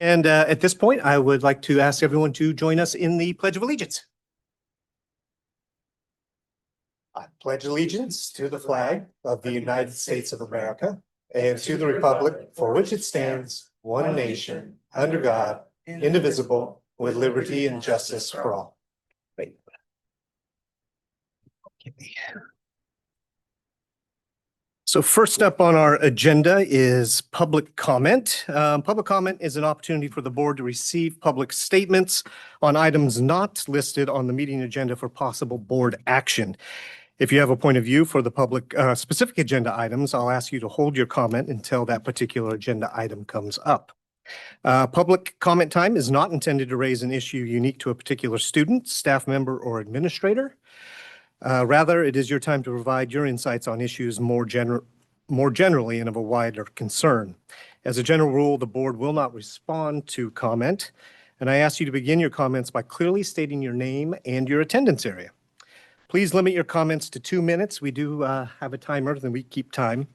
And at this point, I would like to ask everyone to join us in the Pledge of Allegiance. I pledge allegiance to the flag of the United States of America and to the republic for which it stands, one nation, under God, indivisible, with liberty and justice for all. Great. So first up on our agenda is public comment. Public comment is an opportunity for the board to receive public statements on items not listed on the meeting agenda for possible board action. If you have a point of view for the public specific agenda items, I'll ask you to hold your comment until that particular agenda item comes up. Public comment time is not intended to raise an issue unique to a particular student, staff member, or administrator. Rather, it is your time to provide your insights on issues more generally and of a wider concern. As a general rule, the board will not respond to comment, and I ask you to begin your comments by clearly stating your name and your attendance area. Please limit your comments to 2 minutes. We do have a timer, then we keep time.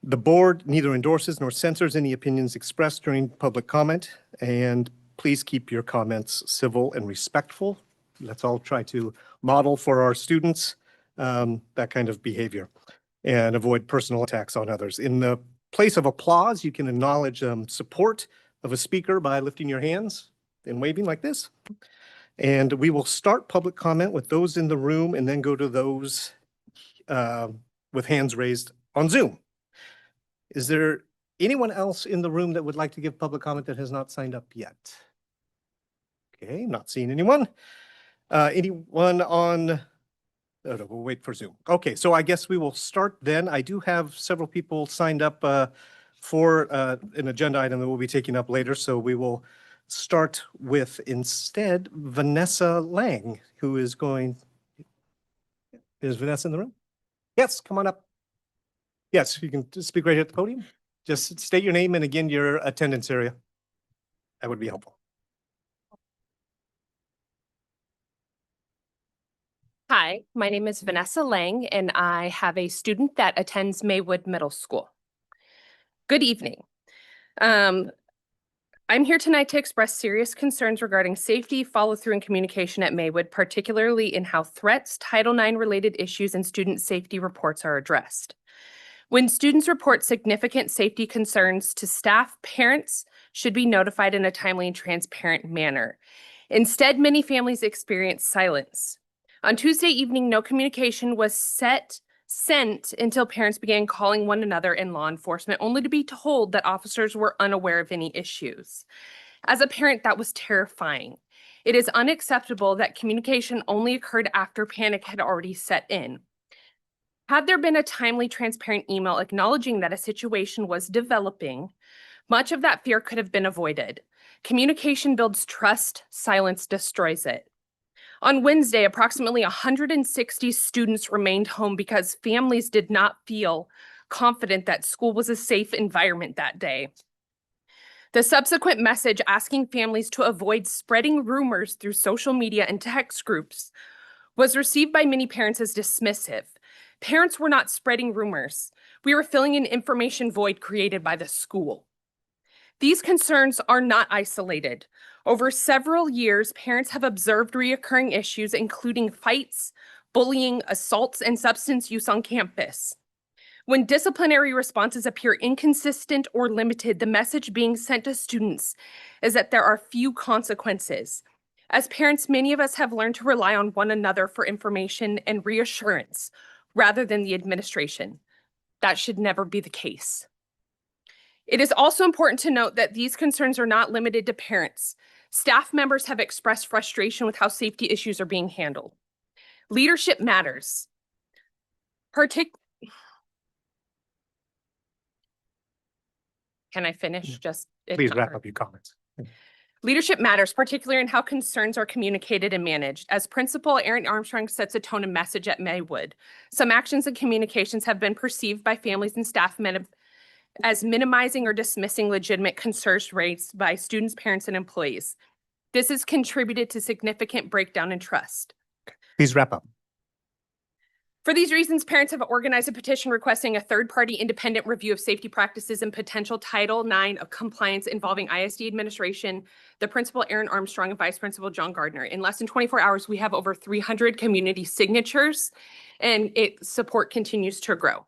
The board neither endorses nor censors any opinions expressed during public comment, and please keep your comments civil and respectful. Let's all try to model for our students that kind of behavior and avoid personal attacks on others. In the place of applause, you can acknowledge support of a speaker by lifting your hands and waving like this. And we will start public comment with those in the room and then go to those with hands raised on Zoom. Is there anyone else in the room that would like to give public comment that has not signed up yet? Okay, not seeing anyone. Anyone on, oh, no, we'll wait for Zoom. Okay, so I guess we will start then. I do have several people signed up for an agenda item that we'll be taking up later. So we will start with instead Vanessa Lang, who is going, is Vanessa in the room? Yes, come on up. Yes, you can just speak right here at the podium. Just state your name and again, your attendance area. That would be helpful. Hi, my name is Vanessa Lang, and I have a student that attends Maywood Middle School. Good evening. I'm here tonight to express serious concerns regarding safety, follow-through, and communication at Maywood, particularly in how threats, Title IX related issues, and student safety reports are addressed. When students report significant safety concerns to staff, parents should be notified in a timely and transparent manner. Instead, many families experience silence. On Tuesday evening, no communication was sent until parents began calling one another and law enforcement, only to be told that officers were unaware of any issues. As a parent, that was terrifying. It is unacceptable that communication only occurred after panic had already set in. Had there been a timely, transparent email acknowledging that a situation was developing, much of that fear could have been avoided. Communication builds trust, silence destroys it. On Wednesday, approximately 160 students remained home because families did not feel confident that school was a safe environment that day. The subsequent message asking families to avoid spreading rumors through social media and text groups was received by many parents as dismissive. Parents were not spreading rumors. We were filling an information void created by the school. These concerns are not isolated. Over several years, parents have observed recurring issues, including fights, bullying, assaults, and substance use on campus. When disciplinary responses appear inconsistent or limited, the message being sent to students is that there are few consequences. As parents, many of us have learned to rely on one another for information and reassurance rather than the administration. That should never be the case. It is also important to note that these concerns are not limited to parents. Staff members have expressed frustration with how safety issues are being handled. Leadership matters. Can I finish? Please wrap up your comments. Leadership matters, particularly in how concerns are communicated and managed. As principal, Erin Armstrong sets a tone and message at Maywood. Some actions and communications have been perceived by families and staff as minimizing or dismissing legitimate concerns raised by students, parents, and employees. This has contributed to significant breakdown in trust. Please wrap up. For these reasons, parents have organized a petition requesting a third-party independent review of safety practices and potential Title IX of compliance involving ISD administration, the principal Aaron Armstrong, and vice principal John Gardner. In less than 24 hours, we have over 300 community signatures, and support continues to grow.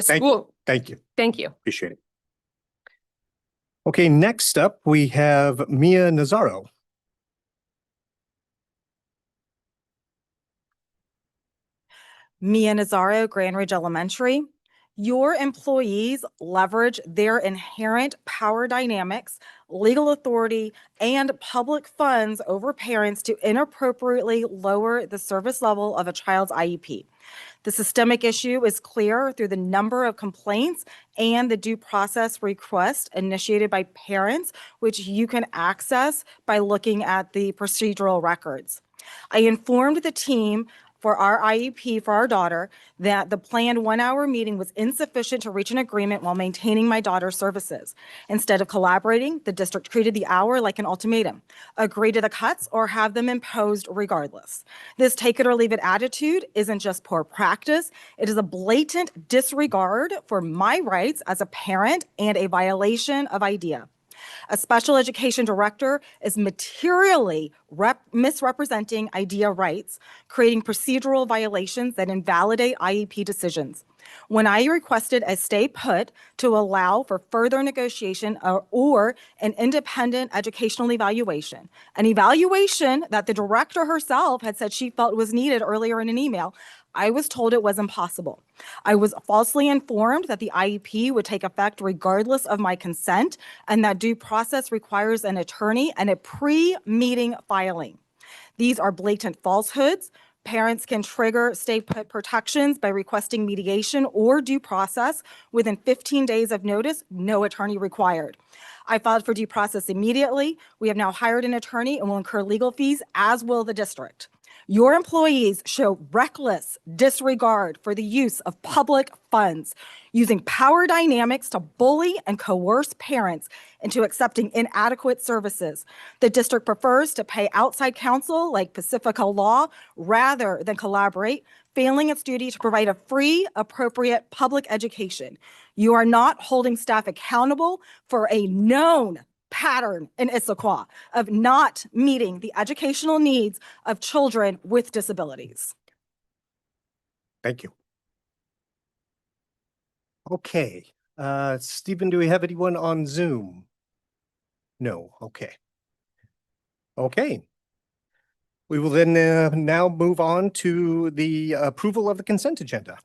Thank you. Thank you. Appreciate it. Okay, next up, we have Mia Nazaro. Mia Nazaro, Grand Ridge Elementary. Your employees leverage their inherent power dynamics, legal authority, and public funds over parents to inappropriately lower the service level of a child's IEP. The systemic issue is clear through the number of complaints and the due process request initiated by parents, which you can access by looking at the procedural records. I informed the team for our IEP for our daughter that the planned 1-hour meeting was insufficient to reach an agreement while maintaining my daughter's services. Instead of collaborating, the district treated the hour like an ultimatum: agree to the cuts or have them imposed regardless. This take it or leave it attitude isn't just poor practice, it is a blatant disregard for my rights as a parent and a violation of IDEA. A special education director is materially misrepresenting IDEA rights, creating procedural violations that invalidate IEP decisions. When I requested a stay put to allow for further negotiation or an independent educational evaluation, an evaluation that the director herself had said she felt was needed earlier in an email, I was told it was impossible. I was falsely informed that the IEP would take effect regardless of my consent, and that due process requires an attorney and a pre-meeting filing. These are blatant falsehoods. Parents can trigger stay put protections by requesting mediation or due process within 15 days of notice, no attorney required. I filed for due process immediately. We have now hired an attorney and will incur legal fees, as will the district. Your employees show reckless disregard for the use of public funds, using power dynamics to bully and coerce parents into accepting inadequate services. The district prefers to pay outside counsel like Pacifica Law rather than collaborate, failing its duty to provide a free, appropriate public education. You are not holding staff accountable for a known pattern in Issaquah of not meeting the educational needs of children with disabilities. Thank you. Okay, Stephen, do we have anyone on Zoom? No, okay. Okay. We will then now move on to the approval of the consent agenda.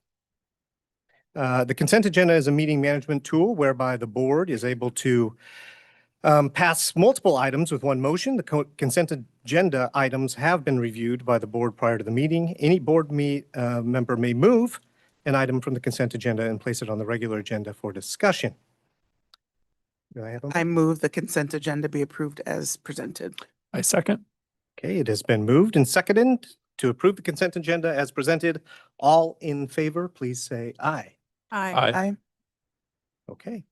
The consent agenda is a meeting management tool whereby the board is able to pass multiple items with one motion. The consent agenda items have been reviewed by the board prior to the meeting. Any board member may move an item from the consent agenda and place it on the regular agenda for discussion. Do I have I move the consent agenda be approved as presented. I second. Okay, it has been moved and seconded to approve the consent agenda as presented. All in favor, please say aye. Aye. Aye. Okay,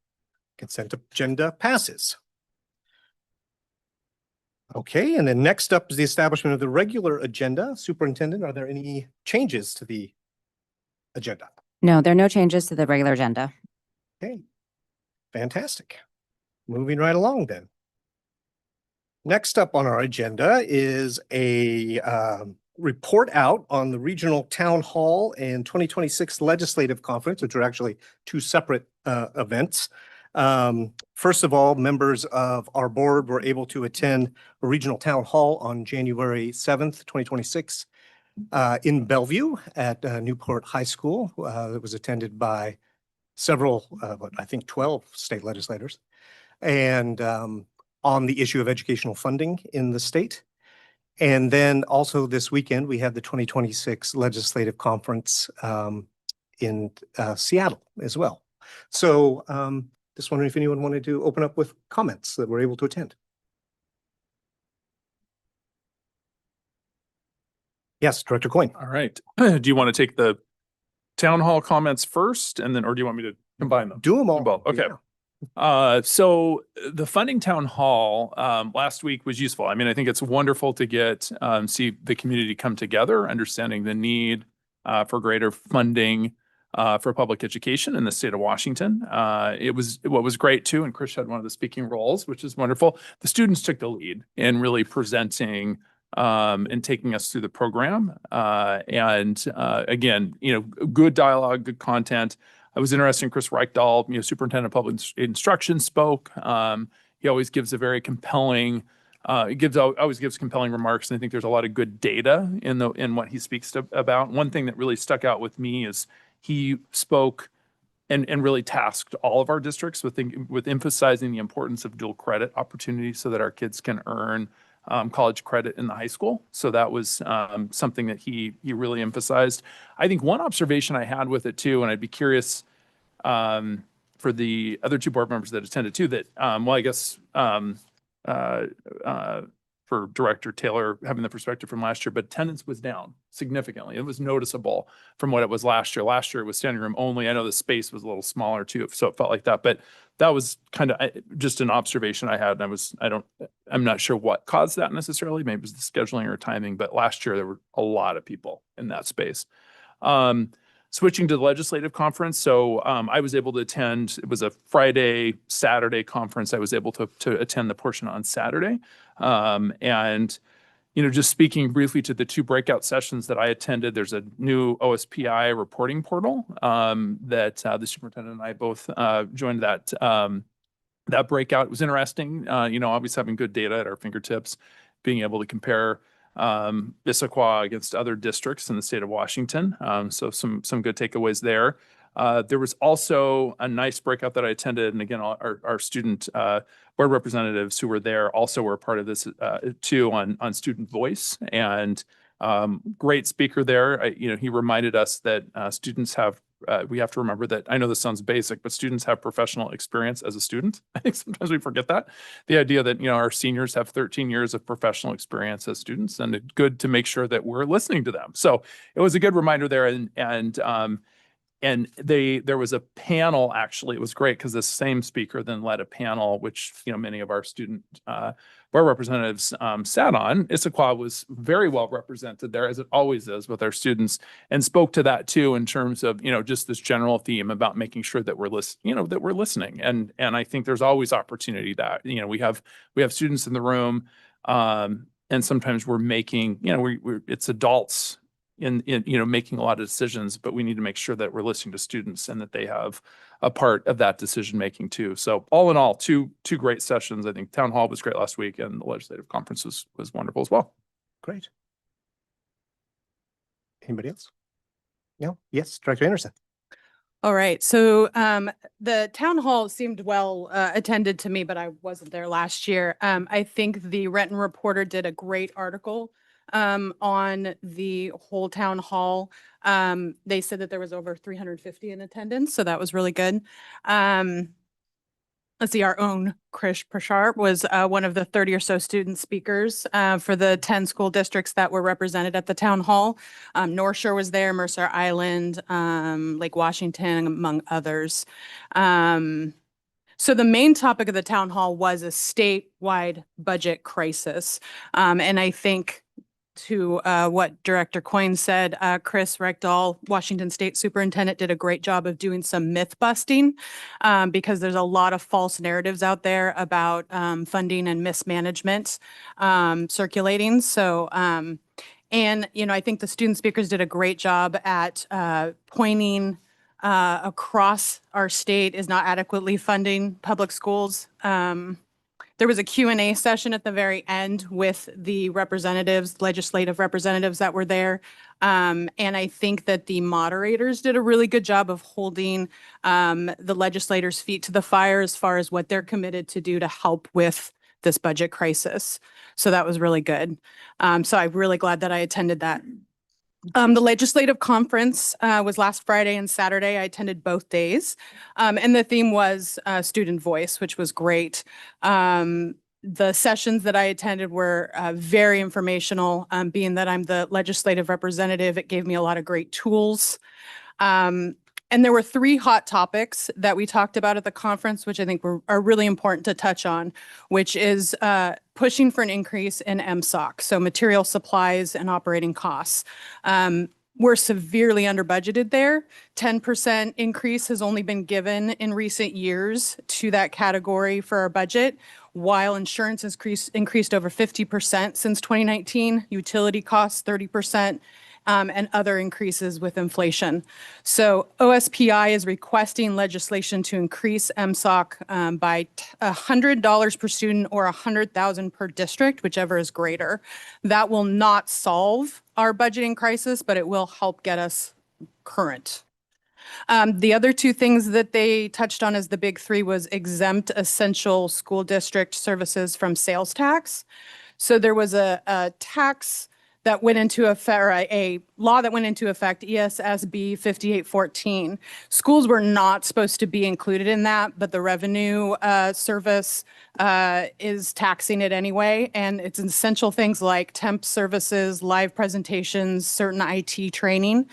consent agenda passes. Okay, and then next up is the establishment of the regular agenda. Superintendent, are there any changes to the agenda? No, there are no changes to the regular agenda. Okay, fantastic. Moving right along then. Next up on our agenda is a report out on the Regional Town Hall and 2026 Legislative Conference, which are actually two separate events. First of all, members of our board were able to attend a regional town hall on January 7th, 2026 in Bellevue at Newport High School. It was attended by several, I think 12 state legislators, and on the issue of educational funding in the state. And then also this weekend, we had the 2026 Legislative Conference in Seattle as well. So just wondering if anyone wanted to open up with comments that were able to attend. Yes, Director Coyne. All right. Do you want to take the town hall comments first and then, or do you want me to combine them? Do them all. Both. Okay. So the funding town hall last week was useful. I mean, I think it's wonderful to get see the community come together, understanding the need for greater funding for public education in the state of Washington. What was great too, and Chris had one of the speaking roles, which is wonderful. The students took the lead in really presenting and taking us through the program. Again, good dialogue, good content. I was interested in Chris Reichdahl, Superintendent of Public Instruction spoke. He always gives a very compelling, always gives compelling remarks. And I think there's a lot of good data in what he speaks about. One thing that really stuck out with me is he spoke and really tasked all of our districts with emphasizing the importance of dual credit opportunities so that our kids can earn college credit in the high school. So that was something that he really emphasized. I think one observation I had with it too, and I'd be curious for the other two board members that attended too, that, I guess for Director Taylor having the perspective from last year, but attendance was down significantly. It was noticeable from what it was last year. Last year it was standing room only. I know the space was a little smaller too, so it felt like that, but that was kind of just an observation I had. And I'm not sure what caused that necessarily. Maybe it was the scheduling or timing, but last year there were a lot of people in that space. Switching to the legislative conference. So I was able to attend, it was a Friday, Saturday conference. I was able to attend the portion on Saturday. Just speaking briefly to the two breakout sessions that I attended, there's a new OSPI reporting portal that the superintendent and I both joined that breakout. It was interesting, always having good data at our fingertips, being able to compare Issaquah against other districts in the state of Washington. So some good takeaways there. There was also a nice breakout that I attended. And again, our student board representatives who were there also were a part of this too on student voice, and great speaker there. He reminded us that students have we have to remember that, I know this sounds basic, but students have professional experience as a student. I think sometimes we forget that. The idea that, our seniors have 13 years of professional experience as students, and it's good to make sure that we're listening to them. So it was a good reminder there. And there was a panel, actually. It was great because the same speaker then led a panel, which, many of our student board representatives sat on. Issaquah was very well represented there, as it always is with our students, and spoke to that too in terms of, just this general theme about making sure that we're listening. And I think there's always opportunity that, we have students in the room, and sometimes we're making, it's adults in making a lot of decisions, but we need to make sure that we're listening to students and that they have a part of that decision making too. So all in all, two great sessions. I think town hall was great last week, and the legislative conference was wonderful as well. Great. Anybody else? No? Yes, Director Anderson. All right. So the town hall seemed well attended to me, but I wasn't there last year. I think the Renton Reporter did a great article on the whole town hall. They said that there was over 350 in attendance, so that was really good. Let's see, our own Krish Prashar was one of the 30 or so student speakers for the 10 school districts that were represented at the town hall. North Shore was there, Mercer Island, Lake Washington, among others. So the main topic of the town hall was a statewide budget crisis. And I think to what Director Coyne said, Chris Reichdahl, Washington State Superintendent, did a great job of doing some myth busting because there's a lot of false narratives out there about funding and mismanagement circulating. So, and, I think the student speakers did a great job at pointing across our state is not adequately funding public schools. There was a Q&A session at the very end with the representatives, legislative representatives that were there. And I think that the moderators did a really good job of holding the legislators' feet to the fire as far as what they're committed to do to help with this budget crisis. So that was really good. So I'm really glad that I attended that. The legislative conference was last Friday and Saturday. I attended both days. And the theme was student voice, which was great. The sessions that I attended were very informational. Being that I'm the legislative representative, it gave me a lot of great tools. And there were 3 hot topics that we talked about at the conference, which I think are really important to touch on, which is pushing for an increase in MSOC, so material supplies and operating costs. we're severely under budgeted there. 10% increase has only been given in recent years to that category for our budget, while insurance has increased over 50% since 2019, utility costs 30%, and other increases with inflation. So OSPI is requesting legislation to increase MSOC by $100 per student or $100,000 per district, whichever is greater. That will not solve our budgeting crisis, but it will help get us current. The other two things that they touched on as the big three was exempt essential school district services from sales tax. So there was a tax that went into effect, or a law that went into effect, ESSB 5814. Schools were not supposed to be included in that, but the revenue service is taxing it anyway. And it's essential things like temp services, live presentations, certain IT training.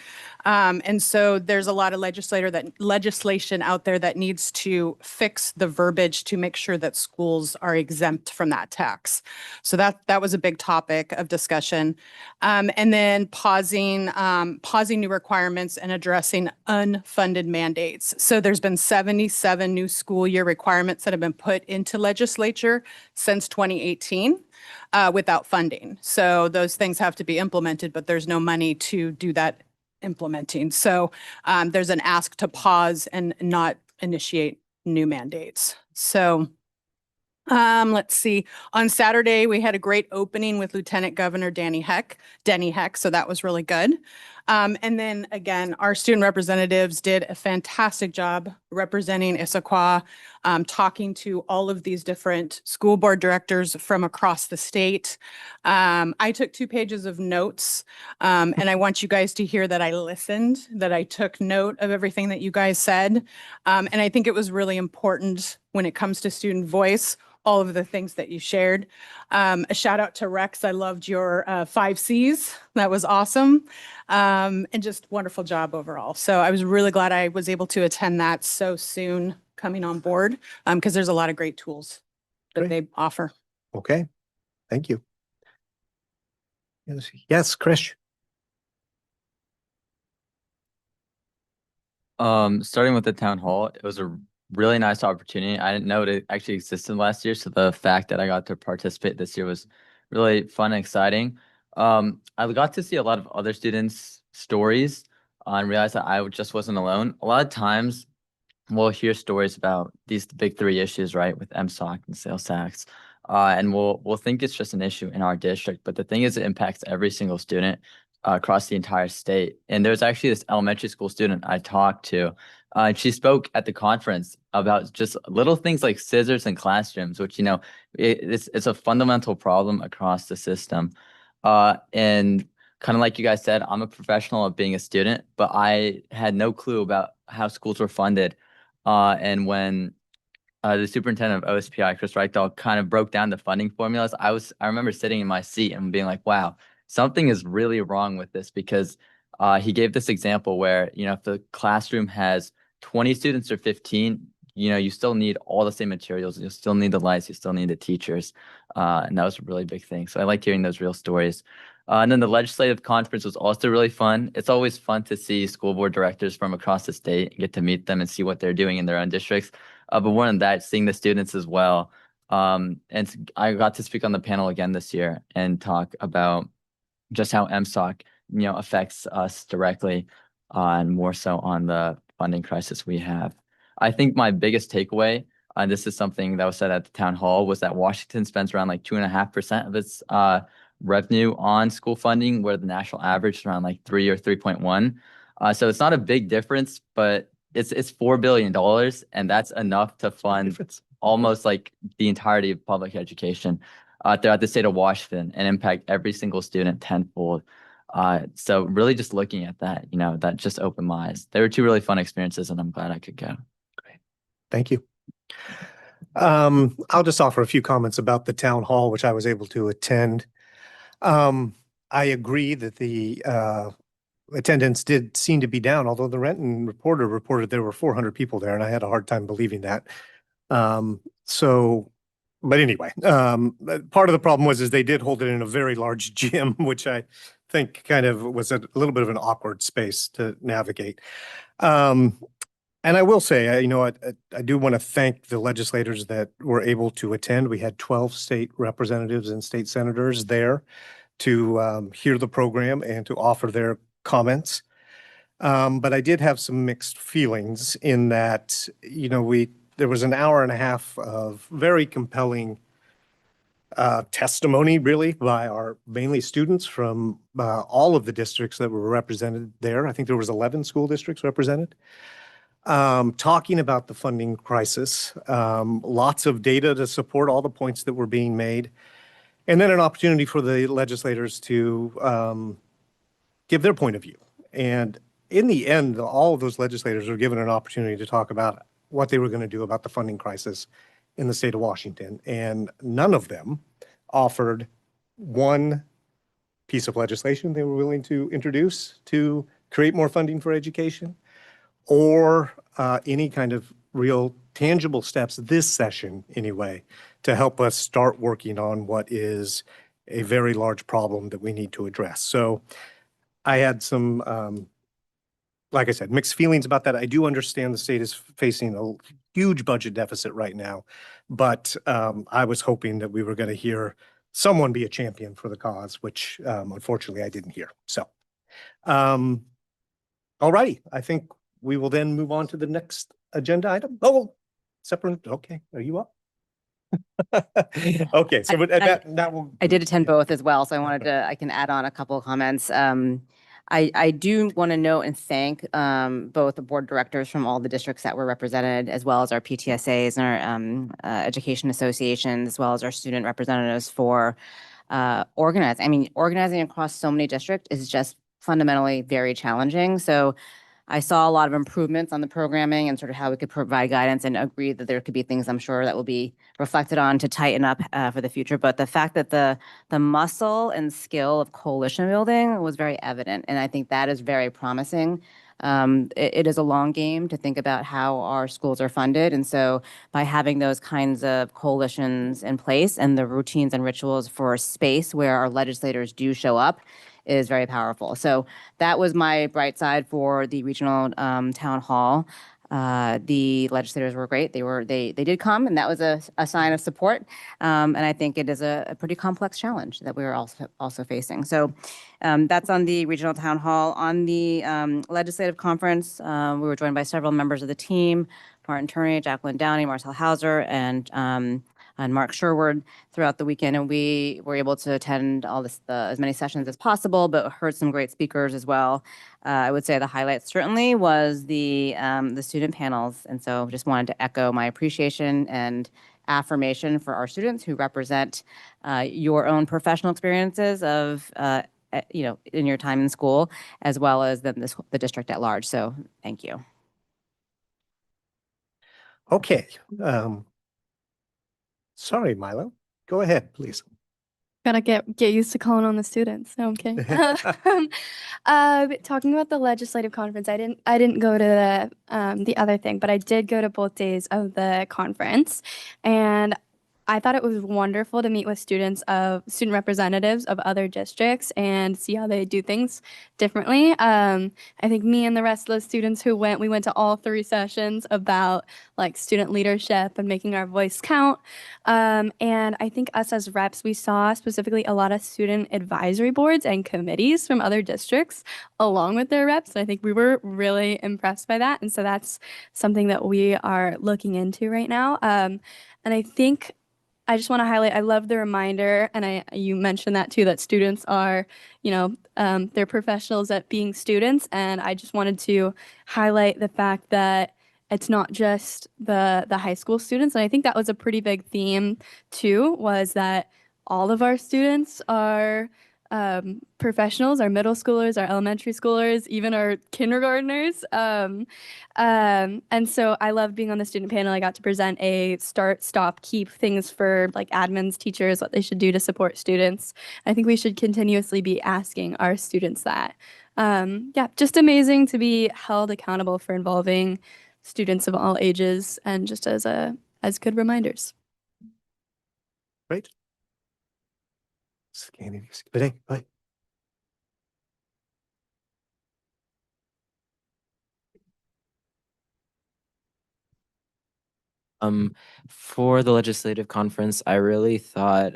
And so there's a lot of legislation out there that needs to fix the verbiage to make sure that schools are exempt from that tax. So that was a big topic of discussion. And then pausing new requirements and addressing unfunded mandates. So there's been 77 new school year requirements that have been put into legislature since 2018 without funding. So those things have to be implemented, but there's no money to do that implementing. So there's an ask to pause and not initiate new mandates. So let's see. On Saturday, we had a great opening with Lieutenant Governor Denny Heck. So that was really good. And then again, our student representatives did a fantastic job representing Issaquah, talking to all of these different school board directors from across the state. I took 2 pages of notes, and I want you guys to hear that I listened, that I took note of everything that you guys said. And I think it was really important when it comes to student voice, all of the things that you shared. A shout out to Rex. I loved your 5 Cs. That was awesome. And just wonderful job overall. So I was really glad I was able to attend that so soon coming on board, because there's a lot of great tools that Great. they offer. Okay, thank you. Yes, Krish. Starting with the town hall, it was a really nice opportunity. I didn't know it actually existed last year, so the fact that I got to participate this year was really fun and exciting. I got to see a lot of other students' stories and realized that I just wasn't alone. A lot of times we'll hear stories about these big 3 issues, right, with MSOC and sales tax. And we'll think it's just an issue in our district, but the thing is, it impacts every single student across the entire state. And there's actually this elementary school student I talked to. She spoke at the conference about just little things like scissors in classrooms, which, it's a fundamental problem across the system. And kind of like you guys said, I'm a professional of being a student, but I had no clue about how schools were funded. And when the superintendent of OSPI, Chris Reichdahl, kind of broke down the funding formulas, I remember sitting in my seat and being like, wow, something is really wrong with this, because he gave this example where, if the classroom has 20 students or 15, you still need all the same materials. You still need the lights. You still need the teachers. And that was a really big thing. So I like hearing those real stories. And then the legislative conference was also really fun. It's always fun to see school board directors from across the state and get to meet them and see what they're doing in their own districts. But more than that, seeing the students as well. And I got to speak on the panel again this year and talk about just how MSOC, affects us directly, and more so on the funding crisis we have. I think my biggest takeaway, and this is something that was said at the town hall, was that Washington spends around like 2.5% of its revenue on school funding, where the national average is around like 3 or 3.1. So it's not a big difference, but it's $4 billion, and that's enough to fund almost like the entirety of public education throughout the state of Washington and impact every single student tenfold. So really just looking at that, that just opened my eyes. They were 2 really fun experiences, and I'm glad I could go. Great. Thank you. I'll just offer a few comments about the town hall, which I was able to attend. I agree that the attendance did seem to be down, although the Renton Reporter reported there were 400 people there, and I had a hard time believing that. So But anyway, part of the problem was is they did hold it in a very large gym, which I think kind of was a little bit of an awkward space to navigate. And I will say, I do want to thank the legislators that were able to attend. We had 12 state representatives and state senators there to hear the program and to offer their comments. But I did have some mixed feelings in that, there was an hour and a half of very compelling testimony, really, by our mainly students from all of the districts that were represented there. I think there was 11 school districts represented. Talking about the funding crisis, lots of data to support all the points that were being made, and then an opportunity for the legislators to give their point of view. And in the end, all of those legislators were given an opportunity to talk about what they were going to do about the funding crisis in the state of Washington. And none of them offered one piece of legislation they were willing to introduce to create more funding for education, or any kind of real tangible steps this session anyway, to help us start working on what is a very large problem that we need to address. So I had some, like I said, mixed feelings about that. I do understand the state is facing a huge budget deficit right now, but I was hoping that we were going to hear someone be a champion for the cause, which unfortunately I didn't hear. So, all righty, I think we will then move on to the next agenda item. Oh, separate. Okay, are you up? Okay, so that will. I did attend both as well, so I can add on a couple of comments. I do want to note and thank both the board directors from all the districts that were represented, as well as our PTSAs and our education associations, as well as our student representatives for organizing. I mean, organizing across so many districts is just fundamentally very challenging. So I saw a lot of improvements on the programming and sort of how we could provide guidance, and agree that there could be things I'm sure that will be reflected on to tighten up for the future. But the fact that the muscle and skill of coalition building was very evident, and I think that is very promising. It is a long game to think about how our schools are funded. And so by having those kinds of coalitions in place and the routines and rituals for a space where our legislators do show up is very powerful. So that was my bright side for the regional town hall. The legislators were great. They did come, and that was a sign of support. And I think it is a pretty complex challenge that we are also facing. So that's on the regional town hall. On the legislative conference, we were joined by several members of the team: Martin Turney, Jacqueline Downey, Marcel Hauser, and Mark Sherwood throughout the weekend. And we were able to attend as many sessions as possible, but heard some great speakers as well. I would say the highlight certainly was the student panels. And so just wanted to echo my appreciation and affirmation for our students who represent your own professional experiences of, in your time in school, as well as the district at large. So thank you. Okay. Sorry, Milo. Go ahead, please. Gotta get used to calling on the students. No, I'm kidding. Talking about the legislative conference, I didn't go to the other thing, but I did go to both days of the conference, and I thought it was wonderful to meet with student representatives of other districts and see how they do things differently. I think me and the rest of the students we went to all 3 sessions about like student leadership and making our voice count. And I think us as reps, we saw specifically a lot of student advisory boards and committees from other districts along with their reps. And I think we were really impressed by that. And so that's something that we are looking into right now. And I think I just want to highlight, I love the reminder, and you mentioned that too, that students are, they're professionals at being students. And I just wanted to highlight the fact that it's not just the high school students. And I think that was a pretty big theme too, was that all of our students are professionals, our middle schoolers, our elementary schoolers, even our kindergartners. And so I love being on the student panel. I got to present a start, stop, keep things for like admins, teachers, what they should do to support students. I think we should continuously be asking our students that. Just amazing to be held accountable for involving students of all ages, and just as good reminders. Great. Scanning. Bye. For the legislative conference, I really thought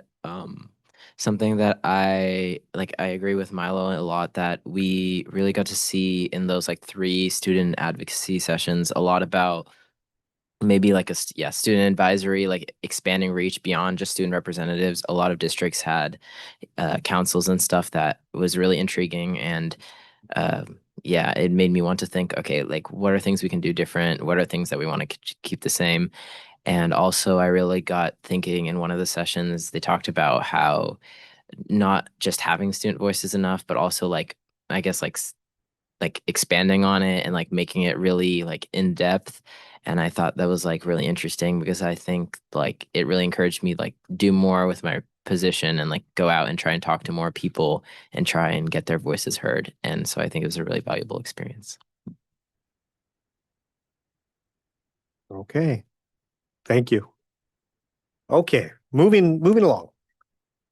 something that I agree with Milo a lot, that we really got to see in those like 3 student advocacy sessions a lot about maybe like student advisory, like expanding reach beyond just student representatives. A lot of districts had councils and stuff that was really intriguing, and yeah, it made me want to think, okay, like what are things we can do different? What are things that we want to keep the same? And also, I really got thinking in one of the sessions, they talked about how not just having student voice is enough, but also like, I guess like expanding on it and like making it really like in depth. And I thought that was like really interesting, because I think like it really encouraged me like do more with my position and like go out and try and talk to more people and try and get their voices heard. And so I think it was a really valuable experience. Okay. Thank you. Okay, moving along.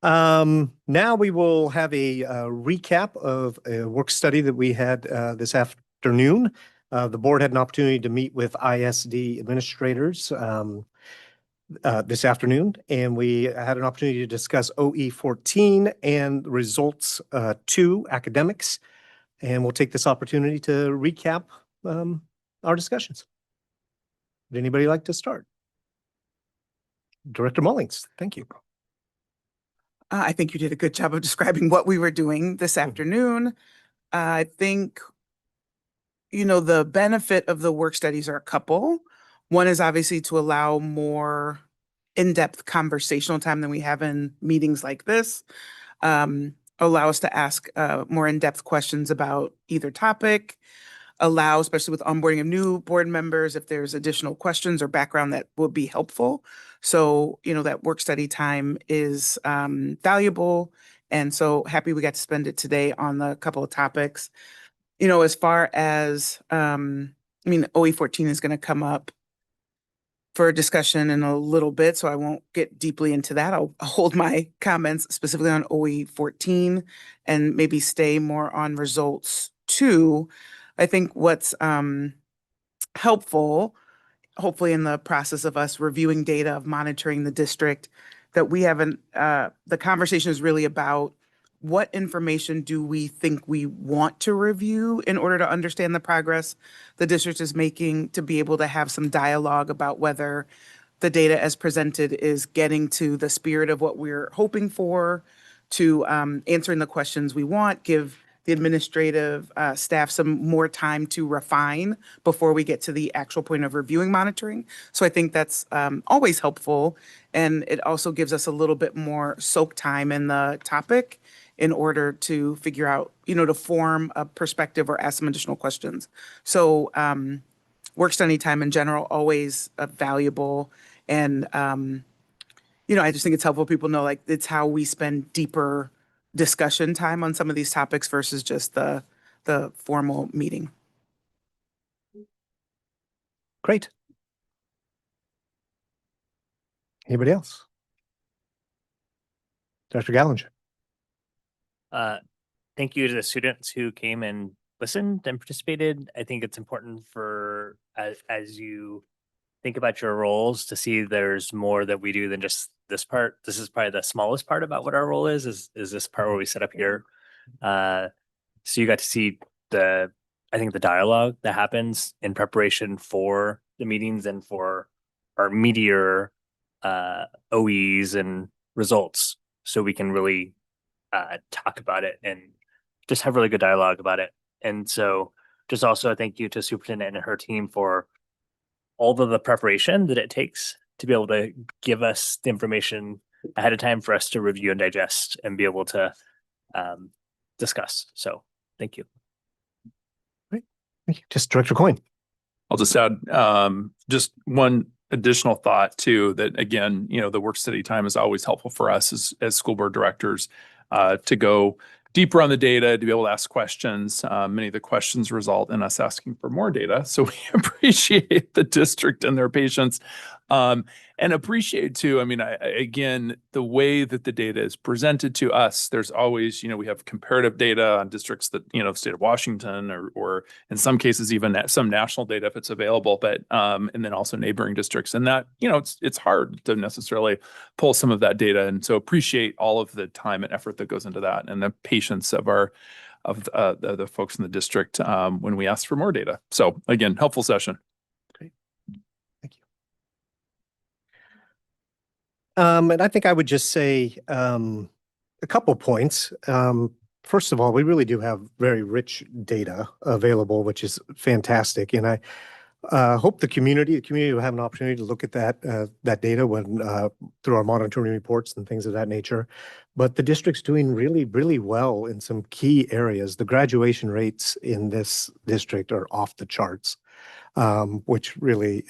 Now we will have a recap of a work study that we had this afternoon. The board had an opportunity to meet with ISD administrators this afternoon, and we had an opportunity to discuss OE 14 and results 2 academics. And we'll take this opportunity to recap our discussions. Would anybody like to start? Director Mullings, thank you. I think you did a good job of describing what we were doing this afternoon. I think, the benefit of the work studies are a couple. One is obviously to allow more in-depth conversational time than we have in meetings like this. Allow us to ask more in-depth questions about either topic. Allow, especially with onboarding of new board members, if there's additional questions or background that would be helpful. So, that work study time is valuable. And so happy we got to spend it today on the couple of topics. As far as, OE 14 is going to come up for discussion in a little bit, so I won't get deeply into that. I'll hold my comments specifically on OE 14 and maybe stay more on results 2. I think what's helpful, hopefully in the process of us reviewing data, of monitoring the district, that we haven't, the conversation is really about what information do we think we want to review in order to understand the progress the district is making, to be able to have some dialogue about whether the data as presented is getting to the spirit of what we're hoping for, to answering the questions we want, give the administrative staff some more time to refine before we get to the actual point of reviewing monitoring. So I think that's always helpful. And it also gives us a little bit more soak time in the topic in order to figure out, to form a perspective or ask some additional questions. So work study time in general, always valuable. And, I just think it's helpful people know, like, it's how we spend deeper discussion time on some of these topics versus just the formal meeting. Great. Anybody else? Dr. Gallinger. Thank you to the students who came and listened and participated. I think it's important for, as you think about your roles, to see there's more that we do than just this part. This is probably the smallest part about what our role is this part where we sit up here. So you got to see I think the dialogue that happens in preparation for the meetings and for our meteor OEs and results, so we can really talk about it and just have really good dialogue about it. And so just also a thank you to Superintendent and her team for all of the preparation that it takes to be able to give us the information ahead of time for us to review and digest and be able to discuss. So thank you. Great. Thank you. Just Director Coyne. I'll just add just one additional thought too, that again, the work study time is always helpful for us as school board directors to go deeper on the data, to be able to ask questions. Many of the questions result in us asking for more data. So we appreciate the district and their patience And appreciate too, I mean, again, the way that the data is presented to us, there's always, we have comparative data on districts that, state of Washington or in some cases, even some national data if it's available, but, and then also neighboring districts. And that, it's hard to necessarily pull some of that data. And so appreciate all of the time and effort that goes into that and the patience of the folks in the district when we ask for more data. So again, helpful session. Great. Thank you. And I think I would just say a couple points. First of all, we really do have very rich data available, which is fantastic. And I hope the community will have an opportunity to look at that data when through our monitoring reports and things of that nature. But the district's doing really, really well in some key areas. The graduation rates in this district are off the charts, which really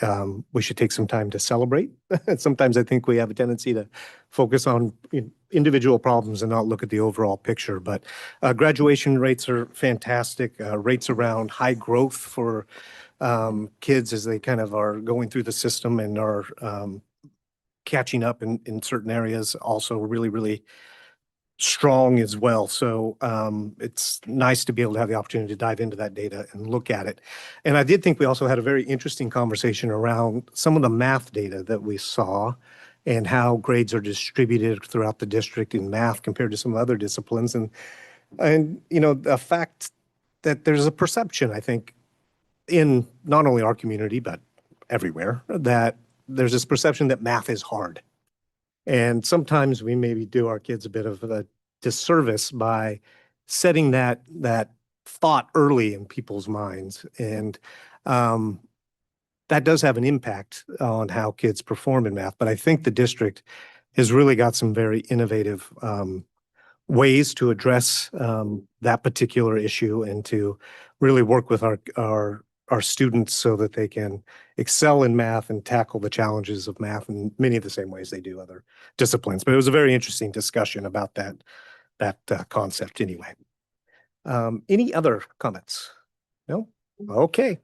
we should take some time to celebrate. Sometimes I think we have a tendency to focus on individual problems and not look at the overall picture. But graduation rates are fantastic. Rates around high growth for kids as they kind of are going through the system and are catching up in certain areas also really, really strong as well. So it's nice to be able to have the opportunity to dive into that data and look at it. And I did think we also had a very interesting conversation around some of the math data that we saw and how grades are distributed throughout the district in math compared to some other disciplines. And the fact that there's a perception, I think, in not only our community, but everywhere, that there's this perception that math is hard. And sometimes we maybe do our kids a bit of a disservice by setting that thought early in people's minds. And that does have an impact on how kids perform in math. But I think the district has really got some very innovative ways to address that particular issue and to really work with our students so that they can excel in math and tackle the challenges of math in many of the same ways they do other disciplines. But it was a very interesting discussion about that concept anyway. Any other comments? No? Okay.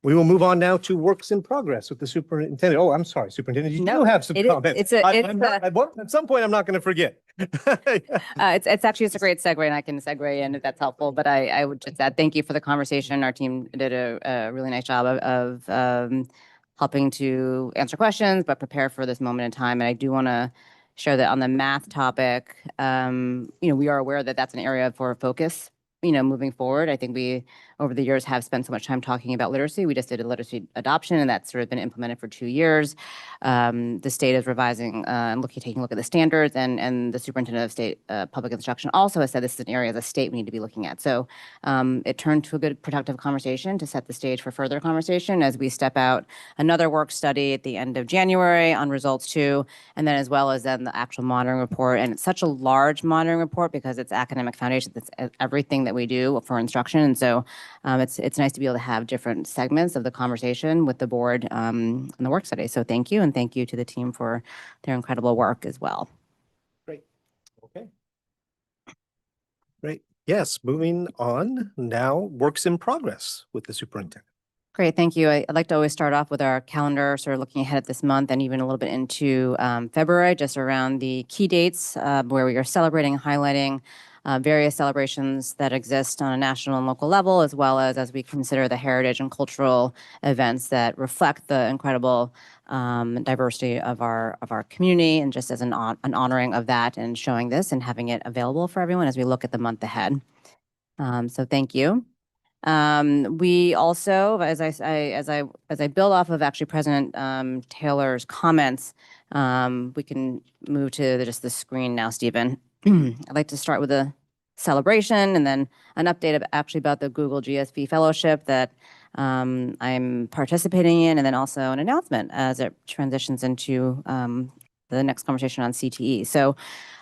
We will move on now to works in progress with the superintendent. Oh, I'm sorry, superintendent, you do have some comments. At some point, I'm not going to forget. It's actually just a great segue, and I can segue in if that's helpful. But I would just add thank you for the conversation. Our team did a really nice job of helping to answer questions, but prepare for this moment in time. And I do want to share that on the math topic, we are aware that that's an area for focus. Moving forward, I think we, over the years, have spent so much time talking about literacy. We just did a literacy adoption, and that's sort of been implemented for 2 years. The state is revising and taking a look at the standards, and the superintendent of state public instruction also has said this is an area as a state we need to be looking at. So it turned to a good, productive conversation to set the stage for further conversation as we step out another work study at the end of January on results 2, and then as well as then the actual monitoring report. And it's such a large monitoring report because it's academic foundation. It's everything that we do for instruction. And so it's nice to be able to have different segments of the conversation with the board in the work study. So thank you. And thank you to the team for their incredible work as well. Great. Okay. Great. Yes, moving on now, works in progress with the superintendent. Great, thank you. I'd like to always start off with our calendar, sort of looking ahead at this month and even a little bit into February, just around the key dates where we are celebrating and highlighting various celebrations that exist on a national and local level, as well as we consider the heritage and cultural events that reflect the incredible diversity of our community, and just as an honoring of that and showing this and having it available for everyone as we look at the month ahead. So thank you. We also, as I build off of actually President Taylor's comments, we can move to just the screen now, Stephen. I'd like to start with a celebration and then an update actually about the Google GSV Fellowship that I'm participating in, and then also an announcement as it transitions into the next conversation on CTE. So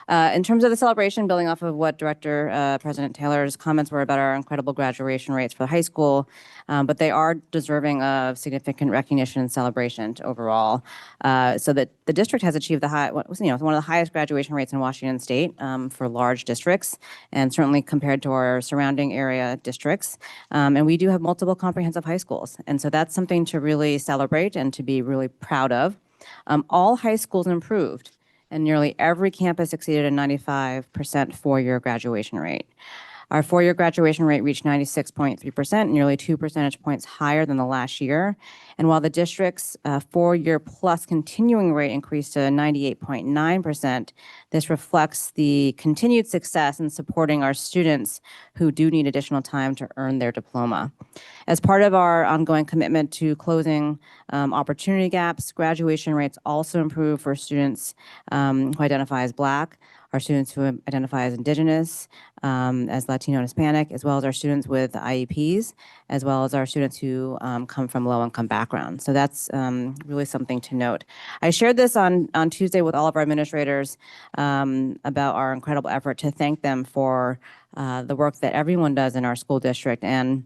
in terms of the celebration, building off of what President Taylor's comments were about our incredible graduation rates for the high school, but they are deserving of significant recognition and celebration overall. So that the district has achieved one of the highest graduation rates in Washington State for large districts, and certainly compared to our surrounding area districts. And we do have multiple comprehensive high schools, and so that's something to really celebrate and to be really proud of. All high schools improved, and nearly every campus exceeded a 95% four-year graduation rate. Our four-year graduation rate reached 96.3%, nearly 2 percentage points higher than the last year. And while the district's four-year plus continuing rate increased to 98.9%, this reflects the continued success in supporting our students who do need additional time to earn their diploma. As part of our ongoing commitment to closing opportunity gaps, graduation rates also improve for students who identify as Black, our students who identify as Indigenous, as Latino and Hispanic, as well as our students with IEPs, as well as our students who come from low-income backgrounds. So that's really something to note. I shared this on Tuesday with all of our administrators about our incredible effort to thank them for the work that everyone does in our school district, and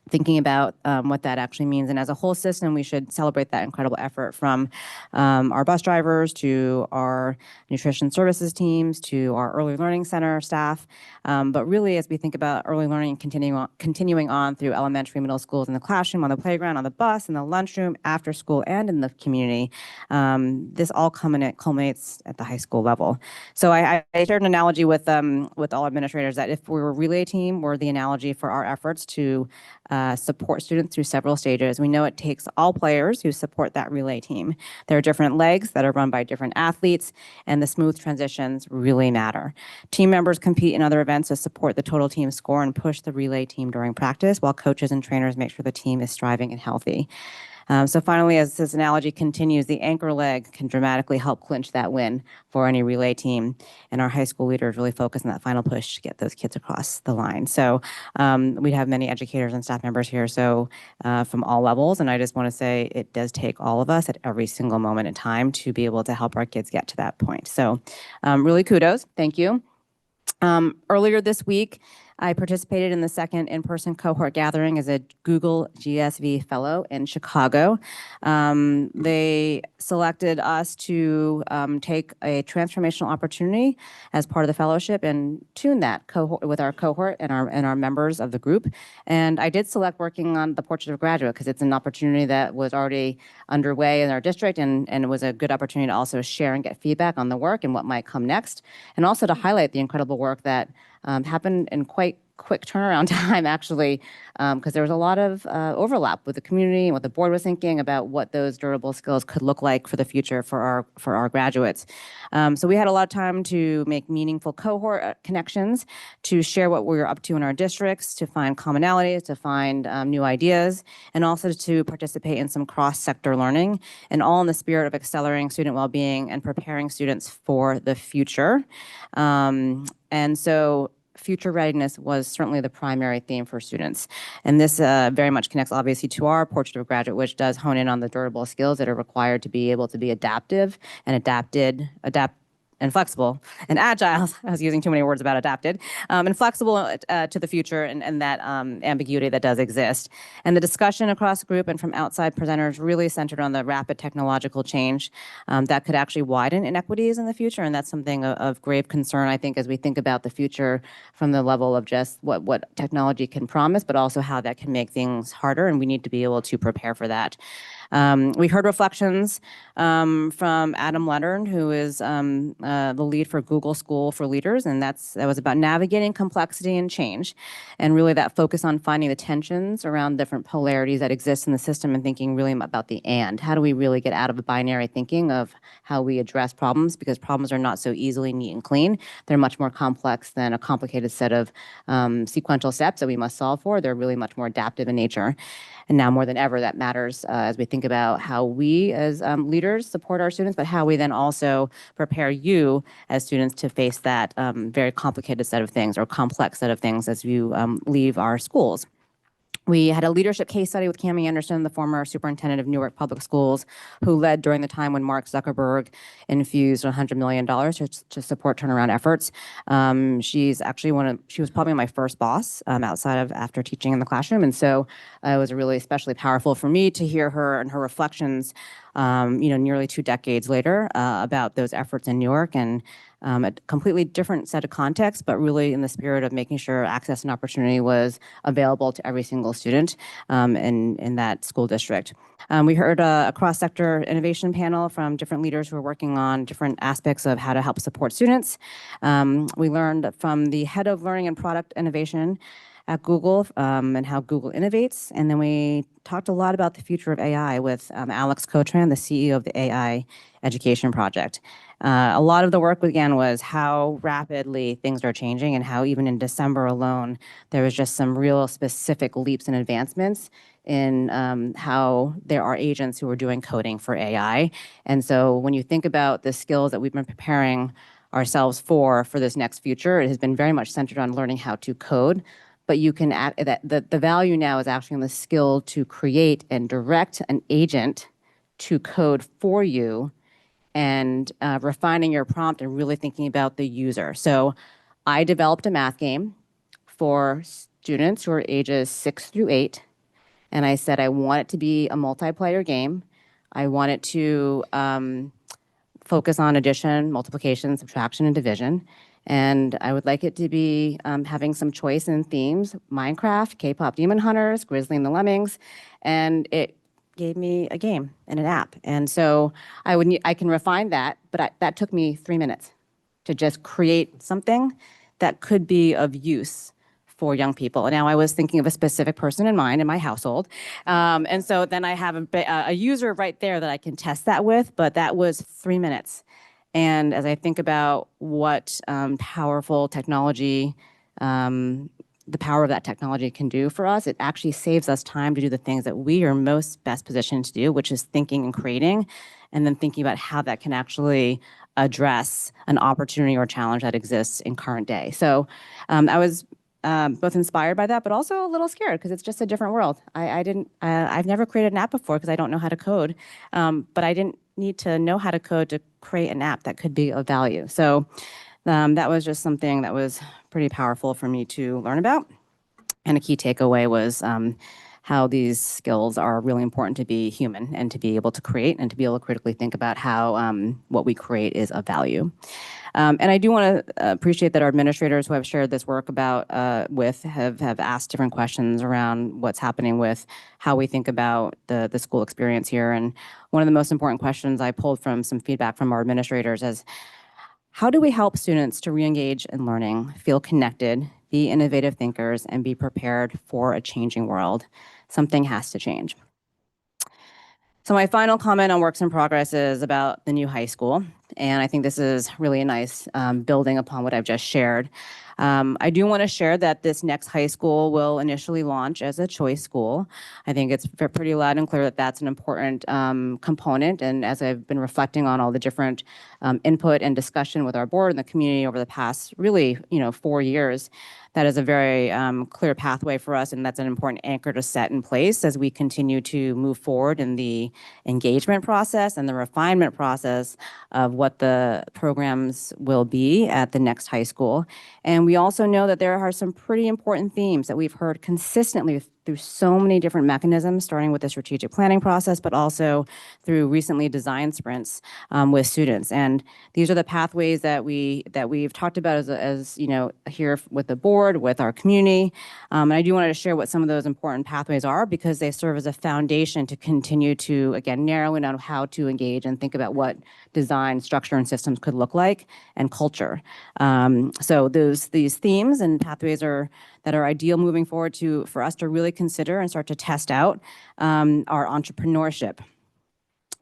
thinking about what that actually means. And as a whole system, we should celebrate that incredible effort, from our bus drivers to our nutrition services teams to our early learning center staff. But really, as we think about early learning continuing on through elementary, middle schools, in the classroom, on the playground, on the bus, in the lunchroom, after school, and in the community, this all culminates at the high school level. So I shared an analogy with all administrators that if we were a relay team, we're the analogy for our efforts to support students through several stages. We know it takes all players who support that relay team. There are different legs that are run by different athletes, and the smooth transitions really matter. Team members compete in other events to support the total team score and push the relay team during practice, while coaches and trainers make sure the team is striving and healthy. So finally, as this analogy continues, the anchor leg can dramatically help clinch that win for any relay team. And our high school leaders really focus on that final push to get those kids across the line. So we have many educators and staff members here, so from all levels. And I just want to say it does take all of us at every single moment in time to be able to help our kids get to that point. So really kudos. Thank you. Earlier this week, I participated in the second in-person cohort gathering as a Google GSV Fellow in Chicago. They selected us to take a transformational opportunity as part of the fellowship and tune that cohort with our cohort and our members of the group. And I did select working on the Portrait of a Graduate because it's an opportunity that was already underway in our district, and it was a good opportunity to also share and get feedback on the work and what might come next, and also to highlight the incredible work that happened in quite quick turnaround time, actually, because there was a lot of overlap with the community and what the board was thinking about what those durable skills could look like for the future for our graduates. So we had a lot of time to make meaningful cohort connections, to share what we were up to in our districts, to find commonalities, to find new ideas, and also to participate in some cross-sector learning, and all in the spirit of accelerating student well-being and preparing students for the future. And so future readiness was certainly the primary theme for students. And this very much connects obviously to our Portrait of a Graduate, which does hone in on the durable skills that are required to be able to be adaptive and and flexible and agile. I was using too many words about adapted, and flexible to the future, and that ambiguity that does exist. And the discussion across the group and from outside presenters really centered on the rapid technological change that could actually widen inequities in the future. And that's something of grave concern, I think, as we think about the future from the level of just what technology can promise, but also how that can make things harder. And we need to be able to prepare for that. We heard reflections from Adam Leonard, who is the lead for Google School for Leaders, and that was about navigating complexity and change, and really that focus on finding the tensions around different polarities that exist in the system, and thinking really about the and. How do we really get out of a binary thinking of how we address problems, because problems are not so easily neat and clean. They're much more complex than a complicated set of sequential steps that we must solve for. They're really much more adaptive in nature. And now more than ever, that matters as we think about how we as leaders support our students, but how we then also prepare you as students to face that very complicated set of things, or complex set of things, as you leave our schools. We had a leadership case study with Cammie Anderson, the former superintendent of Newark Public Schools, who led during the time when Mark Zuckerberg infused $100 million to support turnaround efforts. She's actually she was probably my first boss outside of after teaching in the classroom. And so it was really especially powerful for me to hear her and her reflections nearly 2 decades later, about those efforts in Newark, and a completely different set of contexts, but really in the spirit of making sure access and opportunity was available to every single student in that school district. We heard a cross-sector innovation panel from different leaders who are working on different aspects of how to help support students. We learned from the head of learning and product innovation at Google and how Google innovates. And then we talked a lot about the future of AI with Alex Cotran, the CEO of the AI Education Project. A lot of the work, again, was how rapidly things are changing and how even in December alone, there was just some real specific leaps and advancements in how there are agents who are doing coding for AI. And so when you think about the skills that we've been preparing ourselves for this next future, it has been very much centered on learning how to code. But you can add that the value now is actually in the skill to create and direct an agent to code for you and refining your prompt and really thinking about the user. So I developed a math game for students who are ages 6 through 8. And I said, I want it to be a multiplayer game. I want it to focus on addition, multiplication, subtraction, and division. And I would like it to be having some choice in themes: Minecraft, K-pop Demon Hunters, Grizzly and the Lemmings. And it gave me a game and an app. And so I can refine that, but that took me 3 minutes to just create something that could be of use for young people. And now I was thinking of a specific person in mind in my household. And so then I have a user right there that I can test that with, but that was 3 minutes. And as I think about what powerful technology, the power of that technology can do for us, it actually saves us time to do the things that we are most best positioned to do, which is thinking and creating, and then thinking about how that can actually address an opportunity or challenge that exists in current day. So I was both inspired by that, but also a little scared because it's just a different world. I've never created an app before because I don't know how to code, but I didn't need to know how to code to create an app that could be of value. So that was just something that was pretty powerful for me to learn about. And a key takeaway was how these skills are really important to be human and to be able to create and to be able to critically think about how what we create is of value. And I do want to appreciate that our administrators who have shared this work with have asked different questions around what's happening with how we think about the school experience here. And one of the most important questions I pulled from some feedback from our administrators is, how do we help students to re-engage in learning, feel connected, be innovative thinkers, and be prepared for a changing world? Something has to change. So my final comment on works in progress is about the new high school. And I think this is really nice building upon what I've just shared. I do want to share that this next high school will initially launch as a choice school. I think it's pretty loud and clear that that's an important component. And as I've been reflecting on all the different input and discussion with our board and the community over the past really 4 years, that is a very clear pathway for us, and that's an important anchor to set in place as we continue to move forward in the engagement process and the refinement process of what the programs will be at the next high school. And we also know that there are some pretty important themes that we've heard consistently through so many different mechanisms, starting with the strategic planning process, but also through recently designed sprints with students. And these are the pathways that we've talked about as here with the board, with our community. And I do want to share what some of those important pathways are because they serve as a foundation to continue to, again, narrow in on how to engage and think about what design, structure, and systems could look like, and culture. So these themes and pathways that are ideal moving forward for us to really consider and start to test out are entrepreneurship,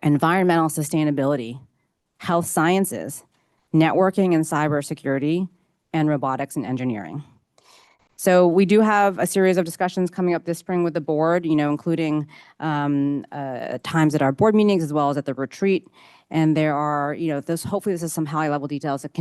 environmental sustainability, health sciences, networking and cybersecurity, and robotics and engineering. So we do have a series of discussions coming up this spring with the board, including times at our board meetings as well as at the retreat. And there are, hopefully this is some high-level details that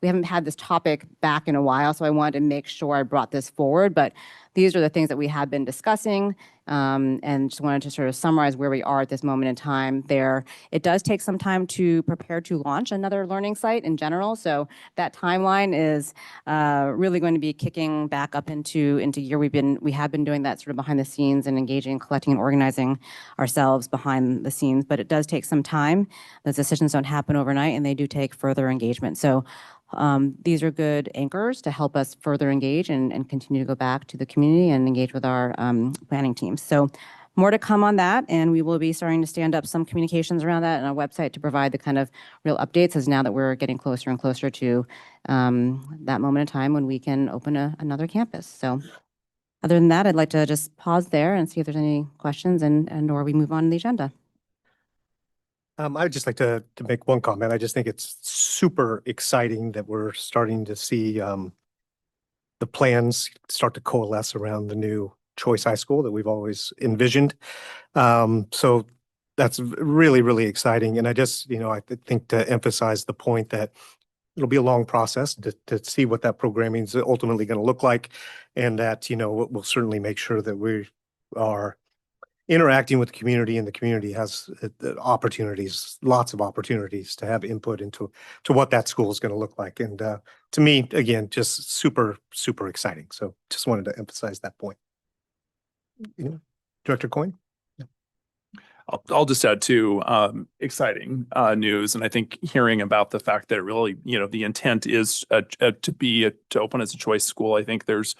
we haven't had this topic back in a while, so I wanted to make sure I brought this forward. But these are the things that we have been discussing, and just wanted to sort of summarize where we are at this moment in time there. It does take some time to prepare to launch another learning site in general. So that timeline is really going to be kicking back up into year. We have been doing that sort of behind the scenes and engaging, collecting, and organizing ourselves behind the scenes, but it does take some time. Those decisions don't happen overnight, and they do take further engagement. So these are good anchors to help us further engage and continue to go back to the community and engage with our planning teams. So more to come on that, and we will be starting to stand up some communications around that and a website to provide the kind of real updates, as now that we're getting closer and closer to that moment in time when we can open another campus. So other than that, I'd like to just pause there and see if there's any questions and or we move on to the agenda. I would just like to make one comment. I just think it's super exciting that we're starting to see the plans start to coalesce around the new Choice High School that we've always envisioned. So that's really, really exciting. And I just, I think to emphasize the point that it'll be a long process to see what that programming is ultimately going to look like. And that, we'll certainly make sure that we are interacting with the community, and the community has opportunities, lots of opportunities to have input into what that school is going to look like. And to me, again, just super, super exciting. So just wanted to emphasize that point. Director Coyne? I'll just add to exciting news. And I think hearing about the fact that really, the intent is to open as a choice school. I think there's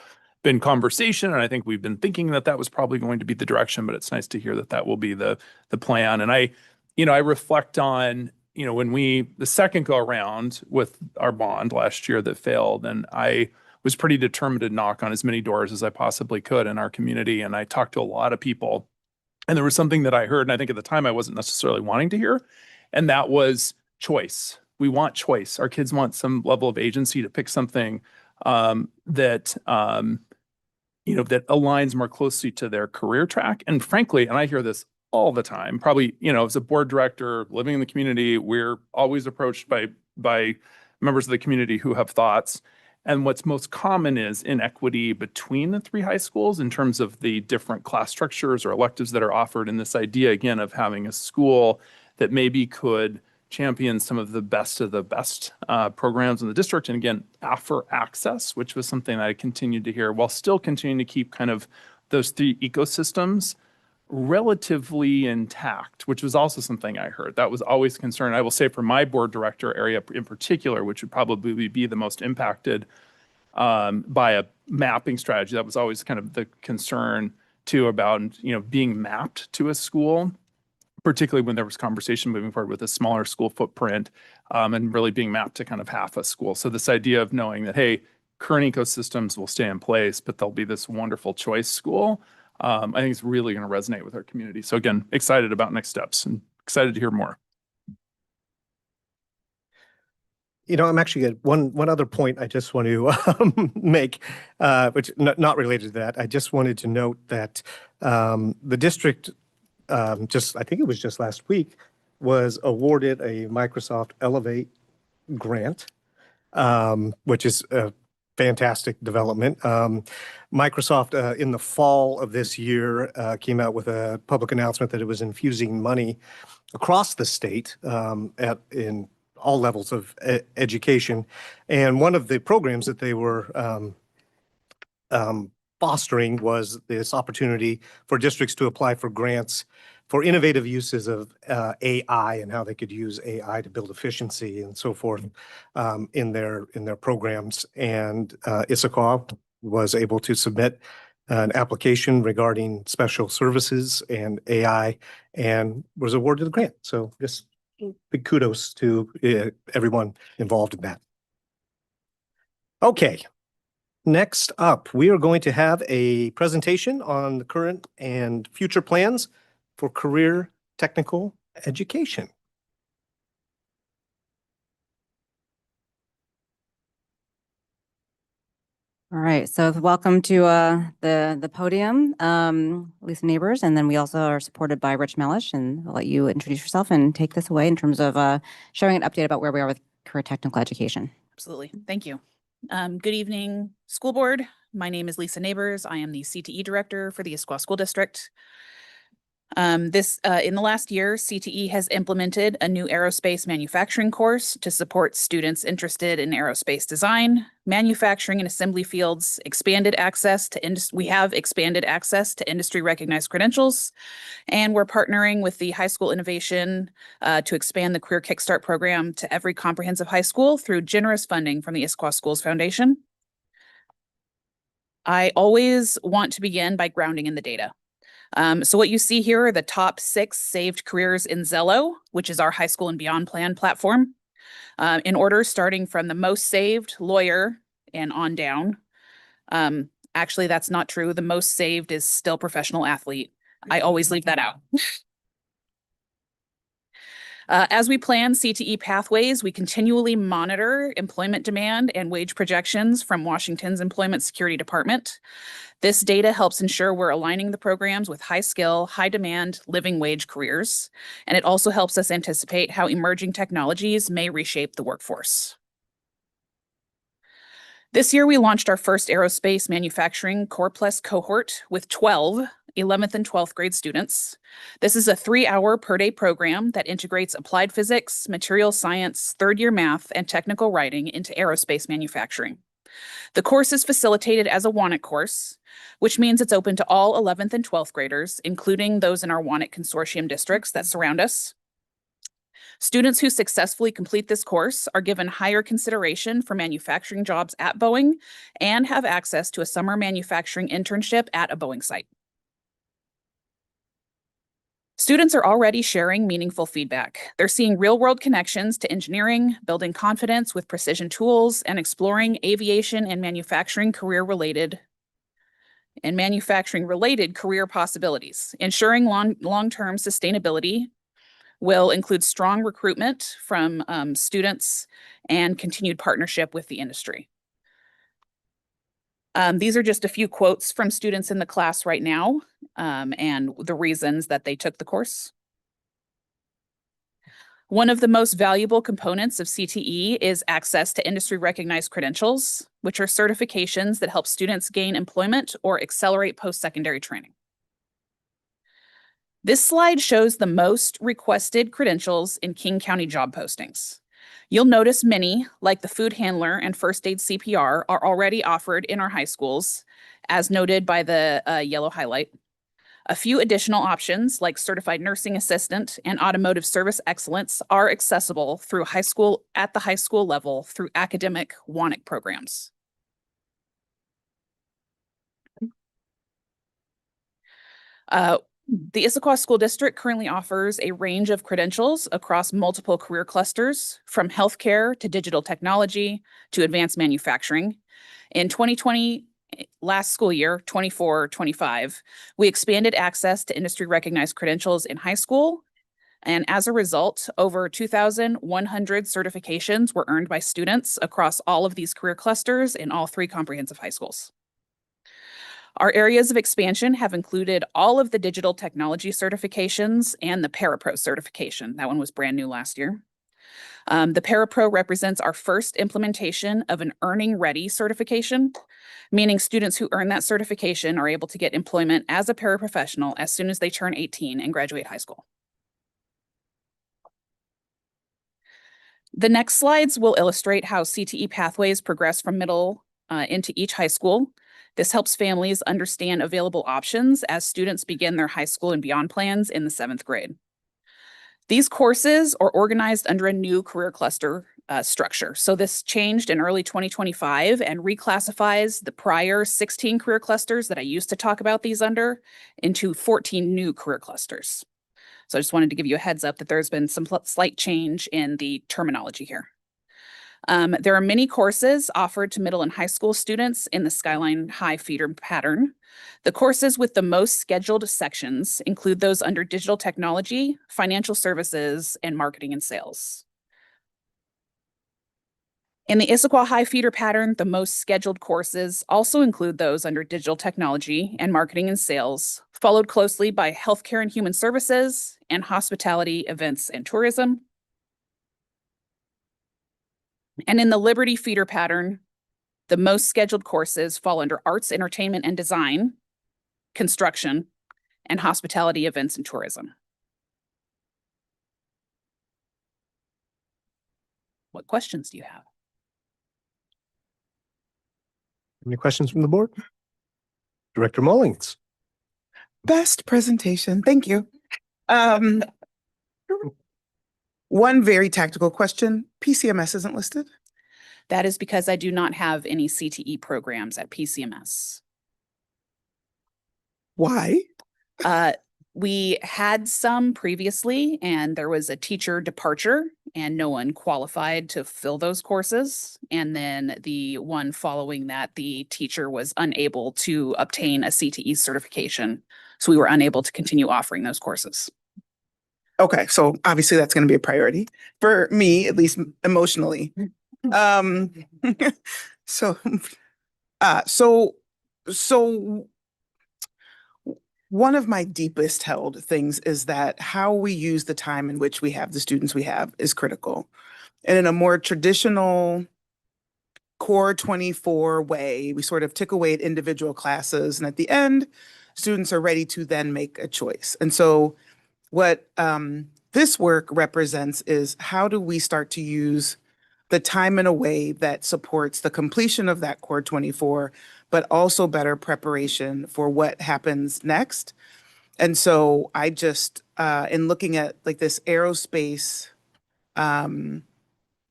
been conversation, and I think we've been thinking that was probably going to be the direction, but it's nice to hear that will be the plan. And I reflect on, when the second go around with our bond last year that failed, and I was pretty determined to knock on as many doors as I possibly could in our community. And I talked to a lot of people, and there was something that I heard, and I think at the time I wasn't necessarily wanting to hear, and that was choice. We want choice. Our kids want some level of agency to pick something that aligns more closely to their career track. And frankly, and I hear this all the time, probably, as a board director living in the community, we're always approached by members of the community who have thoughts. And what's most common is inequity between the three high schools in terms of the different class structures or electives that are offered, and this idea, again, of having a school that maybe could champion some of the best programs in the district. And again, offer access, which was something that I continued to hear, while still continuing to keep kind of those three ecosystems relatively intact, which was also something I heard. That was always a concern. I will say for my board director area in particular, which would probably be the most impacted by a mapping strategy, that was always kind of the concern too about, being mapped to a school, particularly when there was conversation moving forward with a smaller school footprint, and really being mapped to kind of half a school. So this idea of knowing that, hey, current ecosystems will stay in place, but there'll be this wonderful choice school, I think it's really going to resonate with our community. So again, excited about next steps and excited to hear more. I'm actually at one other point I just want to make, which not related to that. I just wanted to note that the district, I think it was just last week, was awarded a Microsoft Elevate grant, which is a fantastic development. Microsoft, in the fall of this year, came out with a public announcement that it was infusing money across the state in all levels of education. And one of the programs that they were fostering was this opportunity for districts to apply for grants for innovative uses of AI and how they could use AI to build efficiency and so forth in their programs. And Issaquah was able to submit an application regarding special services and AI and was awarded a grant. So just big kudos to everyone involved in that. Okay. Next up, we are going to have a presentation on the current and future plans for career technical education. All right, so welcome to the podium, Lisa Neighbors, and then we also are supported by Rich Mellish, and I'll let you introduce yourself and take this away in terms of sharing an update about where we are with career technical education. Absolutely. Thank you. Good evening, school board, My name is Lisa Neighbors. I am the CTE Director for the Issaquah School District. In the last year, CTE has implemented a new aerospace manufacturing course to support students interested in aerospace design, manufacturing and assembly fields, we have expanded access to industry recognized credentials, and we're partnering with the High School Innovation to expand the Career Kickstart program to every comprehensive high school through generous funding from the Issaquah Schools Foundation. I always want to begin by grounding in the data. So what you see here are the top 6 saved careers in Zello, which is our high school and beyond plan platform. In order, starting from the most saved, lawyer, and on down. Actually, that's not true. The most saved is still professional athlete. I always leave that out. As we plan CTE pathways, we continually monitor employment demand and wage projections from Washington's Employment Security Department. This data helps ensure we're aligning the programs with high skill, high demand, living wage careers. And it also helps us anticipate how emerging technologies may reshape the workforce. This year, we launched our first aerospace manufacturing Core Plus cohort with 12 11th and 12th grade students. This is a 3-hour per day program that integrates applied physics, material science, third-year math, and technical writing into aerospace manufacturing. The course is facilitated as a WANET course, which means it's open to all 11th and 12th graders, including those in our WANET consortium districts that surround us. Students who successfully complete this course are given higher consideration for manufacturing jobs at Boeing and have access to a summer manufacturing internship at a Boeing site. Students are already sharing meaningful feedback. They're seeing real-world connections to engineering, building confidence with precision tools, and exploring aviation and manufacturing-related career possibilities. Ensuring long-term sustainability will include strong recruitment from students and continued partnership with the industry. These are just a few quotes from students in the class right now and the reasons that they took the course. One of the most valuable components of CTE is access to industry recognized credentials, which are certifications that help students gain employment or accelerate post-secondary training. This slide shows the most requested credentials in King County job postings. You'll notice many, like the food handler and first aid CPR, are already offered in our high schools, as noted by the yellow highlight. A few additional options, like certified nursing assistant and automotive service excellence, are accessible through at the high school level through academic WANET programs. The Issaquah School District currently offers a range of credentials across multiple career clusters, from healthcare to digital technology to advanced manufacturing. In 2020, last school year, 24-25, we expanded access to industry recognized credentials in high school. And as a result, over 2,100 certifications were earned by students across all of these career clusters in all 3 comprehensive high schools. Our areas of expansion have included all of the digital technology certifications and the Parapro certification. That one was brand new last year. The Parapro represents our first implementation of an Earning Ready certification, meaning students who earn that certification are able to get employment as a paraprofessional as soon as they turn 18 and graduate high school. The next slides will illustrate how CTE pathways progress from middle into each high school. This helps families understand available options as students begin their high school and beyond plans in the 7th grade. These courses are organized under a new career cluster structure. So this changed in early 2025 and reclassifies the prior 16 career clusters that I used to talk about these under into 14 new career clusters. So I just wanted to give you a heads up that there's been some slight change in the terminology here. There are many courses offered to middle and high school students in the Skyline High feeder pattern. The courses with the most scheduled sections include those under digital technology, financial services, and marketing and sales. In the Issaquah High feeder pattern, the most scheduled courses also include those under digital technology and marketing and sales, followed closely by healthcare and human services and hospitality, events, and tourism. And in the Liberty feeder pattern, The most scheduled courses fall under arts, entertainment, and design, construction, and hospitality, events, and tourism. What questions do you have? Any questions from the board? Director Mullings. Best presentation. Thank you. One very tactical question. PCMS isn't listed. That is because I do not have any CTE programs at PCMS. Why? We had some previously, and there was a teacher departure and no one qualified to fill those courses. And then the one following that, the teacher was unable to obtain a CTE certification. So we were unable to continue offering those courses. Okay, so obviously that's going to be a priority for me, at least emotionally. So, so one of my deepest held things is that how we use the time in which we have the students we have is critical. And in a more traditional core 24 way, we sort of tick away at individual classes. And at the end, students are ready to then make a choice. And so what this work represents is how do we start to use the time in a way that supports the completion of that core 24, but also better preparation for what happens next. And so I just, in looking at like this aerospace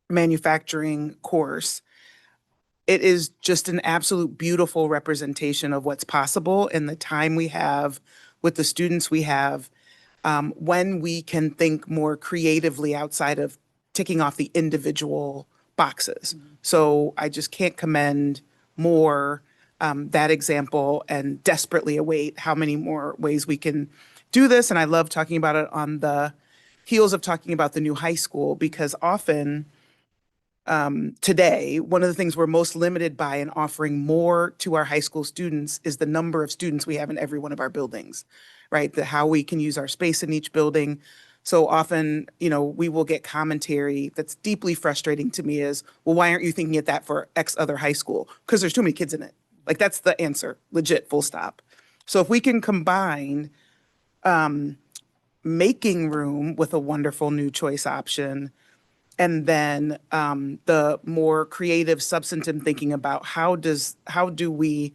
manufacturing course, it is just an absolute beautiful representation of what's possible in the time we have with the students we have, when we can think more creatively outside of ticking off the individual boxes. So I just can't commend more that example and desperately await how many more ways we can do this. And I love talking about it on the heels of talking about the new high school, because often today, one of the things we're most limited by in offering more to our high school students is the number of students we have in every one of our buildings, right? How we can use our space in each building. So often, we will get commentary that's deeply frustrating to me is, well, why aren't you thinking of that for X other high school? Because there's too many kids in it. Like that's the answer, legit, full stop. So if we can combine making room with a wonderful new choice option, and then the more creative, substantive thinking about how do we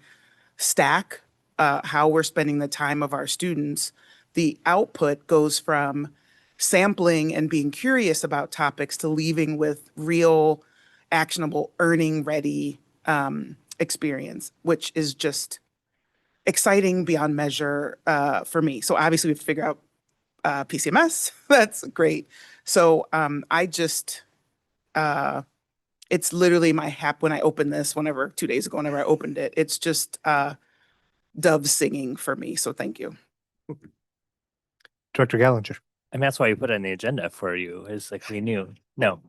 stack how we're spending the time of our students, the output goes from sampling and being curious about topics to leaving with real, actionable, earning ready experience, which is just exciting beyond measure for me. So obviously we have to figure out PCMS. That's great. So I just, it's literally my hap when I opened this, 2 days ago, whenever I opened it, it's just doves singing for me. So thank you. Director Gallinger. And that's why we put it on the agenda for you, is like we knew. No.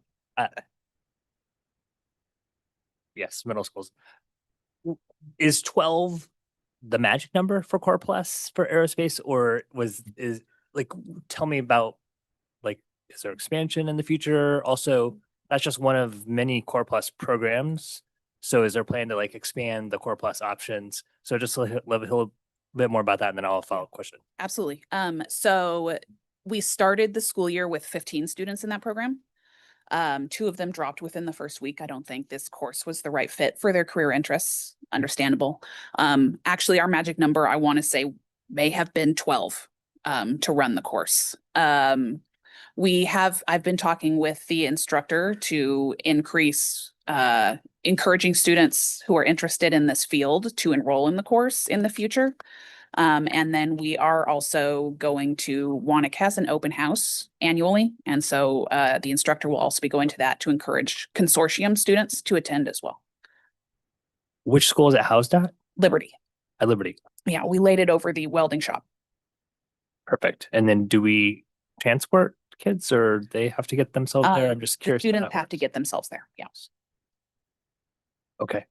Yes, middle schools. Is 12 the magic number for Core Plus for aerospace, or tell me about, like, is there expansion in the future? Also, that's just one of many Core Plus programs. So is there a plan to expand the Core Plus options? So just a little bit more about that, and then I'll have a follow-up question. Absolutely. So we started the school year with 15 students in that program. 2 of them dropped within the first week. I don't think this course was the right fit for their career interests. Understandable. Actually, our magic number, I want to say, may have been 12 to run the course. I've been talking with the instructor to increase encouraging students who are interested in this field to enroll in the course in the future. And then we are also going to, Wannick has an open house annually. And so the instructor will also be going to that to encourage consortium students to attend as well. Which school is it housed at? Liberty. At Liberty. Yeah, we laid it over the welding shop. Perfect. And then do we transport kids, or they have to get themselves there? I'm just The curious. students have to get themselves there. Yeah. Okay.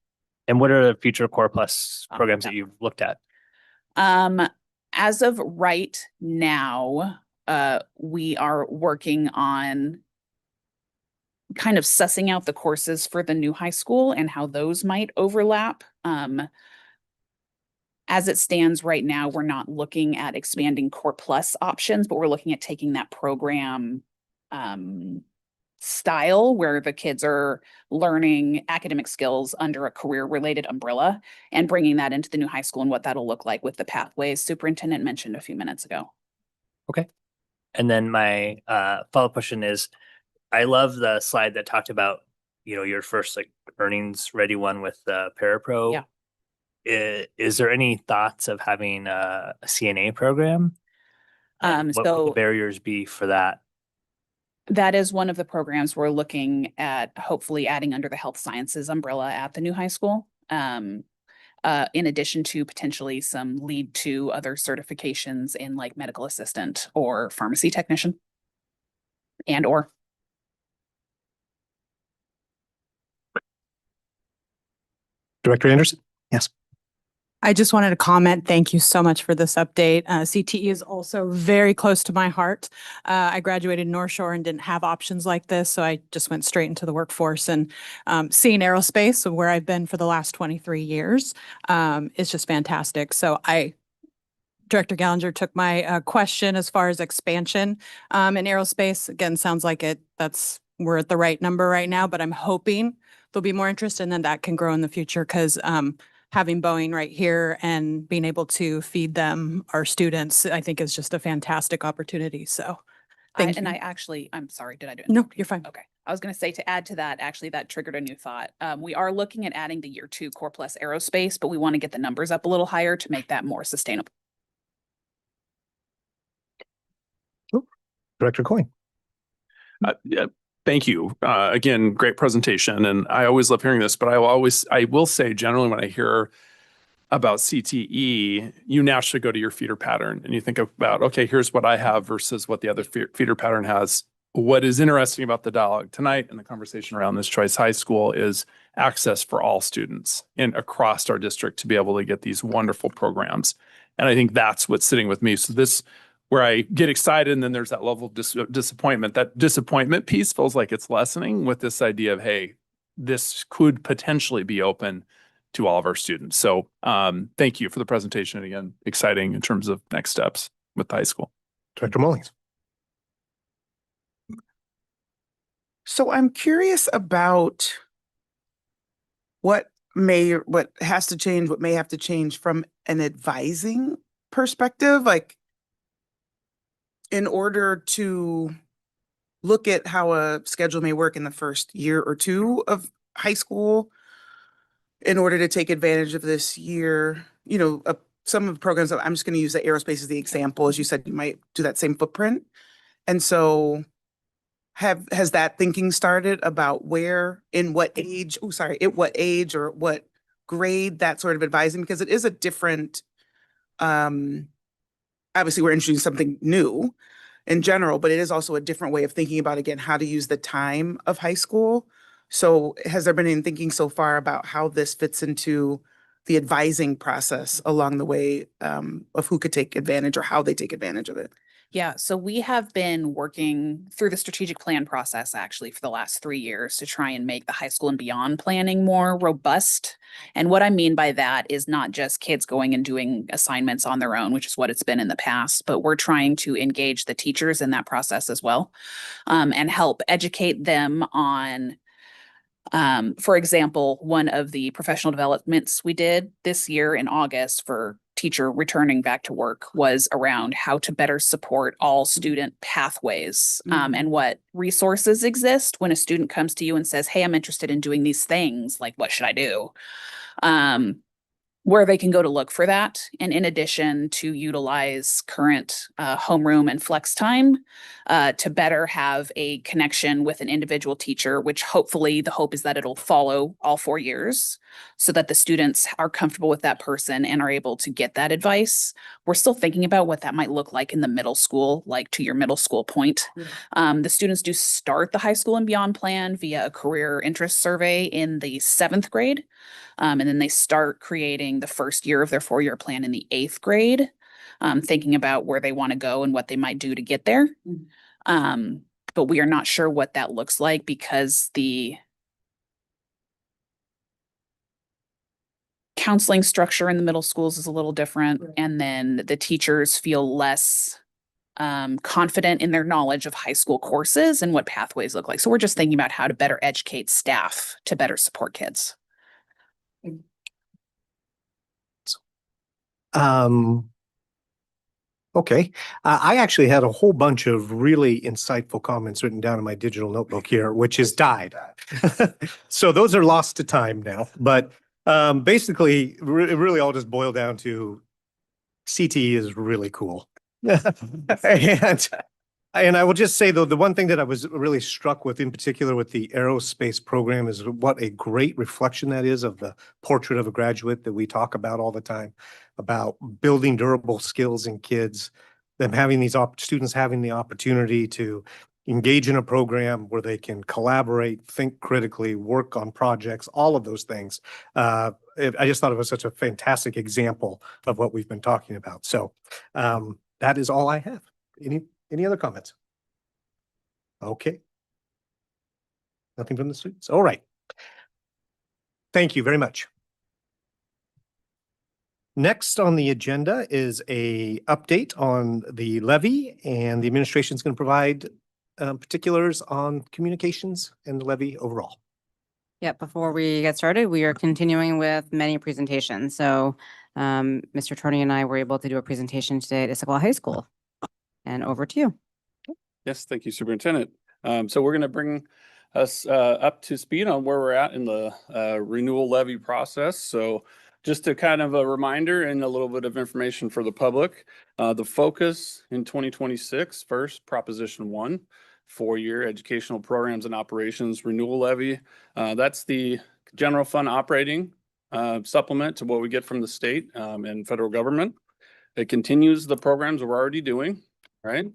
And what are the future Core Plus programs that you've looked at? As of right now, we are working on kind of sussing out the courses for the new high school and how those might overlap. As it stands right now, we're not looking at expanding Core Plus options, but we're looking at taking that program style where the kids are learning academic skills under a career-related umbrella and bringing that into the new high school and what that'll look like with the pathways superintendent mentioned a few minutes ago. Okay. And then my follow-up question is, I love the slide that talked about, your first like earnings ready one with the Parapro. Yeah. Is there any thoughts of having a CNA program? And what would So the barriers be for that? that is one of the programs we're looking at hopefully adding under the health sciences umbrella at the new high school. In addition to potentially some lead to other certifications in like medical assistant or pharmacy technician or. Director Anderson? Yes. I just wanted to comment. Thank you so much for this update. CTE is also very close to my heart. I graduated North Shore and didn't have options like this, so I just went straight into the workforce, and seeing aerospace, where I've been for the last 23 years, is just fantastic. So Director Gallinger took my question as far as expansion in aerospace. Again, sounds like we're at the right number right now, but I'm hoping there'll be more interest and then that can grow in the future because having Boeing right here and being able to feed them, our students, I think is just a fantastic opportunity. So thank you. I'm sorry, did I do it? No, you're fine. Okay. I was going to say, to add to that, actually, that triggered a new thought. We are looking at adding the year 2 Core Plus aerospace, but we want to get the numbers up a little higher to make that more sustainable. Director Coyne? Yeah, thank you. Again, great presentation. And I always love hearing this, but I will say generally when I hear about CTE, you naturally go to your feeder pattern and you think about, okay, here's what I have versus what the other feeder pattern has. What is interesting about the dialogue tonight and the conversation around this Choice High School is access for all students and across our district to be able to get these wonderful programs. And I think that's what's sitting with me. So this, where I get excited and then there's that level of disappointment. That disappointment piece feels like it's lessening with this idea of, hey, this could potentially be open to all of our students. So thank you for the presentation. And again, exciting in terms of next steps with the high school. Director Mullings? So I'm curious about what has to change, what may have to change from an advising perspective, like in order to look at how a schedule may work in the first year or two of high school, in order to take advantage of this year, some of the programs, I'm just going to use the aerospace as the example. As you said, you might do that same footprint. And so has that thinking started about at what age or what grade that sort of advising, because it is a different, obviously we're introducing something new in general, but it is also a different way of thinking about, again, how to use the time of high school. So has there been any thinking so far about how this fits into the advising process along the way of who could take advantage or how they take advantage of it? Yeah, so we have been working through the strategic plan process actually for the last 3 years to try and make the high school and beyond planning more robust. And what I mean by that is not just kids going and doing assignments on their own, which is what it's been in the past, but we're trying to engage the teachers in that process as well, and help educate them on, for example, one of the professional developments we did this year in August for teacher returning back to work was around how to better support all student pathways, and what resources exist when a student comes to you and says, hey, I'm interested in doing these things, like what should I do? Where they can go to look for that. And in addition to utilize current homeroom and flex time to better have a connection with an individual teacher, which hopefully the hope is that it'll follow all 4 years so that the students are comfortable with that person and are able to get that advice. We're still thinking about what that might look like in the middle school, like to your middle school point. The students do start the high school and beyond plan via a career interest survey in the 7th grade. And then they start creating the first year of their 4-year plan in the 8th grade, thinking about where they want to go and what they might do to get there. but we are not sure what that looks like because the counseling structure in the middle schools is a little different. And then the teachers feel less confident in their knowledge of high school courses and what pathways look like. So we're just thinking about how to better educate staff to better support kids. Okay, I actually had a whole bunch of really insightful comments written down in my digital notebook here, which has died. So those are lost to time now, but basically, it really all just boiled down to CTE is really cool. And I will just say, though, the one thing that I was really struck with, in particular with the aerospace program, is what a great reflection that is of the portrait of a graduate that we talk about all the time, about building durable skills in kids, them having these students having the opportunity to engage in a program where they can collaborate, think critically, work on projects, all of those things. I just thought it was such a fantastic example of what we've been talking about. So that is all I have. Any other comments? Okay. Nothing from the students. All right. Thank you very much. Next on the agenda is a update on the levy, and the administration is going to provide particulars on communications and the levy overall. Yeah, before we get started, we are continuing with many presentations. So Mr. Tony and I were able to do a presentation today at Issaquah High School. And over to you. Yes, thank you, Superintendent. So we're going to bring us up to speed on where we're at in the renewal levy process. So just a kind of a reminder and a little bit of information for the public. The focus in 2026, first, Proposition 1, 4-year educational programs and operations renewal levy. That's the general fund operating supplement to what we get from the state and federal government. It continues the programs we're already doing, right?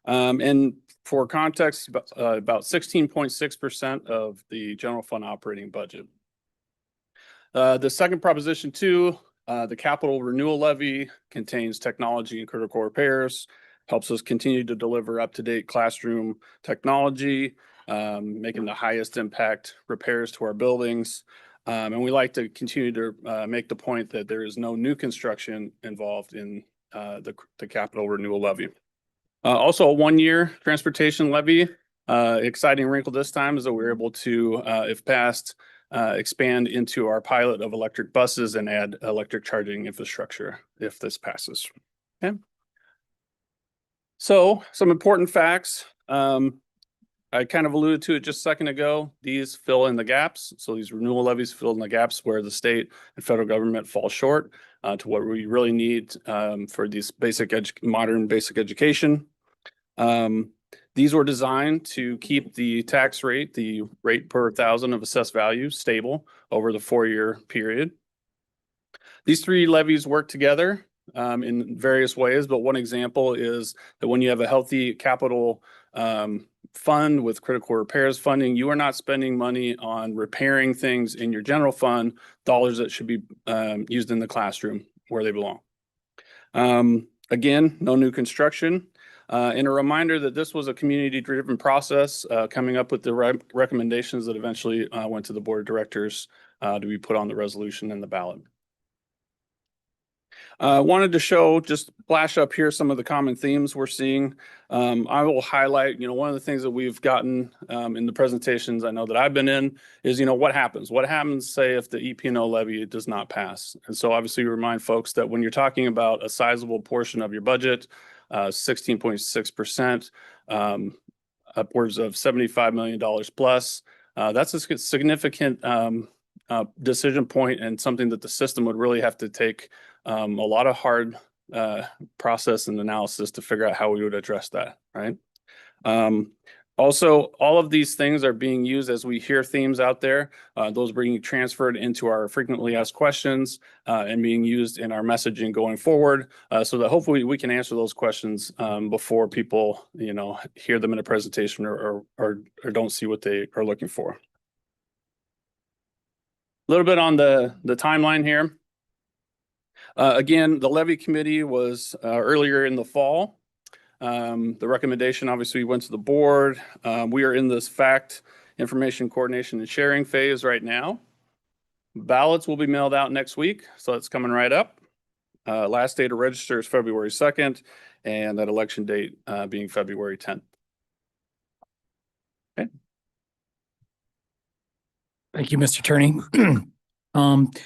And for context, about 16.6% of the general fund operating budget. The second Proposition 2, the capital renewal levy contains technology and critical repairs, helps us continue to deliver up-to-date classroom technology, making the highest impact repairs to our buildings. And we like to continue to make the point that there is no new construction involved in the capital renewal levy. Also a 1-year transportation levy. Exciting wrinkle this time is that we're able to, if passed, expand into our pilot of electric buses and add electric charging infrastructure if this passes. Okay. So some important facts. I kind of alluded to it just a second ago. These fill in the gaps. So these renewal levies fill in the gaps where the state and federal government fall short to what we really need for these modern basic education. These were designed to keep the tax rate, the rate per thousand of assessed value, stable over the 4-year period. These 3 levies work together in various ways, but one example is that when you have a healthy capital fund with critical repairs funding, you are not spending money on repairing things in your general fund, dollars that should be used in the classroom where they belong. Again, no new construction. And a reminder that this was a community-driven process coming up with the recommendations that eventually went to the board of directors to be put on the resolution and the ballot. Wanted to show, just flash up here some of the common themes we're seeing. I will highlight, one of the things that we've gotten in the presentations I know that I've been in is, what happens? What happens, say, if the EP&O levy does not pass? And so obviously we remind folks that when you're talking about a sizable portion of your budget, 16.6%, upwards of $75 million plus, that's a significant decision point and something that the system would really have to take a lot of hard process and analysis to figure out how we would address that, right? Also, all of these things are being used as we hear themes out there. Those are being transferred into our frequently asked questions and being used in our messaging going forward so that hopefully we can answer those questions before people, hear them in a presentation or don't see what they are looking for. A little bit on the timeline here. Again, the levy committee was earlier in the fall. The recommendation obviously went to the board. We are in this fact, information coordination and sharing phase right now. Ballots will be mailed out next week, so it's coming right up. Last day to register is February 2nd, and that election date being February 10th. Okay. Thank you, Mr. Attorney.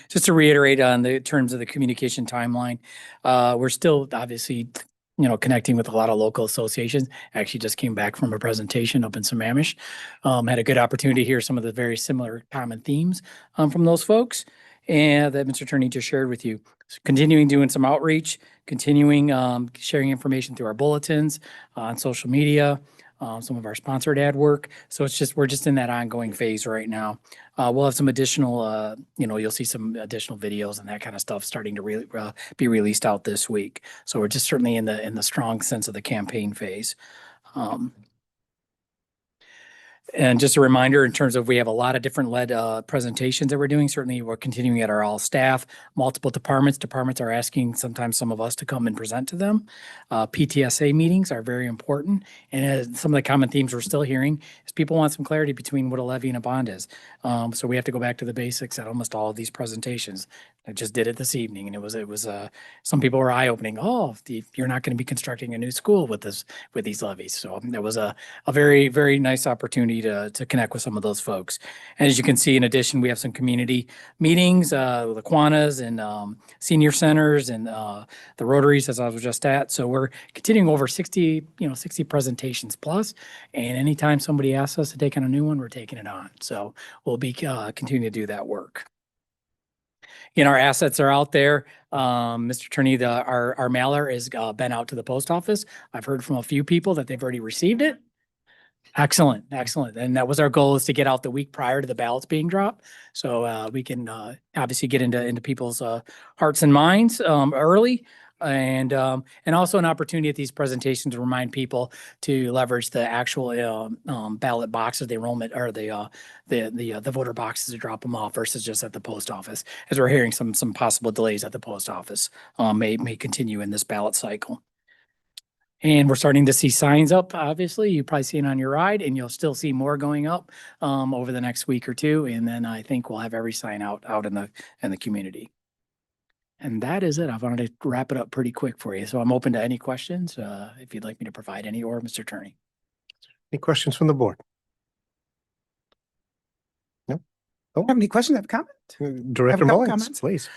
Just to reiterate on the terms of the communication timeline, we're still obviously, connecting with a lot of local associations. Actually just came back from a presentation up in Sammamish. Had a good opportunity to hear some of the very similar common themes from those folks and that Mr. Attorney just shared with you. So continuing doing some outreach, continuing sharing information through our bulletins on social media, some of our sponsored ad work. So we're just in that ongoing phase right now. We'll have some additional, you'll see some additional videos and that kind of stuff starting to really be released out this week. So we're just certainly in the strong sense of the campaign phase. And just a reminder in terms of we have a lot of different led presentations that we're doing. Certainly we're continuing at our all staff, multiple departments. Departments are asking sometimes some of us to come and present to them. PTSA meetings are very important. And some of the common themes we're still hearing is people want some clarity between what a levy and a bond is. So we have to go back to the basics at almost all of these presentations. I just did it this evening and it was some people were eye-opening. Oh, you're not going to be constructing a new school with these levies. So that was a very, very nice opportunity to connect with some of those folks. And as you can see, in addition, we have some community meetings, the Kiwanis and senior centers and the Rotaries, as I was just at. So we're continuing over 60 presentations plus. And anytime somebody asks us to take on a new one, we're taking it on. So we'll be continuing to do that work. Our assets are out there. Mr. Attorney, our mailer has been out to the post office. I've heard from a few people that they've already received it. Excellent, excellent. And that was our goal, is to get out the week prior to the ballots being dropped. So we can obviously get into people's hearts and minds early. And also an opportunity at these presentations to remind people to leverage the actual ballot boxes, the enrollment or the voter boxes to drop them off versus just at the post office, as we're hearing some possible delays at the post office may continue in this ballot cycle. And we're starting to see signs up, obviously. You've probably seen on your ride, and you'll still see more going up over the next week or two. And then I think we'll have every sign out in the community. And that is it. I wanted to wrap it up pretty quick for you. So I'm open to any questions if you'd like me to provide any, or Mr. Attorney. Any questions from the board? No? Have any questions? Have a comment? Director couple Mullins, comments. please.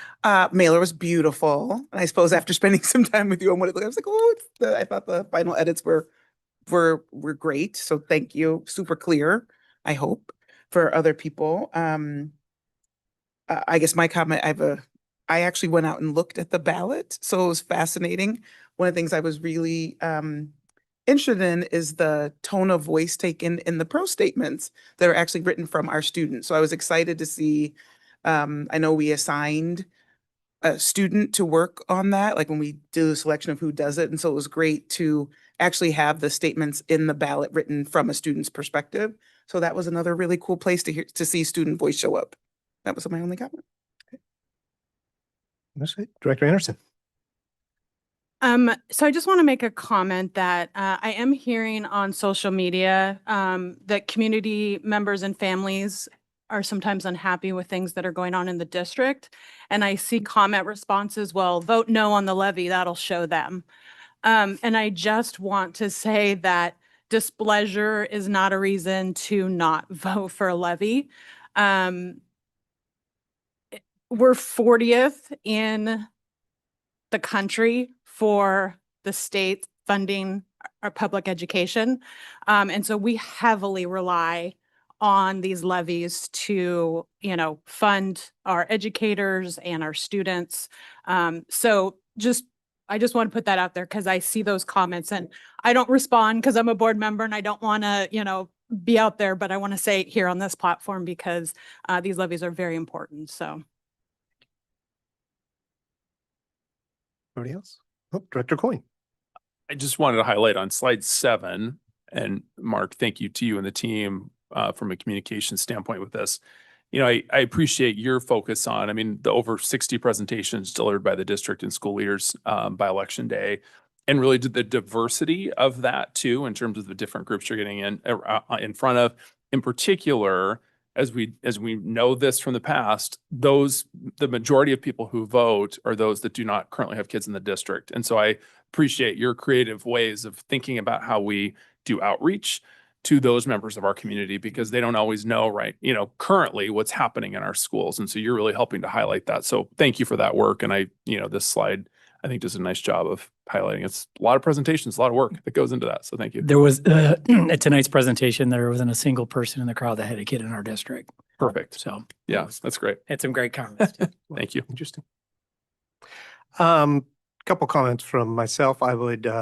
Mailer was beautiful. And I suppose after spending some time with you on what it looked, I was like, oh, I thought the final edits were great. So thank you. Super clear, I hope, for other people. I guess my comment, I actually went out and looked at the ballot. So it was fascinating. One of the things I was really interested in is the tone of voice taken in the pro statements that are actually written from our students. So I was excited to see, I know we assigned a student to work on that, like when we do the selection of who does it. And so it was great to actually have the statements in the ballot written from a student's perspective. So that was another really cool place to see student voice show up. That was my only comment. That's it. Director Anderson. So I just want to make a comment that I am hearing on social media that community members and families are sometimes unhappy with things that are going on in the district. And I see comment responses, well, vote no on the levy, that'll show them. And I just want to say that displeasure is not a reason to not vote for a levy. We're 40th in the country for the state funding our public education. And so we heavily rely on these levies to, fund our educators and our students. So I just want to put that out there because I see those comments and I don't respond because I'm a board member and I don't want to, be out there, but I want to say it here on this platform because these levies are very important. So. Anybody else? Oh, Director Coyne. I just wanted to highlight on slide 7, and Mark, thank you to you and the team from a communication standpoint with this. I appreciate your focus on, the over 60 presentations delivered by the district and school leaders by election day. and really the diversity of that too, in terms of the different groups you're getting in front of. In particular, as we know this from the past, the majority of people who vote are those that do not currently have kids in the district. And so I appreciate your creative ways of thinking about how we do outreach to those members of our community, because they don't always know, right, currently what's happening in our schools. And so you're really helping to highlight that. So thank you for that work. And this slide, I think, does a nice job of highlighting. It's a lot of presentations, a lot of work that goes into that. So thank you. There was, at tonight's presentation, there wasn't a single person in the crowd that had a kid in our district. Perfect. So Yeah, that's great. had some great comments. Thank you. Interesting. Couple comments from myself. I would,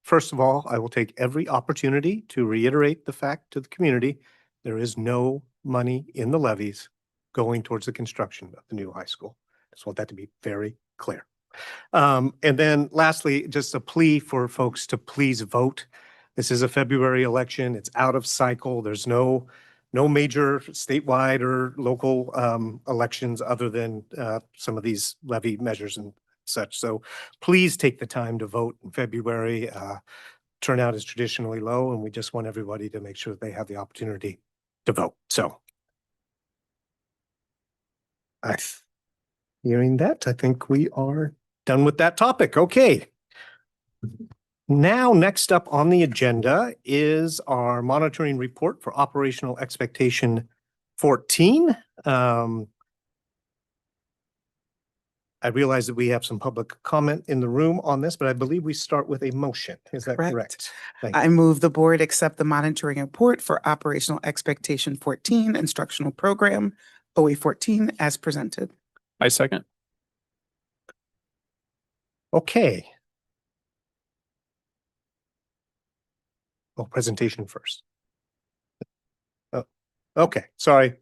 first of all, I will take every opportunity to reiterate the fact to the community, there is no money in the levies going towards the construction of the new high school. Just want that to be very clear. And then lastly, just a plea for folks to please vote. This is a February election. It's out of cycle. There's no major statewide or local elections other than some of these levy measures and such. So please take the time to vote in February. Turnout is traditionally low, and we just want everybody to make sure that they have the opportunity to vote. So hearing that, I think we are done with that topic. Okay. Now, next up on the agenda is our monitoring report for operational expectation 14. I realize that we have some public comment in the room on this, but I believe we start with a motion. Is that correct? Thank I you. move the board accept the monitoring report for operational expectation 14 instructional program OE 14 as presented. I second. Okay. Oh, presentation first. Oh, okay, sorry.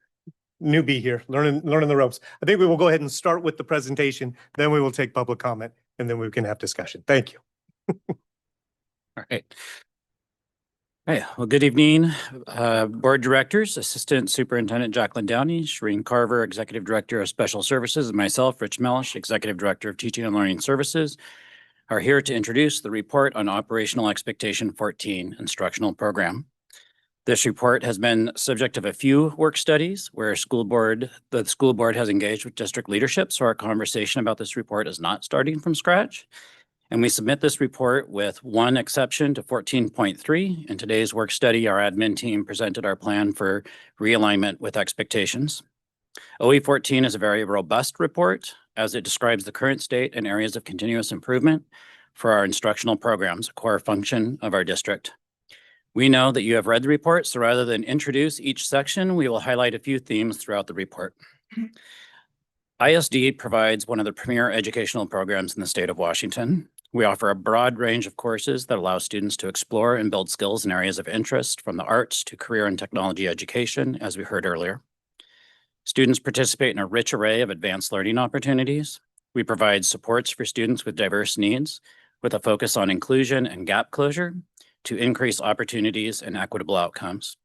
Newbie here, learning the ropes. I think we will go ahead and start with the presentation, then we will take public comment, and then we can have discussion. Thank you. All right. Hey, well, good evening, board directors, Assistant Superintendent Jacqueline Downey, Shereen Carver, Executive Director of Special Services, and myself, Rich Mellish, Executive Director of Teaching and Learning Services, are here to introduce the report on Operational Expectation 14 instructional program. This report has been subject of a few work studies where the school board has engaged with district leadership, so our conversation about this report is not starting from scratch. And we submit this report with one exception to 14.3. In today's work study, our admin team presented our plan for realignment with expectations. OE 14 is a very robust report as it describes the current state and areas of continuous improvement for our instructional programs, a core function of our district. We know that you have read the report, so rather than introduce each section, we will highlight a few themes throughout the report. ISD provides one of the premier educational programs in the state of Washington. We offer a broad range of courses that allow students to explore and build skills in areas of interest, from the arts to career and technology education, as we heard earlier. Students participate in a rich array of advanced learning opportunities. We provide supports for students with diverse needs, with a focus on inclusion and gap closure to increase opportunities and equitable outcomes.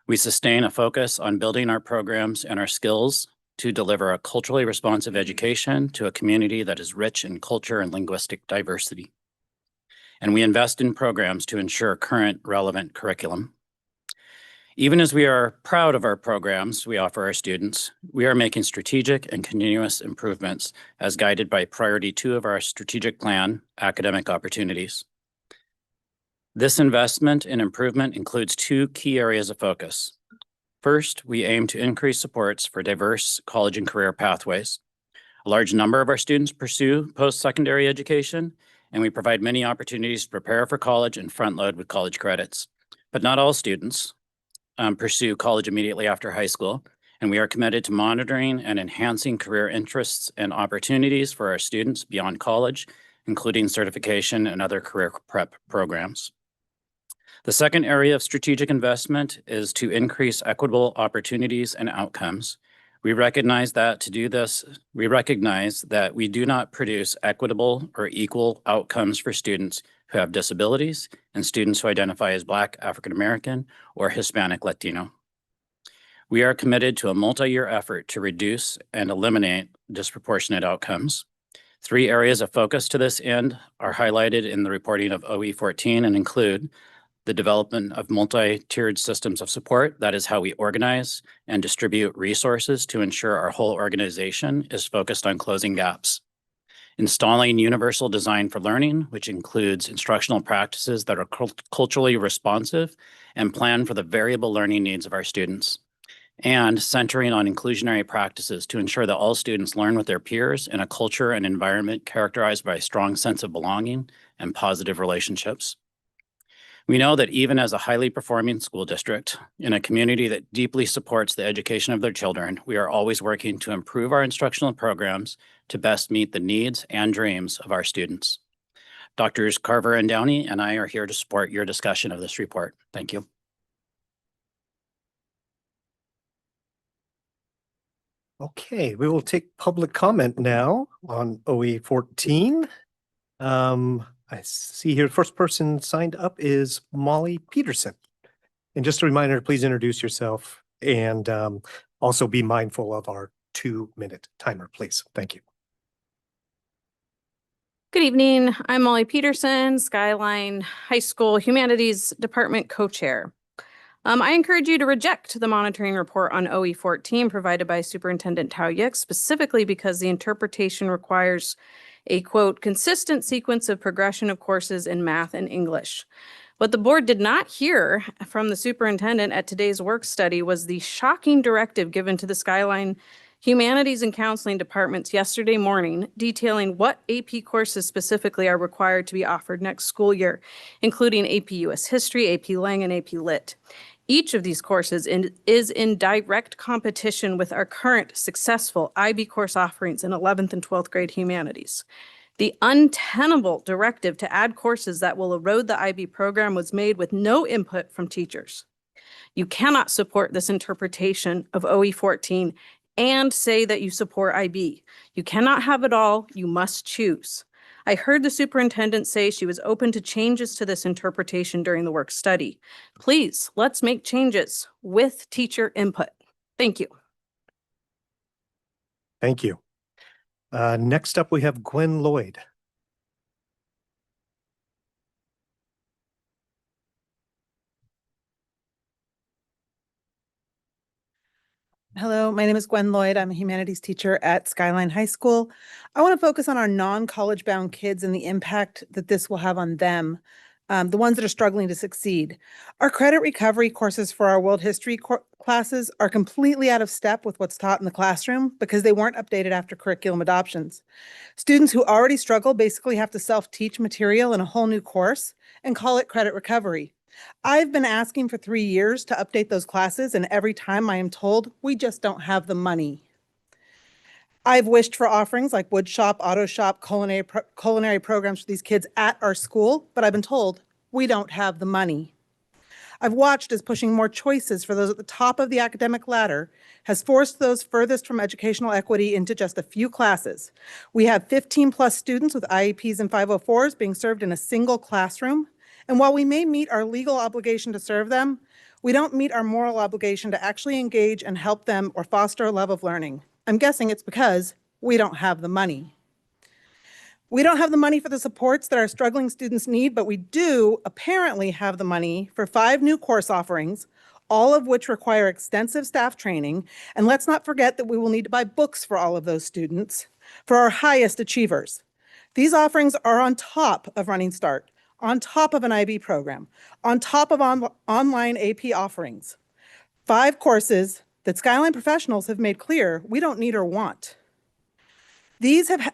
We sustain a focus on building our programs and our skills to deliver a culturally responsive education to a community that is rich in culture and linguistic diversity. And we invest in programs to ensure current relevant curriculum. Even as we are proud of our programs we offer our students, we are making strategic and continuous improvements as guided by priority 2 of our strategic plan, academic opportunities. This investment and improvement includes 2 key areas of focus. First, we aim to increase supports for diverse college and career pathways. A large number of our students pursue post-secondary education, and we provide many opportunities to prepare for college and front load with college credits. But not all students pursue college immediately after high school, and we are committed to monitoring and enhancing career interests and opportunities for our students beyond college, including certification and other career prep programs. The second area of strategic investment is to increase equitable opportunities and outcomes. We recognize that to do this, we do not produce equitable or equal outcomes for students who have disabilities and students who identify as Black, African American, or Hispanic Latino. We are committed to a multi-year effort to reduce and eliminate disproportionate outcomes. 3 areas of focus to this end are highlighted in the reporting of OE14 and include the development of multi-tiered systems of support. That is how we organize and distribute resources to ensure our whole organization is focused on closing gaps. Installing universal design for learning, which includes instructional practices that are culturally responsive and plan for the variable learning needs of our students. And centering on inclusionary practices to ensure that all students learn with their peers in a culture and environment characterized by a strong sense of belonging and positive relationships. We know that even as a highly performing school district in a community that deeply supports the education of their children, we are always working to improve our instructional programs to best meet the needs and dreams of our students. Drs. Carver and Downey and I are here to support your discussion of this report. Thank you. Okay, we will take public comment now on OE 14. I see here, first person signed up is Molly Peterson. And just a reminder, please introduce yourself and also be mindful of our 2-minute timer, please. Thank you. Good evening. I'm Molly Peterson, Skyline High School Humanities Department Co-Chair. I encourage you to reject the monitoring report on OE 14 provided by Superintendent Tauyik, specifically because the interpretation requires a quote, consistent sequence of progression of courses in math and English. What the board did not hear from the superintendent at today's work study was the shocking directive given to the Skyline Humanities and Counseling departments yesterday morning, detailing what AP courses specifically are required to be offered next school year, including AP US History, AP Lang, and AP Lit. Each of these courses is in direct competition with our current successful IB course offerings in 11th and 12th grade humanities. The untenable directive to add courses that will erode the IB program was made with no input from teachers. You cannot support this interpretation of OE 14 and say that you support IB. You cannot have it all. You must choose. I heard the superintendent say she was open to changes to this interpretation during the work study. Please, let's make changes with teacher input. Thank you. Thank you. Next up, we have Gwen Lloyd. Hello, my name is Gwen Lloyd. I'm a humanities teacher at Skyline High School. I want to focus on our non-college bound kids and the impact that this will have on them, the ones that are struggling to succeed. Our credit recovery courses for our world history classes are completely out of step with what's taught in the classroom because they weren't updated after curriculum adoptions. Students who already struggle basically have to self-teach material in a whole new course and call it credit recovery. I've been asking for 3 years to update those classes, and every time I am told we just don't have the money. I've wished for offerings like wood shop, auto shop, culinary programs for these kids at our school, but I've been told we don't have the money. I've watched as pushing more choices for those at the top of the academic ladder has forced those furthest from educational equity into just a few classes. We have 15 plus students with IEPs and 504s being served in a single classroom. And while we may meet our legal obligation to serve them, we don't meet our moral obligation to actually engage and help them or foster a love of learning. I'm guessing it's because we don't have the money. We don't have the money for the supports that our struggling students need, but we do apparently have the money for 5 new course offerings, all of which require extensive staff training. And let's not forget that we will need to buy books for all of those students, for our highest achievers. These offerings are on top of Running Start, on top of an IB program, on top of online AP offerings. 5 courses that Skyline professionals have made clear we don't need or want. We have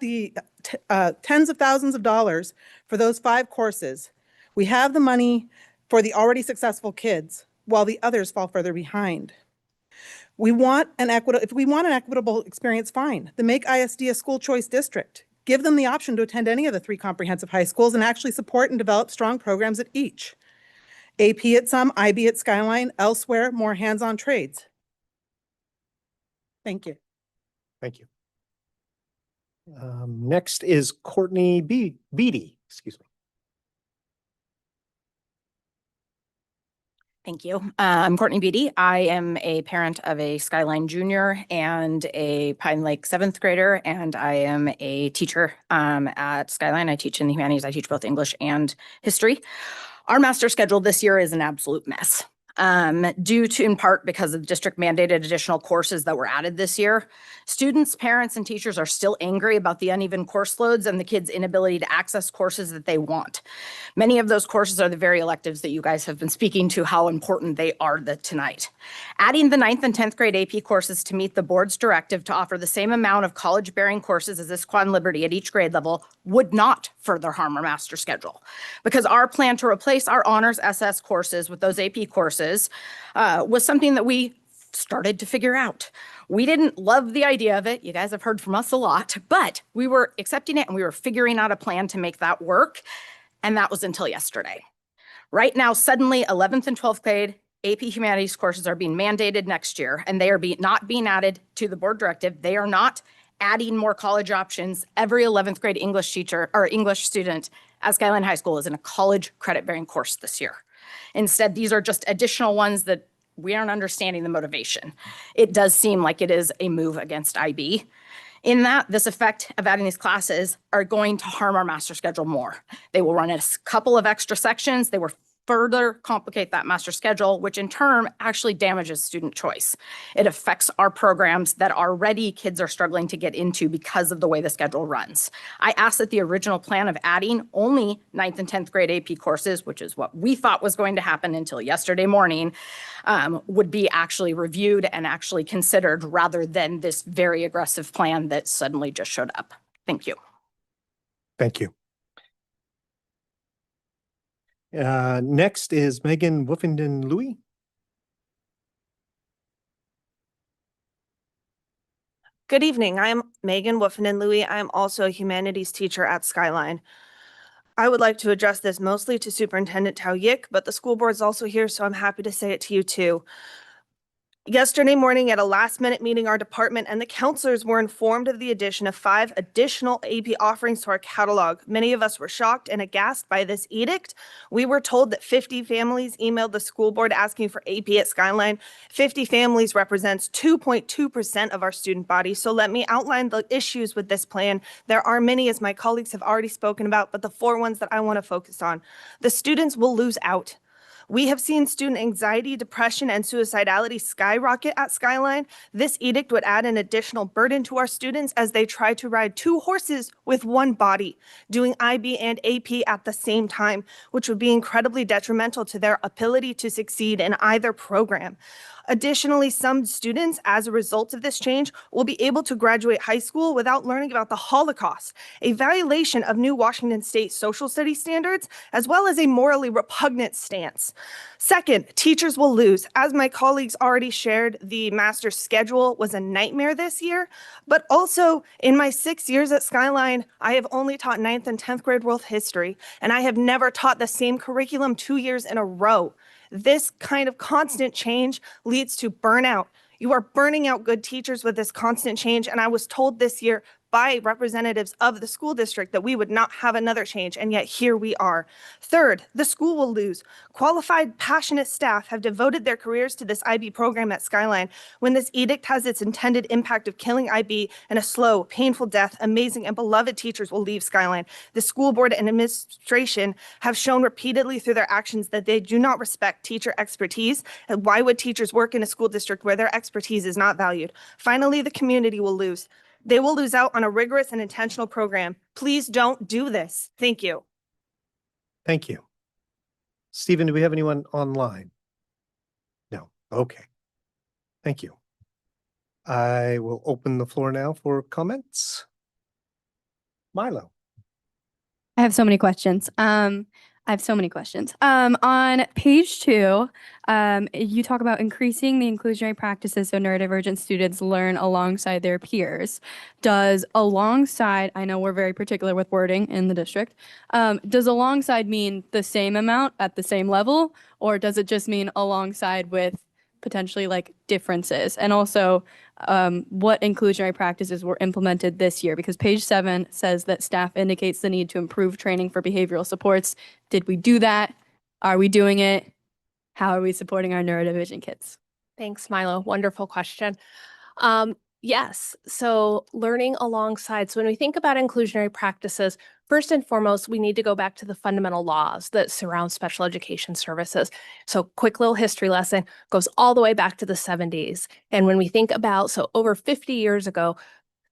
the tens of thousands of dollars for those 5 courses. We have the money for the already successful kids, while the others fall further behind. If we want an equitable experience, fine. Then make ISD a school choice district. Give them the option to attend any of the 3 comprehensive high schools and actually support and develop strong programs at each. AP at some, IB at Skyline, elsewhere, more hands-on trades. Thank you. Thank you. Next is Courtney Beatty, excuse me. Thank you. I'm Courtney Beatty. I am a parent of a Skyline junior and a Pine Lake seventh grader, and I am a teacher at Skyline. I teach in the humanities. I teach both English and history. Our master schedule this year is an absolute mess. Due to, in part, because of district mandated additional courses that were added this year. Students, parents, and teachers are still angry about the uneven course loads and the kids' inability to access courses that they want. Many of those courses are the very electives that you guys have been speaking to how important they are tonight. Adding the 9th and 10th grade AP courses to meet the board's directive to offer the same amount of college-bearing courses as Issaquah and Liberty at each grade level would not further harm our master schedule, because our plan to replace our honors SS courses with those AP courses was something that we started to figure out. We didn't love the idea of it. You guys have heard from us a lot, but we were accepting it and we were figuring out a plan to make that work. And that was until yesterday. Right now, suddenly 11th and 12th grade AP Humanities courses are being mandated next year, and they are not being added to the board directive. They are not adding more college options. Every 11th grade English teacher or English student at Skyline High School is in a college credit-bearing course this year. Instead, these are just additional ones that we aren't understanding the motivation. It does seem like it is a move against IB. In that, this effect of adding these classes are going to harm our master schedule more. They will run a couple of extra sections. They will further complicate that master schedule, which in turn actually damages student choice. It affects our programs that already kids are struggling to get into because of the way the schedule runs. I asked that the original plan of adding only 9th and 10th grade AP courses, which is what we thought was going to happen until yesterday morning, would be actually reviewed and actually considered rather than this very aggressive plan that suddenly just showed up. Thank you. Thank you. Next is Megan Woofenden-Louis. Good evening. I'm Megan Woofenden-Louis. I'm also a humanities teacher at Skyline. I would like to address this mostly to Superintendent Tao-Yik, but the school board is also here, so I'm happy to say it to you too. Yesterday morning at a last-minute meeting, our department and the counselors were informed of the addition of 5 additional AP offerings to our catalog. Many of us were shocked and aghast by this edict. We were told that 50 families emailed the school board asking for AP at Skyline. 50 families represents 2.2% of our student body. So let me outline the issues with this plan. There are many, as my colleagues have already spoken about, but the 4 ones that I want to focus on. The students will lose out. We have seen student anxiety, depression, and suicidality skyrocket at Skyline. This edict would add an additional burden to our students as they try to ride 2 horses with one body, doing IB and AP at the same time, which would be incredibly detrimental to their ability to succeed in either program. Additionally, some students, as a result of this change, will be able to graduate high school without learning about the Holocaust, a violation of new Washington State social studies standards, as well as a morally repugnant stance. Second, teachers will lose. As my colleagues already shared, the master's schedule was a nightmare this year, but also in my 6 years at Skyline, I have only taught 9th and 10th grade world history, and I have never taught the same curriculum 2 years in a row. This kind of constant change leads to burnout. You are burning out good teachers with this constant change, and I was told this year by representatives of the school district that we would not have another change, and yet here we are. Third, the school will lose. Qualified, passionate staff have devoted their careers to this IB program at Skyline. When this edict has its intended impact of killing IB and a slow, painful death, amazing and beloved teachers will leave Skyline. The school board and administration have shown repeatedly through their actions that they do not respect teacher expertise. And why would teachers work in a school district where their expertise is not valued? Finally, the community will lose. They will lose out on a rigorous and intentional program. Please don't do this. Thank you. Thank you. Stephen, do we have anyone online? No. Okay. Thank you. I will open the floor now for comments. Milo. I have so many questions. On page 2, you talk about increasing the inclusionary practices so neurodivergent students learn alongside their peers. Does alongside, I know we're very particular with wording in the district, does alongside mean the same amount at the same level, or does it just mean alongside with potentially like differences? And also, what inclusionary practices were implemented this year? Because page 7 says that staff indicates the need to improve training for behavioral supports. Did we do that? Are we doing it? how are we supporting our neurodivergent kids? Thanks, Milo. Wonderful question. Yes, so learning alongside. So when we think about inclusionary practices, first and foremost, we need to go back to the fundamental laws that surround special education services. So quick little history lesson goes all the way back to the 70s. And when we think about, so over 50 years ago,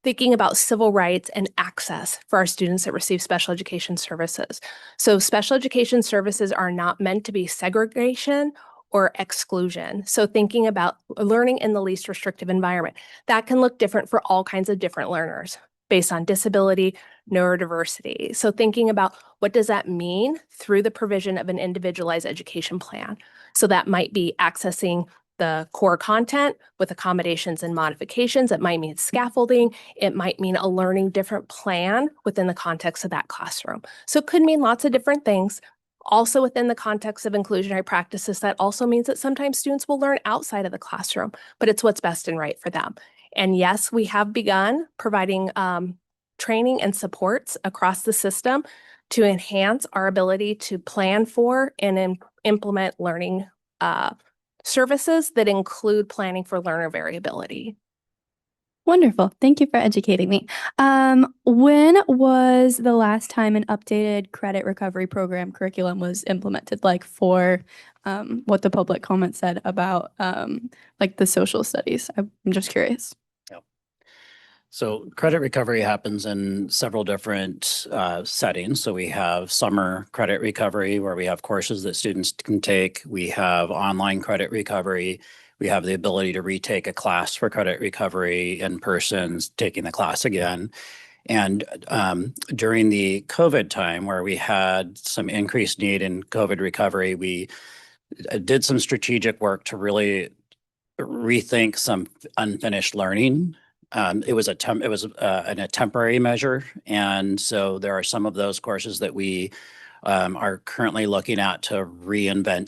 thinking about civil rights and access for our students that receive special education services. So special education services are not meant to be segregation or exclusion. So thinking about learning in the least restrictive environment, that can look different for all kinds of different learners based on disability, neurodiversity. So thinking about what does that mean through the provision of an individualized education plan. So that might be accessing the core content with accommodations and modifications. It might mean scaffolding. It might mean a learning different plan within the context of that classroom. So it could mean lots of different things. Also within the context of inclusionary practices, that also means that sometimes students will learn outside of the classroom, but it's what's best and right for them. And yes, we have begun providing training and supports across the system to enhance our ability to plan for and implement learning services that include planning for learner variability. Wonderful. Thank you for educating me. When was the last time an updated credit recovery program curriculum was implemented, like for what the public comment said about like the social studies? I'm just curious. So credit recovery happens in several different settings. So we have summer credit recovery where we have courses that students can take. We have online credit recovery. We have the ability to retake a class for credit recovery in person, taking the class again. And during the COVID time where we had some increased need in COVID recovery, we did some strategic work to really rethink some unfinished learning. It was a temporary measure, and so there are some of those courses that we are currently looking at to reinvent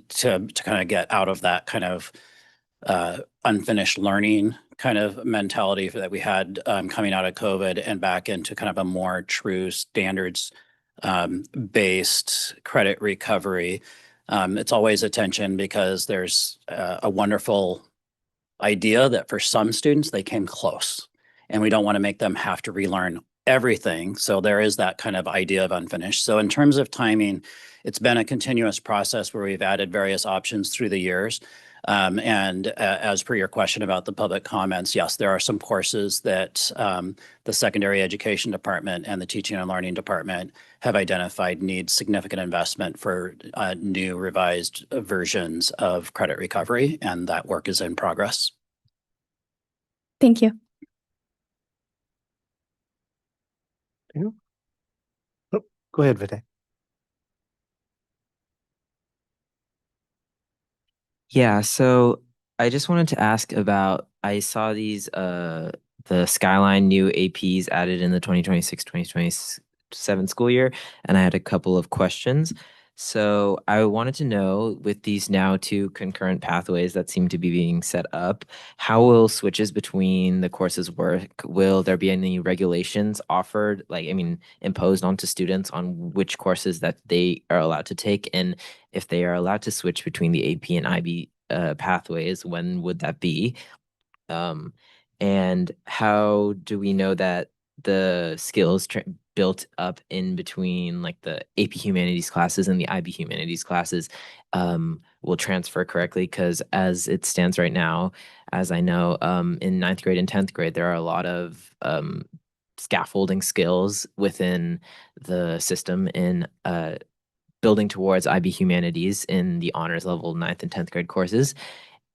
to kind of get out of that kind of unfinished learning kind of mentality that we had coming out of COVID and back into kind of a more true standards based credit recovery. It's always a tension because there's a wonderful idea that for some students, they came close and we don't want to make them have to relearn everything. So there is that kind of idea of unfinished. So in terms of timing, it's been a continuous process where we've added various options through the years. As per your question about the public comments, yes, there are some courses that the secondary education department and the teaching and learning department have identified need significant investment for new revised versions of credit recovery, and that work is in progress. Thank you. Oh, go ahead, Vijay. Yeah, so I just wanted to ask about, I saw these the Skyline new APs added in the 2026-2027 school year, and I had a couple of questions. So I wanted to know, with these now two concurrent pathways that seem to be being set up, how will switches between the courses work? Will there be any regulations offered, imposed onto students on which courses that they are allowed to take? And if they are allowed to switch between the AP and IB pathways, when would that be? And how do we know that the skills built up in between like the AP Humanities classes and the IB Humanities classes will transfer correctly? Because as it stands right now, as I know, in 9th grade and 10th grade, there are a lot of scaffolding skills within the system in building towards IB Humanities in the honors level 9th and 10th grade courses.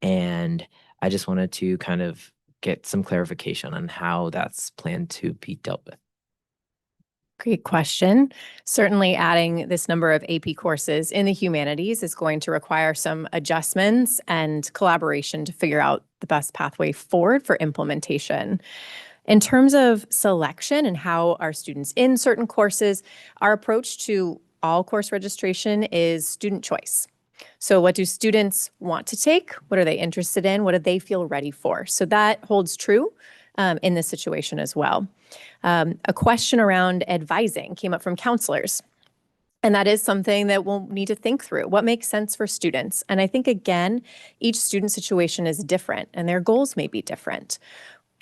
And I just wanted to kind of get some clarification on how that's planned to be dealt with. Great question. Certainly adding this number of AP courses in the humanities is going to require some adjustments and collaboration to figure out the best pathway forward for implementation. In terms of selection and how our students in certain courses, our approach to all course registration is student choice. So what do students want to take? What are they interested in? What do they feel ready for? So that holds true in this situation as well. A question around advising came up from counselors. And that is something that we'll need to think through. What makes sense for students? And I think, again, each student situation is different and their goals may be different.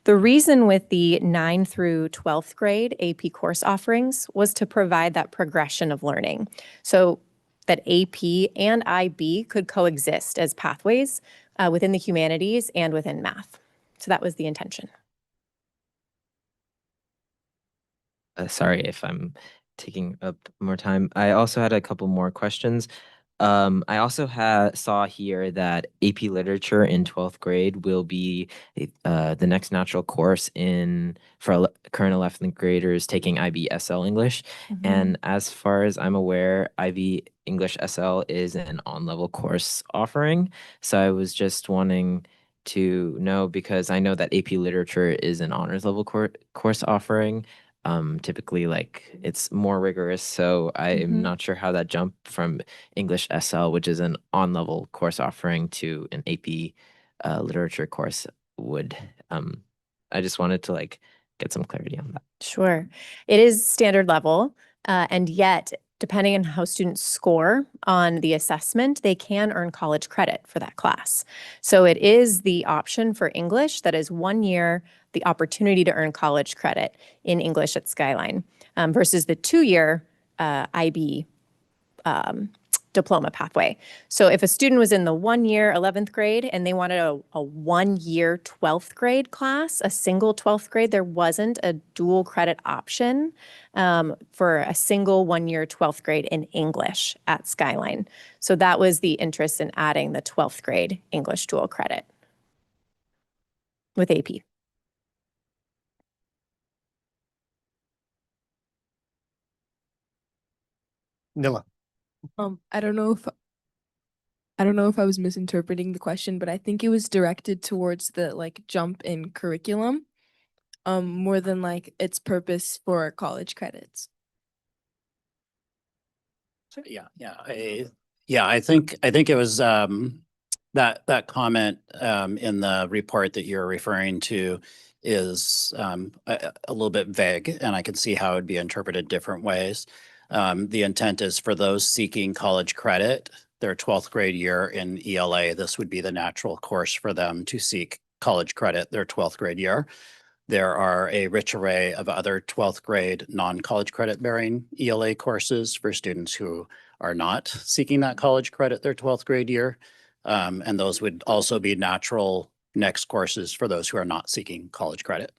The reason with the 9th through 12th grade AP course offerings was to provide that progression of learning so that AP and IB could coexist as pathways within the humanities and within math. So that was the intention. Sorry if I'm taking up more time. I also had a couple more questions. I also saw here that AP Literature in 12th grade will be the next natural course for current 11th graders taking IB SL English. And as far as I'm aware, IB English SL is an on-level course offering. So I was just wanting to know, because I know that AP Literature is an honors level course offering. Typically, like, it's more rigorous, so I'm not sure how that jump from English SL, which is an on-level course offering, to an AP literature course would. I just wanted to get some clarity on that. Sure. It is standard level, and yet, depending on how students score on the assessment, they can earn college credit for that class. So it is the option for English that is 1 year, the opportunity to earn college credit in English at Skyline, versus the 2-year IB diploma pathway. So if a student was in the 1-year 11th grade and they wanted a 1-year 12th grade class, a single 12th grade, there wasn't a dual credit option for a single 1-year 12th grade in English at Skyline. So that was the interest in adding the 12th grade English dual credit with AP. Nilla. I don't know if I was misinterpreting the question, but I think it was directed towards the jump in curriculum, more than its purpose for college credits. I think it was that comment in the report that you're referring to is a little bit vague, and I can see how it would be interpreted different ways. The intent is for those seeking college credit, their 12th grade year in ELA, this would be the natural course for them to seek college credit their 12th grade year. There are a rich array of other 12th grade non-college credit bearing ELA courses for students who are not seeking that college credit their 12th grade year. And those would also be natural next courses for those who are not seeking college credit.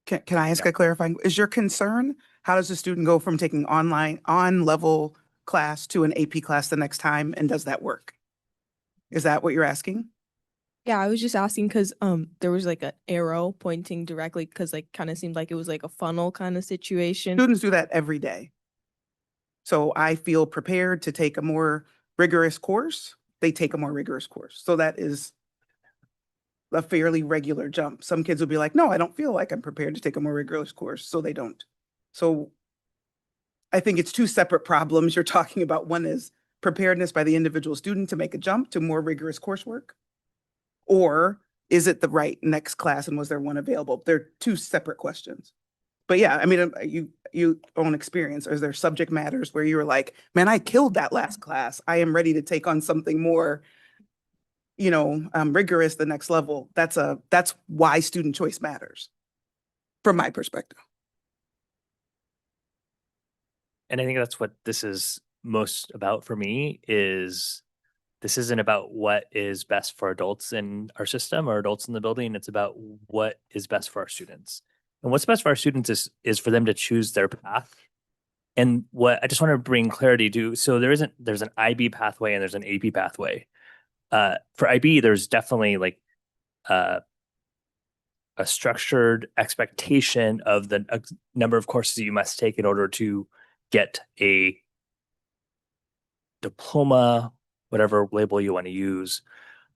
Can I ask a clarifying? Is your concern, how does a student go from taking on-level class to an AP class the next time, and does that work? Is that what you're asking? Yeah, I was just asking because there was an arrow pointing directly, because kind of seemed like it was a funnel kind of situation. Students do that every day. So I feel prepared to take a more rigorous course. They take a more rigorous course. So that is a fairly regular jump. Some kids will be like, no, I don't feel like I'm prepared to take a more rigorous course. So they don't. So I think it's two separate problems you're talking about. One is preparedness by the individual student to make a jump to more rigorous coursework. Or is it the right next class, and was there one available? They're two separate questions. But yeah, I mean, you own experience. Is there subject matters where you were like, man, I killed that last class. I am ready to take on something more, rigorous, the next level. That's why student choice matters from my perspective. And I think that's what this is most about for me. Is this isn't about what is best for adults in our system or adults in the building. It's about what is best for our students. And what's best for our students is for them to choose their path. And what I just want to bring clarity to, so there's an IB pathway and there's an AP pathway. For IB, there's definitely a structured expectation of the number of courses you must take in order to get a diploma, whatever label you want to use.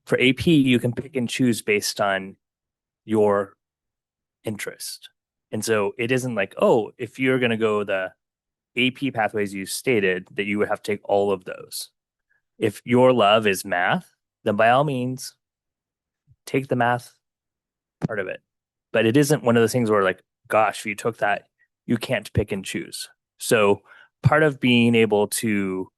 For AP, you can pick and choose based on your interest. And so it isn't like, oh, if you're going to go the AP pathways you stated, that you would have to take all of those. If your love is math, then by all means, take the math part of it. But it isn't one of those things where gosh, if you took that, you can't pick and choose. So part of being able to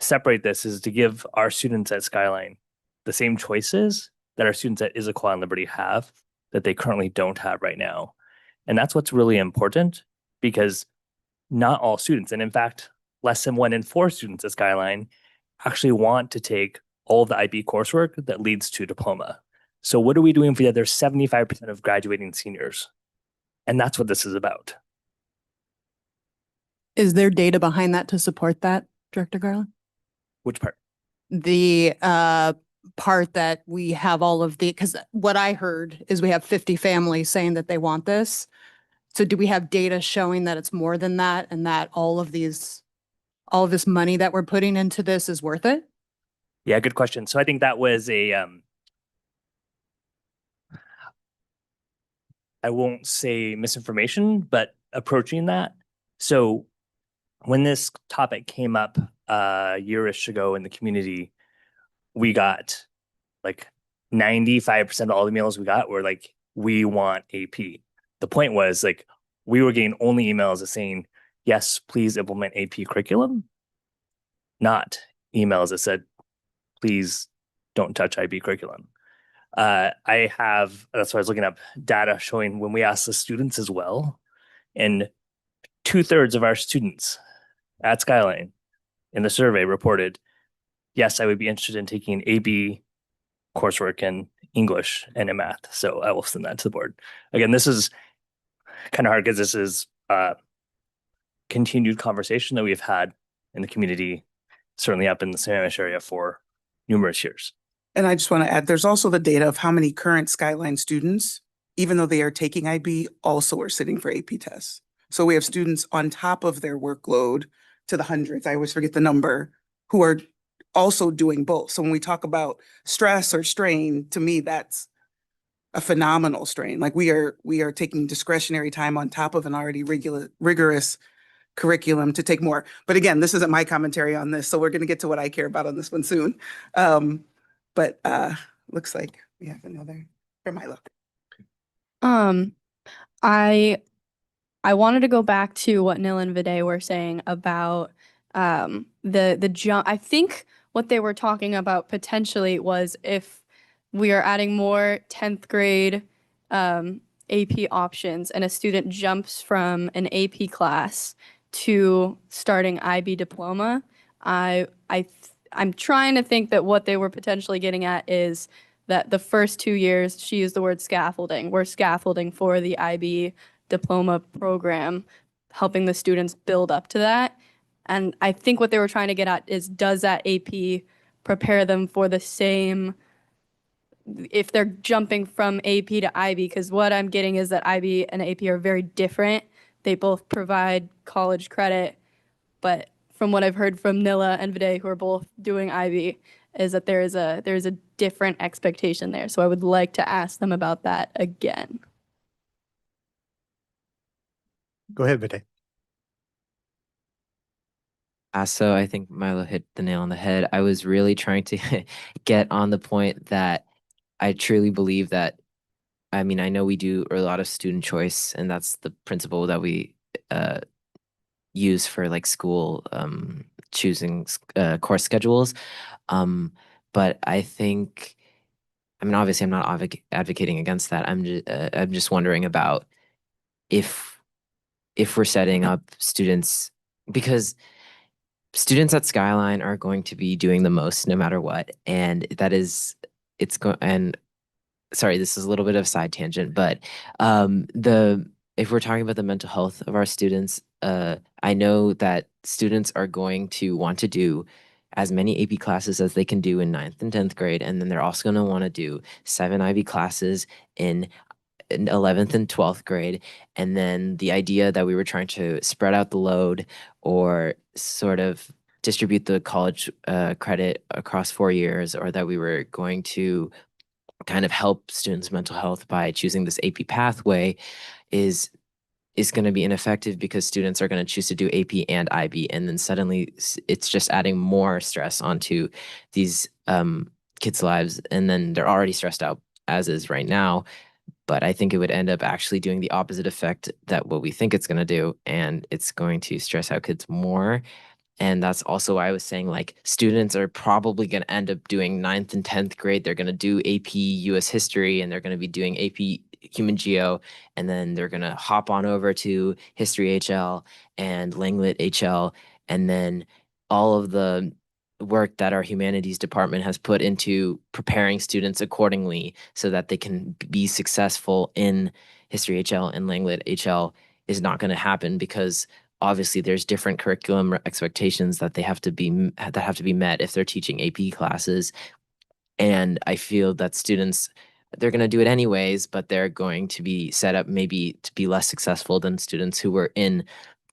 separate this is to give our students at Skyline the same choices that our students at Issaquah and Liberty have that they currently don't have right now. And that's what's really important, because not all students, and in fact, less than 1 in 4 students at Skyline actually want to take all of the IB coursework that leads to diploma. So what are we doing for the other 75% of graduating seniors? And that's what this is about. Is there data behind that to support that, Director Garland? Which part? The part that we have all of the, because what I heard is we have 50 families saying that they want this. So do we have data showing that it's more than that and that all of this money that we're putting into this is worth it? Yeah, good question. So I think that was I won't say misinformation, but approaching that. So when this topic came up a year-ish ago in the community, we got like 95% of all the emails we got were like, we want AP. The point was like, we were getting only emails that saying, yes, please implement AP curriculum, not emails that said, please don't touch IB curriculum. That's why I was looking up data showing when we asked the students as well, and 2/3 of our students at Skyline in the survey reported, yes, I would be interested in taking AB coursework in English and in math. So I will send that to the board. Again, this is kind of hard because this is continued conversation that we've had in the community, certainly up in the Sammamish area for numerous years. And I just want to add, there's also the data of how many current Skyline students, even though they are taking IB, also are sitting for AP tests. So we have students on top of their workload to the hundreds, I always forget the number, who are also doing both. So when we talk about stress or strain, to me, that's a phenomenal strain. Like we are taking discretionary time on top of an already rigorous curriculum to take more. But again, this isn't my commentary on this, so we're going to get to what I care about on this one soon. But looks like we have another from Milo. I wanted to go back to what Nil and Viday were saying about the jump. I think what they were talking about potentially was if we are adding more 10th grade AP options and a student jumps from an AP class to starting IB diploma, I'm trying to think that what they were potentially getting at is that the first 2 years, she used the word scaffolding. We're scaffolding for the IB diploma program, helping the students build up to that. And I think what they were trying to get at is, does that AP prepare them for the same, if they're jumping from AP to IB? Because what I'm getting is that IB and AP are very different. They both provide college credit, but from what I've heard from Nilla and Viday, who are both doing IB, is that there is a different expectation there. So I would like to ask them about that again. Go ahead, Viday. So I think Milo hit the nail on the head. I was really trying to get on the point that I truly believe that, I mean, I know we do a lot of student choice, and that's the principle that we use for like school choosing course schedules. But I think, I mean, obviously I'm not advocating against that. I'm just wondering about if we're setting up students, because students at Skyline are going to be doing the most no matter what. And that is, and sorry, this is a little bit of a side tangent, but if we're talking about the mental health of our students, I know that students are going to want to do as many AP classes as they can do in 9th and 10th grade. And then they're also going to want to do 7 IB classes in 11th and 12th grade. And then the idea that we were trying to spread out the load or sort of distribute the college credit across 4 years, or that we were going to kind of help students' mental health by choosing this AP pathway is going to be ineffective, because students are going to choose to do AP and IB, and then suddenly it's just adding more stress onto these kids' lives, and then they're already stressed out as is right now. but I think it would end up actually doing the opposite effect that what we think it's going to do, and it's going to stress out kids more. And that's also why I was saying, like, students are probably going to end up doing 9th and 10th grade. They're going to do AP US history, and they're going to be doing AP human geo, and then they're going to hop on over to history HL and Langlit HL, and then all of the work that our humanities department has put into preparing students accordingly so that they can be successful in history HL and Langlit HL is not going to happen, because obviously there's different curriculum expectations that have to be met if they're teaching AP classes. And I feel that students, they're going to do it anyways, but they're going to be set up maybe to be less successful than students who were in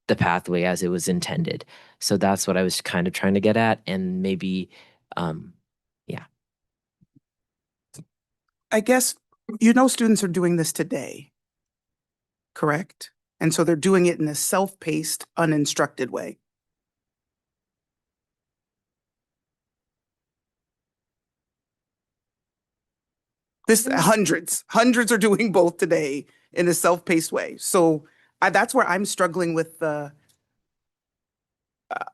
the pathway as it was intended. So that's what I was kind of trying to get at. And maybe, yeah. I guess, students are doing this today, correct? And so they're doing it in a self-paced, uninstructed way. Hundreds are doing both today in a self-paced way. So that's where I'm struggling with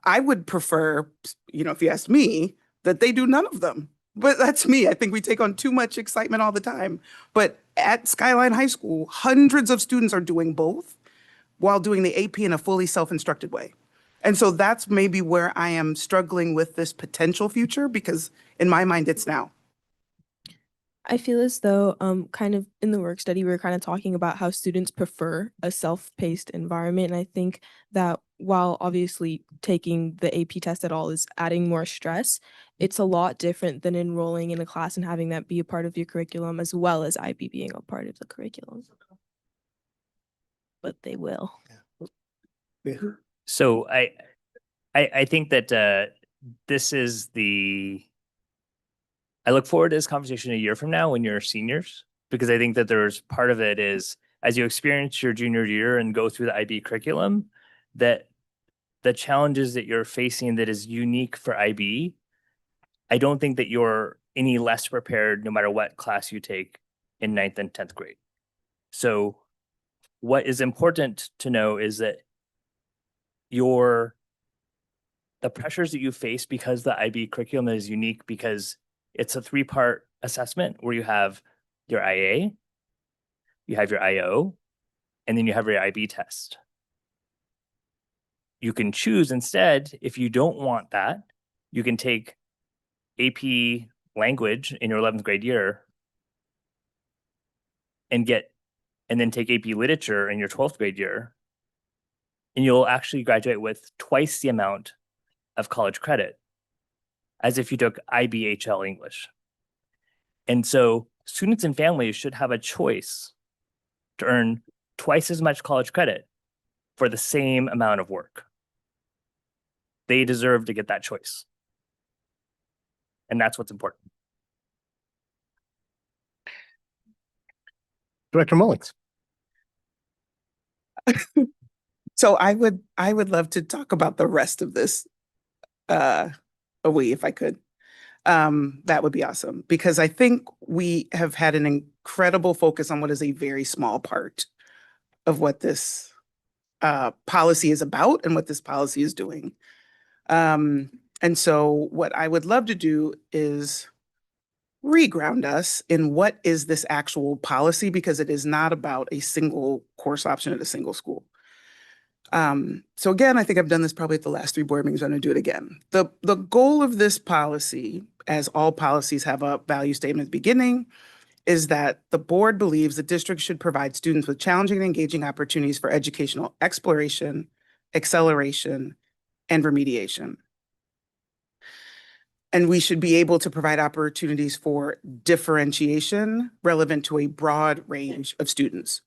I would prefer, if you ask me, that they do none of them. But that's me. I think we take on too much excitement all the time. But at Skyline High School, hundreds of students are doing both while doing the AP in a fully self-instructed way. And so that's maybe where I am struggling with this potential future, because in my mind, it's now. I feel as though kind of in the work study, we were kind of talking about how students prefer a self-paced environment. And I think that while obviously taking the AP test at all is adding more stress, it's a lot different than enrolling in a class and having that be a part of your curriculum, as well as IB being a part of the curriculum. But they will. So I think that this is I look forward to this conversation a year from now when you're seniors, because I think that there's part of it is as you experience your junior year and go through the IB curriculum, that the challenges that you're facing that is unique for IB, I don't think that you're any less prepared no matter what class you take in 9th and 10th grade. So what is important to know is that the pressures that you face, because the IB curriculum is unique, because it's a 3-part assessment where you have your IA, you have your IO, and then you have your IB test. You can choose instead, if you don't want that, you can take AP language in your 11th grade year and then take AP literature in your 12th grade year, and you'll actually graduate with twice the amount of college credit as if you took IBHL English. And so students and families should have a choice to earn twice as much college credit for the same amount of work. They deserve to get that choice. And that's what's important. Director Mullins. So I would love to talk about the rest of this if I could. That would be awesome, because I think we have had an incredible focus on what is a very small part of what this policy is about and what this policy is doing. And so what I would love to do is reground us in what is this actual policy, because it is not about a single course option at a single school. So again, I think I've done this probably at the last 3 board meetings. I'm going to do it again. The goal of this policy, as all policies have a value statement at the beginning, is that the board believes the district should provide students with challenging and engaging opportunities for educational exploration, acceleration, and remediation. And we should be able to provide opportunities for differentiation relevant to a broad range of students.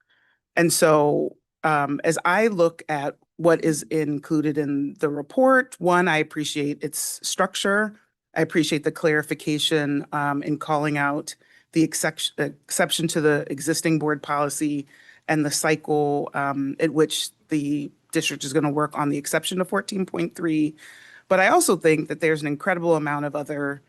And so as I look at what is included in the report, one, I appreciate its structure. I appreciate the clarification in calling out the exception to the existing board policy and the cycle at which the district is going to work on the exception to 14.3. But I also think that there's an incredible amount of other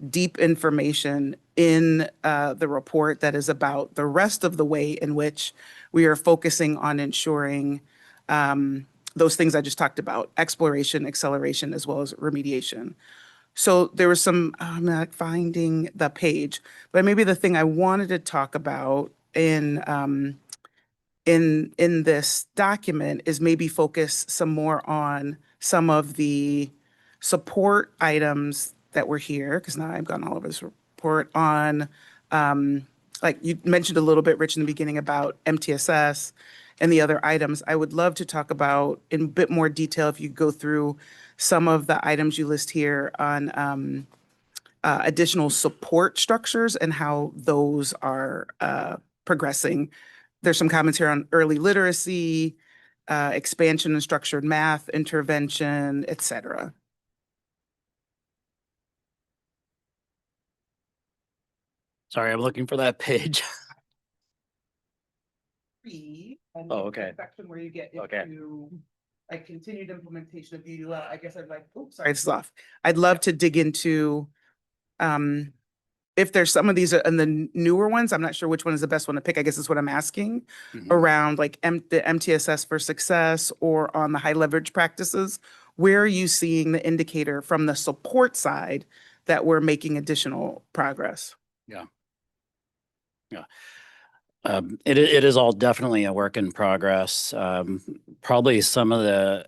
deep information in the report that is about the rest of the way in which we are focusing on ensuring those things I just talked about, exploration, acceleration, as well as remediation. So there was some, I'm not finding the page, but maybe the thing I wanted to talk about in this document is maybe focus some more on some of the support items that were here, because now I've gone all over this report on, like you mentioned a little bit, Rich, in the beginning about MTSS and the other items. I would love to talk about in a bit more detail if you go through some of the items you list here on additional support structures and how those are progressing. There's some comments here on early literacy, expansion and structured math intervention, et cetera. Sorry, I'm looking for that page. Oh, okay. Section where you get Okay. into like continued implementation of UUL. I guess I'd like, oops, sorry, this is off. I'd love to dig into if there's some of these and the newer ones. I'm not sure which one is the best one to pick. I guess is what I'm asking around like the MTSS for success or on the high leverage practices. Where are you seeing the indicator from the support side that we're making additional progress? Yeah. Yeah. It is all definitely a work in progress. Probably some of the,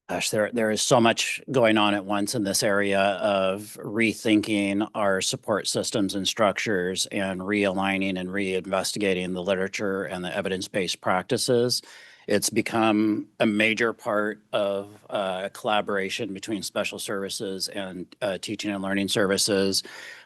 gosh, there is so much going on at once in this area of rethinking our support systems and structures and realigning and reinvestigating the literature and the evidence-based practices. It's become a major part of collaboration between special services and teaching and learning services.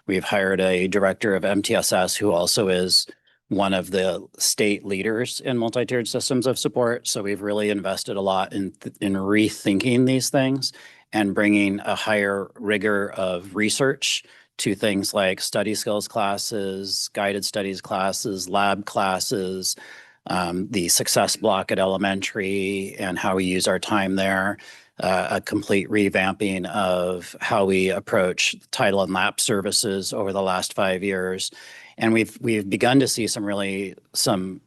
We've hired a director of MTSS who also is one of the state leaders in multi-tiered systems of support. So we've really invested a lot in rethinking these things and bringing a higher rigor of research to things like study skills classes, guided studies classes, lab classes, the success block at elementary and how we use our time there, a complete revamping of how we approach title and lap services over the last 5 years. And we've begun to see some really some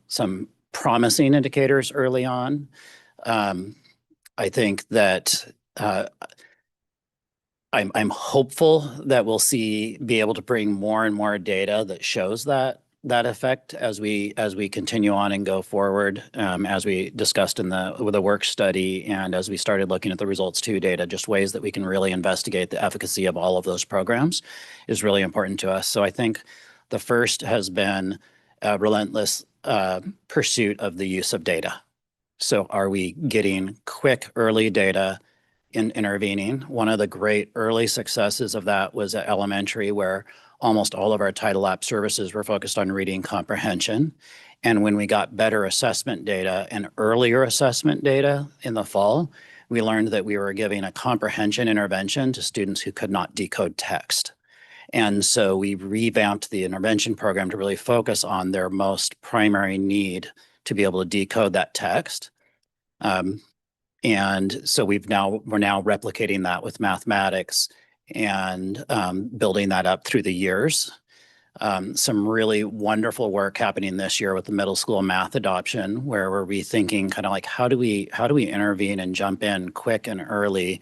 promising indicators early on. I think that I'm hopeful that we'll be able to bring more and more data that shows that effect as we continue on and go forward, as we discussed with the work study and as we started looking at the results 2 data, just ways that we can really investigate the efficacy of all of those programs is really important to us. So I think the first has been a relentless pursuit of the use of data. So are we getting quick early data in intervening? One of the great early successes of that was at elementary, where almost all of our title app services were focused on reading comprehension. And when we got better assessment data and earlier assessment data in the fall, we learned that we were giving a comprehension intervention to students who could not decode text. And so we revamped the intervention program to really focus on their most primary need to be able to decode that text. And so we're now replicating that with mathematics and building that up through the years. Some really wonderful work happening this year with the middle school math adoption, where we're rethinking kind of like how do we intervene and jump in quick and early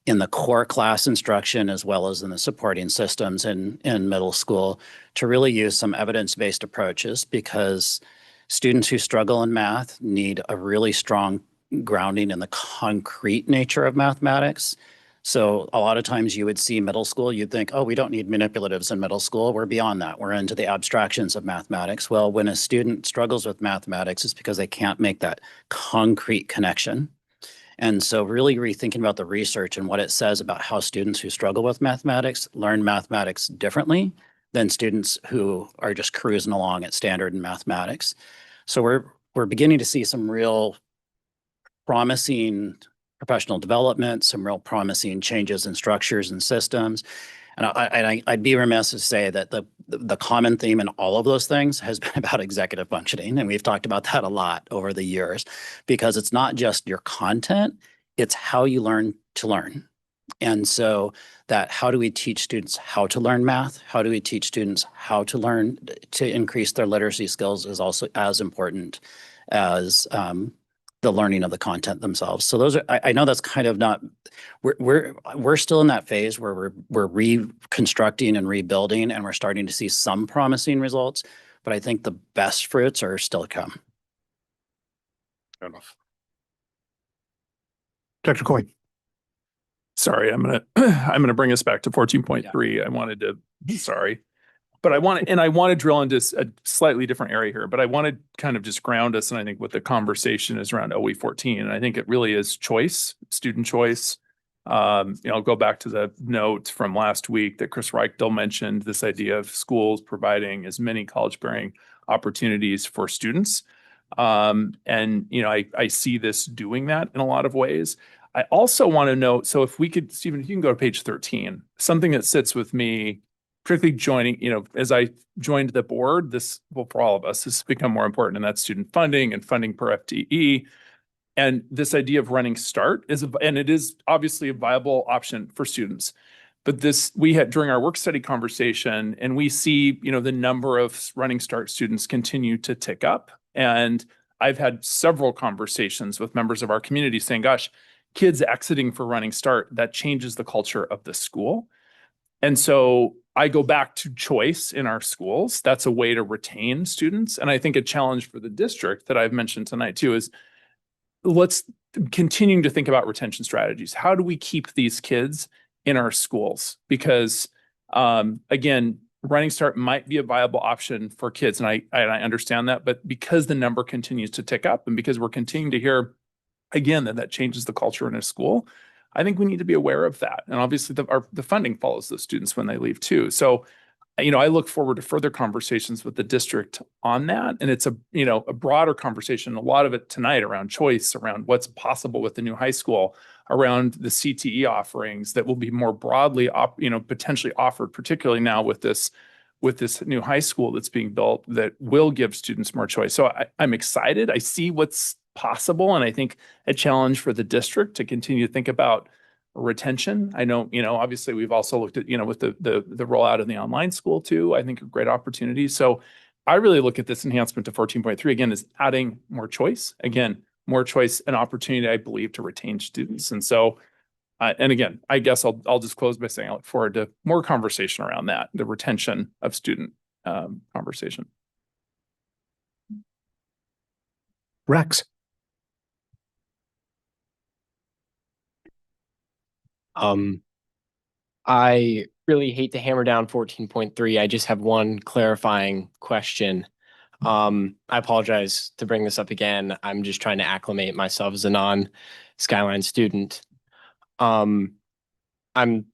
in the core class instruction as well as in the supporting systems in middle school to really use some evidence-based approaches, because students who struggle in math need a really strong grounding in the concrete nature of mathematics. So a lot of times you would see middle school, you'd think, oh, we don't need manipulatives in middle school. We're beyond that. We're into the abstractions of mathematics. Well, when a student struggles with mathematics, it's because they can't make that concrete connection. And so really rethinking about the research and what it says about how students who struggle with mathematics learn mathematics differently than students who are just cruising along at standard in mathematics. So we're beginning to see some real promising professional development, some real promising changes in structures and systems. And I'd be remiss to say that the common theme in all of those things has been about executive functioning. And we've talked about that a lot over the years, because it's not just your content, it's how you learn to learn. And so that how do we teach students how to learn math? How do we teach students how to learn to increase their literacy skills is also as important as the learning of the content themselves. So those are, I know that's kind of not, we're still in that phase where we're reconstructing and rebuilding, and we're starting to see some promising results, but I think the best fruits are still to come. Fair enough. Dr. Coyne. Sorry, I'm gonna bring us back to 14.3. I wanted to, sorry. But I want to drill into a slightly different area here, but I want to kind of just ground us. And I think what the conversation is around OE 14. And I think it really is choice, student choice. I'll go back to the note from last week that Chris Reichtel mentioned, this idea of schools providing as many college-bearing opportunities for students. I see this doing that in a lot of ways. I also want to note, so if we could, Stephen, if you can go to page 13, something that sits with me, particularly joining, as I joined the board, this, well, for all of us, this has become more important, and that's student funding and funding per FTE. And this idea of running start and it is obviously a viable option for students. But this, we had during our work study conversation, and we see, the number of running start students continue to tick up. And I've had several conversations with members of our community saying, gosh, kids exiting for running start, that changes the culture of the school. And so I go back to choice in our schools. That's a way to retain students. And I think a challenge for the district that I've mentioned tonight too is let's continue to think about retention strategies. How do we keep these kids in our schools? Because again, running start might be a viable option for kids. And I understand that, but because the number continues to tick up and because we're continuing to hear again that changes the culture in a school, I think we need to be aware of that. And obviously the funding follows those students when they leave too. So, I look forward to further conversations with the district on that. And it's a broader conversation, a lot of it tonight around choice, around what's possible with the new high school, around the CTE offerings that will be more broadly, potentially offered, particularly now with this new high school that's being built that will give students more choice. So I'm excited. I see what's possible. And I think a challenge for the district to continue to think about retention. I know, obviously we've also looked at, with the rollout of the online school too, I think a great opportunity. So I really look at this enhancement to 14.3 again as adding more choice, more choice and opportunity, I believe, to retain students. And so, and again, I guess I'll just close by saying I look forward to more conversation around that, the retention of student conversation. Rex. I really hate to hammer down 14.3. I just have one clarifying question. I apologize to bring this up again. I'm just trying to acclimate myself as a non-Skyline student. I'm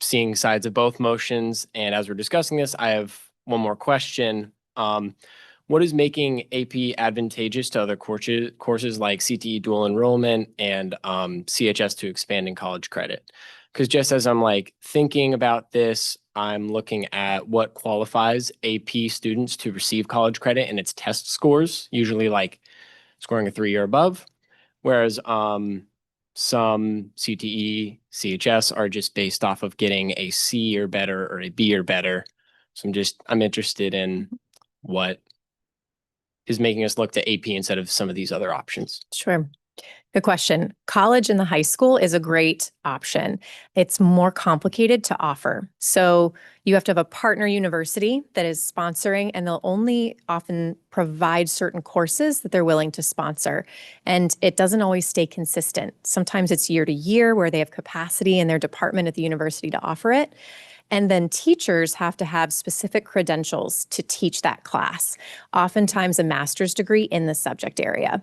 seeing sides of both motions, and as we're discussing this, I have one more question. What is making AP advantageous to other courses like CTE dual enrollment and CHS to expanding college credit? Because just as I'm thinking about this, I'm looking at what qualifies AP students to receive college credit and its test scores, usually scoring a 3 or above, whereas some CTE, CHS are just based off of getting a C or better or a B or better. So I'm interested in what is making us look to AP instead of some of these other options. Sure. Good question. College in the high school is a great option. It's more complicated to offer. So you have to have a partner university that is sponsoring, and they'll only often provide certain courses that they're willing to sponsor. And it doesn't always stay consistent. Sometimes it's year to year where they have capacity in their department at the university to offer it. And then teachers have to have specific credentials to teach that class, oftentimes a master's degree in the subject area.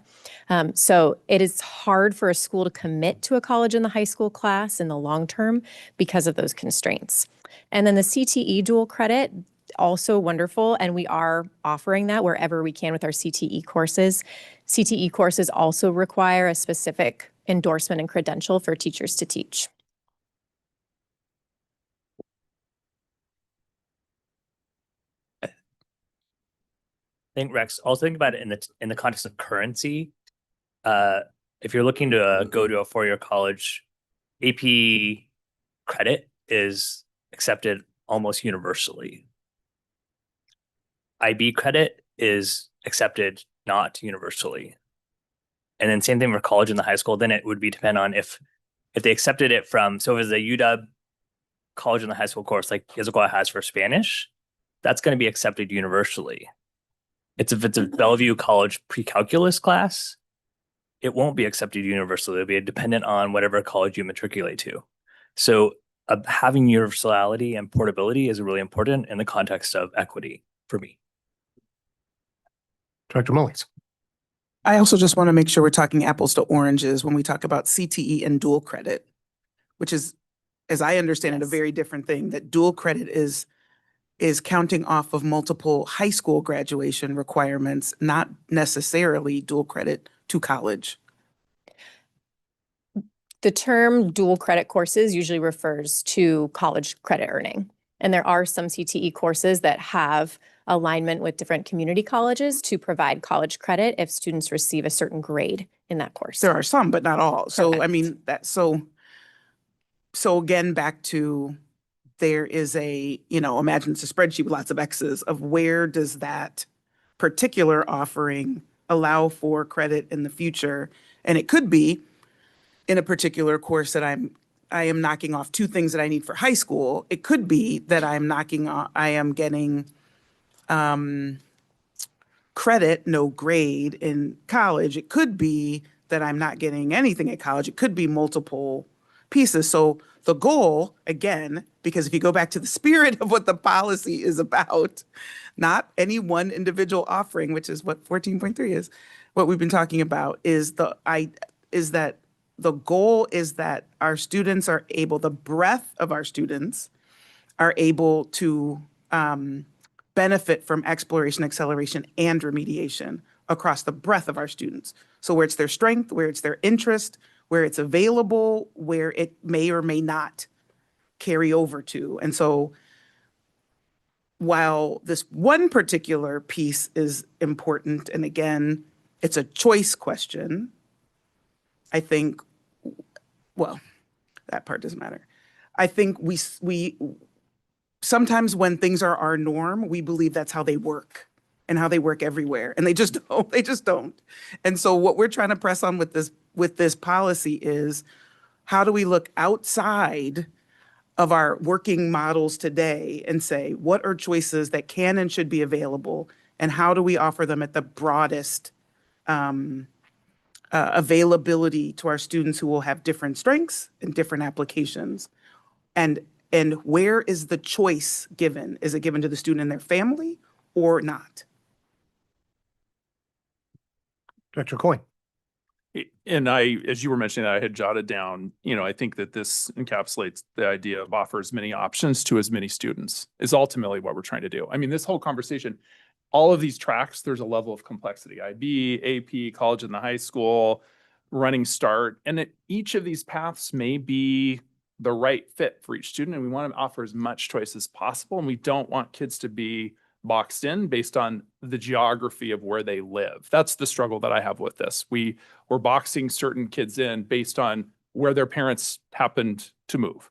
So it is hard for a school to commit to a college in the high school class in the long term because of those constraints. And then the CTE dual credit, also wonderful, and we are offering that wherever we can with our CTE courses. CTE courses also require a specific endorsement and credential for teachers to teach. I think Rex, also think about it in the context of currency. If you're looking to go to a four-year college, AP credit is accepted almost universally. IB credit is accepted not universally. And then same thing for college and the high school, then it would be depend on if they accepted it from, so if it's a UW college and the high school course like Issaquah has for Spanish, that's going to be accepted universally. If it's a Bellevue College pre-calculus class, it won't be accepted universally. It'll be dependent on whatever college you matriculate to. So having universality and portability is really important in the context of equity for me. Director Mullings. I also just want to make sure we're talking apples to oranges when we talk about CTE and dual credit, which is, as I understand it, a very different thing. That dual credit is counting off of multiple high school graduation requirements, not necessarily dual credit to college. The term dual credit courses usually refers to college credit earning. And there are some CTE courses that have alignment with different community colleges to provide college credit if students receive a certain grade in that course. There are some, but not all. So, I Correct. mean, so again, back to, there is imagine it's a spreadsheet with lots of X's of where does that particular offering allow for credit in the future? And it could be in a particular course that I am knocking off 2 things that I need for high school. It could be that I am getting credit, no grade in college. It could be that I'm not getting anything at college. It could be multiple pieces. So the goal, again, because if you go back to the spirit of what the policy is about, not any one individual offering, which is what 14.3 is, what we've been talking about, is that the goal is that our students are able, the breadth of our students are able to benefit from exploration, acceleration, and remediation across the breadth of our students. So where it's their strength, where it's their interest, where it's available, where it may or may not carry over to. And so while this one particular piece is important, and again, it's a choice question, I think, well, that part doesn't matter. I think we sometimes when things are our norm, we believe that's how they work and how they work everywhere. And they just don't. And so what we're trying to press on with this policy is, how do we look outside of our working models today and say, what are choices that can and should be available? And how do we offer them at the broadest availability to our students who will have different strengths and different applications? And where is the choice given? Is it given to the student and their family or not? Director Coyne. And as you were mentioning, I had jotted down, I think that this encapsulates the idea of offer as many options to as many students is ultimately what we're trying to do. I mean, this whole conversation, all of these tracks, there's a level of complexity, IB, AP, college and the high school, running start. And each of these paths may be the right fit for each student. And we want to offer as much choice as possible. And we don't want kids to be boxed in based on the geography of where they live. That's the struggle that I have with this. We're boxing certain kids in based on where their parents happened to move.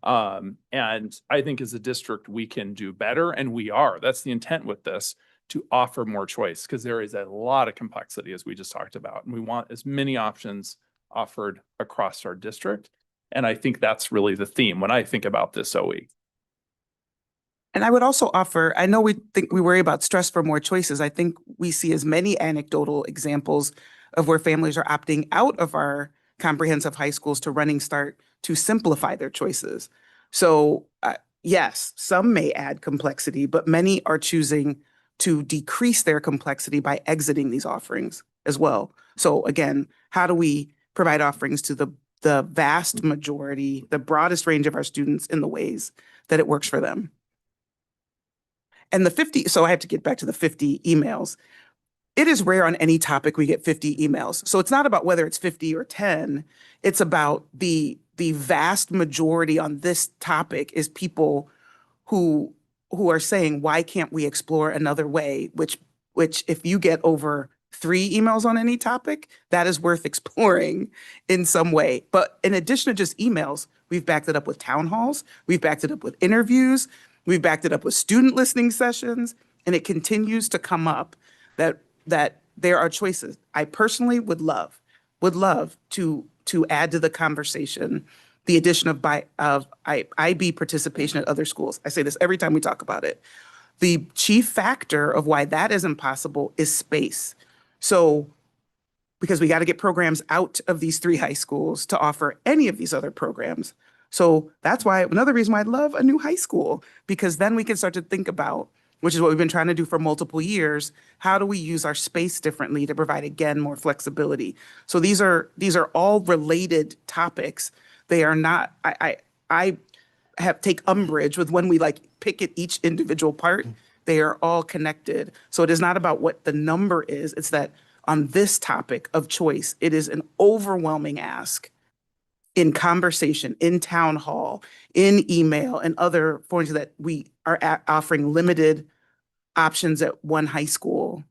And I think as a district, we can do better, and we are. That's the intent with this, to offer more choice, because there is a lot of complexity, as we just talked about. And we want as many options offered across our district. And I think that's really the theme when I think about this OE. And I would also offer, I know we worry about stress for more choices. I think we see as many anecdotal examples of where families are opting out of our comprehensive high schools to Running Start to simplify their choices. So yes, some may add complexity, but many are choosing to decrease their complexity by exiting these offerings as well. So again, how do we provide offerings to the vast majority, the broadest range of our students in the ways that it works for them? And the 50, so I have to get back to the 50 emails. It is rare on any topic we get 50 emails. So it's not about whether it's 50 or 10. It's about the vast majority on this topic is people who are saying, why can't we explore another way? Which if you get over 3 emails on any topic, that is worth exploring in some way. But in addition to just emails, we've backed it up with town halls, we've backed it up with interviews, we've backed it up with student listening sessions, and it continues to come up that there are choices. I personally would love to add to the conversation the addition of IB participation at other schools. I say this every time we talk about it. The chief factor of why that isn't possible is space. So, because we got to get programs out of these 3 high schools to offer any of these other programs. So that's why, another reason why I'd love a new high school, because then we can start to think about, which is what we've been trying to do for multiple years, how do we use our space differently to provide, again, more flexibility? So these are all related topics. They are not, I take umbrage with when we like pick at each individual part. They are all connected. So it is not about what the number is. It's that on this topic of choice, it is an overwhelming ask in conversation, in town hall, in email, and other forms that we are offering limited options at one high school.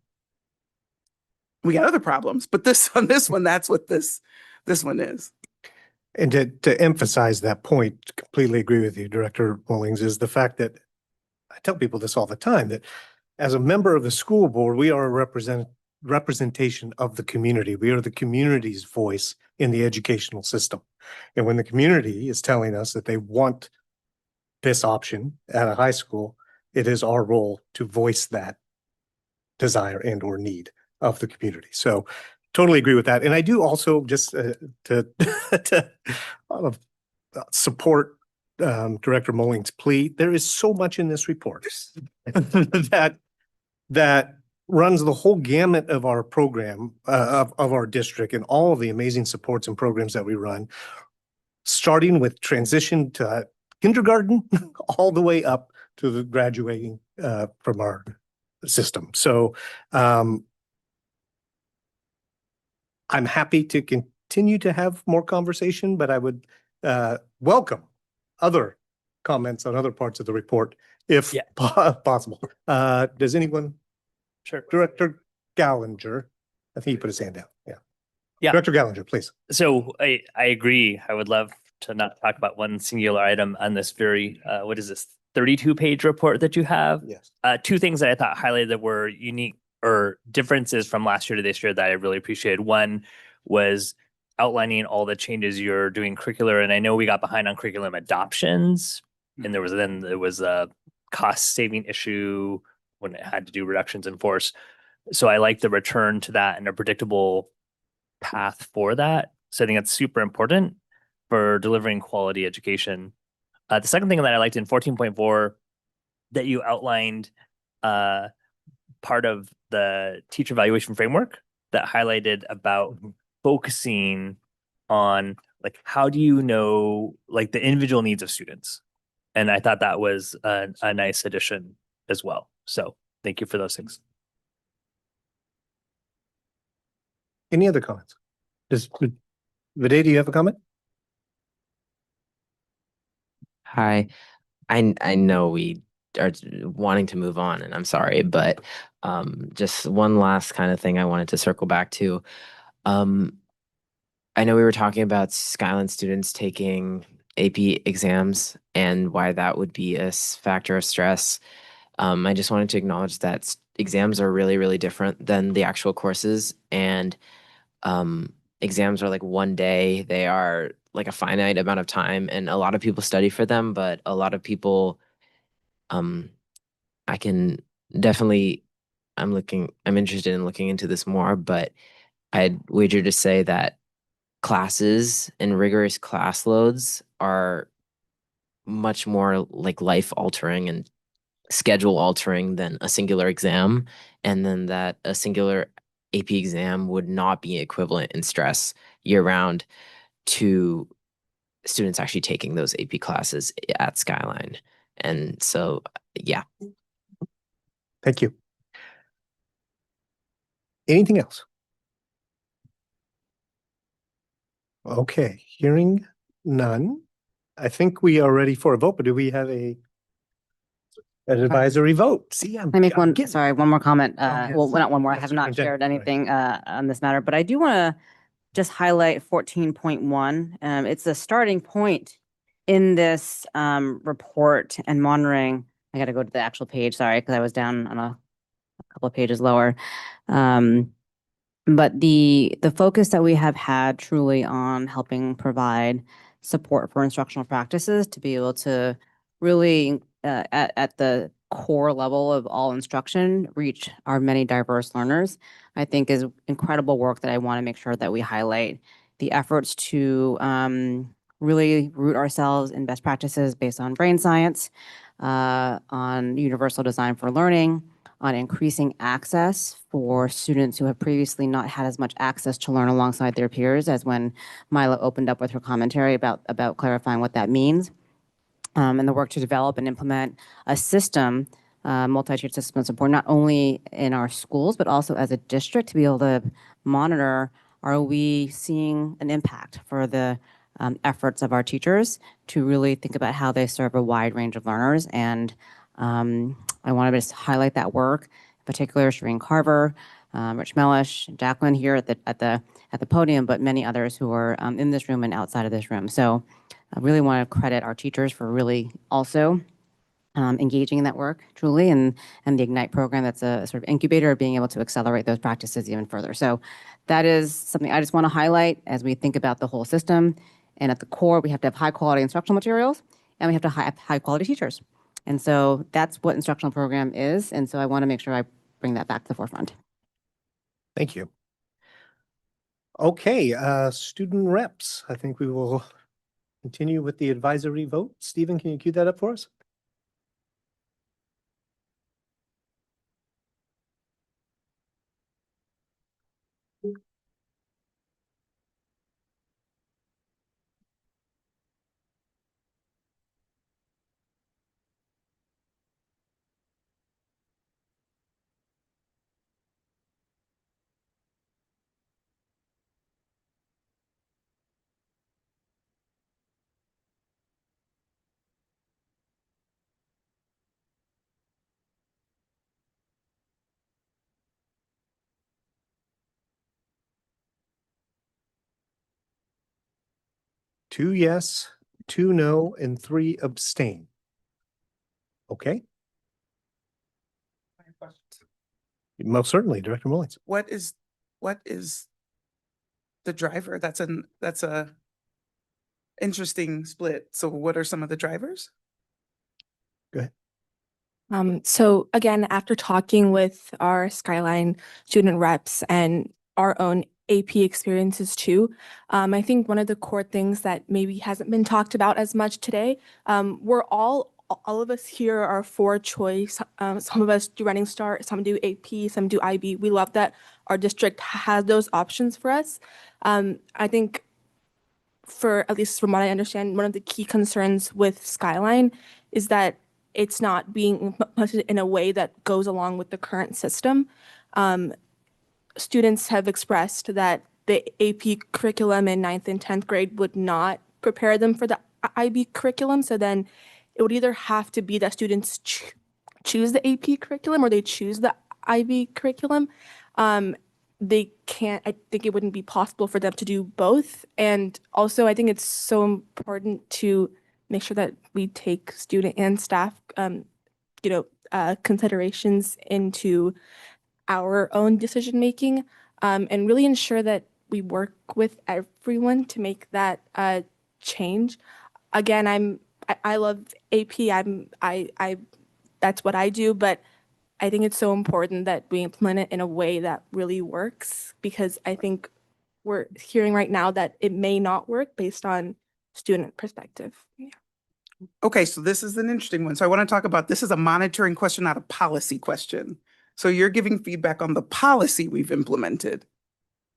We got other problems, but on this one, that's what this one is. And to emphasize that point, completely agree with you, Director Mullings, is the fact that I tell people this all the time, that as a member of the school board, we are a representation of the community. We are the community's voice in the educational system. And when the community is telling us that they want this option at a high school, it is our role to voice that desire and or need of the community. So totally agree with that. And I do also just to support Director Mullings' plea. There is so much in this report that runs the whole gamut of our program, of our district, and all of the amazing supports and programs that we run, starting with transition to kindergarten all the way up to the graduating from our system. So I'm happy to continue to have more conversation, but I would welcome other comments on other parts of the report if possible. Does anyone? Sure. Director Gallinger, I think he put his hand down. Yeah. Yeah. Director Gallinger, please. So I agree. I would love to not talk about one singular item on this very, what is this, 32-page report that you have? Yes. 2 things that I thought highlighted that were unique or differences from last year to this year that I really appreciated. One was outlining all the changes you're doing curricular. And I know we got behind on curriculum adoptions, and there was a cost saving issue when it had to do reductions in force. So I like the return to that and a predictable path for that. So I think that's super important for delivering quality education. The second thing that I liked in 14.4 that you outlined part of the teacher evaluation framework that highlighted about focusing on like, how do you know like the individual needs of students? And I thought that was a nice addition as well. So thank you for those things. Any other comments? Does Viday, do you have a comment? Hi, I know we are wanting to move on, and I'm sorry, but just one last kind of thing I wanted to circle back to. I know we were talking about Skyline students taking AP exams and why that would be a factor of stress. I just wanted to acknowledge that exams are really, really different than the actual courses, and exams are like one day. They are like a finite amount of time, and a lot of people study for them, but a lot of people, I can definitely, I'm interested in looking into this more, but I'd wager to say that classes and rigorous class loads are much more like life altering and schedule altering than a singular exam, and then that a singular AP exam would not be equivalent in stress year round to students actually taking those AP classes at Skyline. And so, yeah. Thank you. Anything else? Okay, hearing none. I think we are ready for a vote, but do we have a An advisory vote. See, Can I make one, getting- sorry, one more comment? yes. Well, not one more. I Yes, have not Superintendent, shared go ahead. anything on this matter, but I do want to just highlight 14.1. It's the starting point in this report and monitoring. I got to go to the actual page, sorry, because I was down on a couple of pages lower. But the focus that we have had truly on helping provide support for instructional practices to be able to really at the core level of all instruction reach our many diverse learners, I think is incredible work that I want to make sure that we highlight. The efforts to really root ourselves in best practices based on brain science, on universal design for learning, on increasing access for students who have previously not had as much access to learn alongside their peers, as when Mila opened up with her commentary about clarifying what that means, and the work to develop and implement a system, multi-tiered system of support, not only in our schools, but also as a district to be able to monitor, are we seeing an impact for the efforts of our teachers to really think about how they serve a wide range of learners. And I want to just highlight that work, in particular Shireen Carver, Rich Mellish, Jacqueline here at the podium, but many others who are in this room and outside of this room. So I really want to credit our teachers for really also engaging in that work truly, and the Ignite program that's a sort of incubator of being able to accelerate those practices even further. So that is something I just want to highlight as we think about the whole system. And at the core, we have to have high quality instructional materials, and we have to have high quality teachers. And so that's what instructional program is. And so I want to make sure I bring that back to the forefront. Thank you. Okay, student reps. I think we will continue with the advisory vote. Stephen, can you cue that up for us? Two yes, two no, and three abstain. Okay, most certainly, Director Mullins. What is the driver? That's a interesting split. So what are some of the drivers? Go ahead. So again, after talking with our Skyline student reps and our own AP experiences too, I think one of the core things that maybe hasn't been talked about as much today, we're all of us here are for choice. Some of us do Running Start, some do AP, some do IB. We love that our district has those options for us. I think for, at least from what I understand, one of the key concerns with Skyline is that it's not being implemented in a way that goes along with the current system. Students have expressed that the AP curriculum in 9th and 10th grade would not prepare them for the IB curriculum. So then it would either have to be that students choose the AP curriculum or they choose the IB curriculum. They can't, I think it wouldn't be possible for them to do both. And also I think it's so important to make sure that we take student and staff, considerations into our own decision making, and really ensure that we work with everyone to make that change. Again, I love AP. I that's what I do, but I think it's so important that we implement it in a way that really works, because I think we're hearing right now that it may not work based on student perspective. Yeah. Okay, so this is an interesting one. So I want to talk about, this is a monitoring question, not a policy question. So you're giving feedback on the policy we've implemented,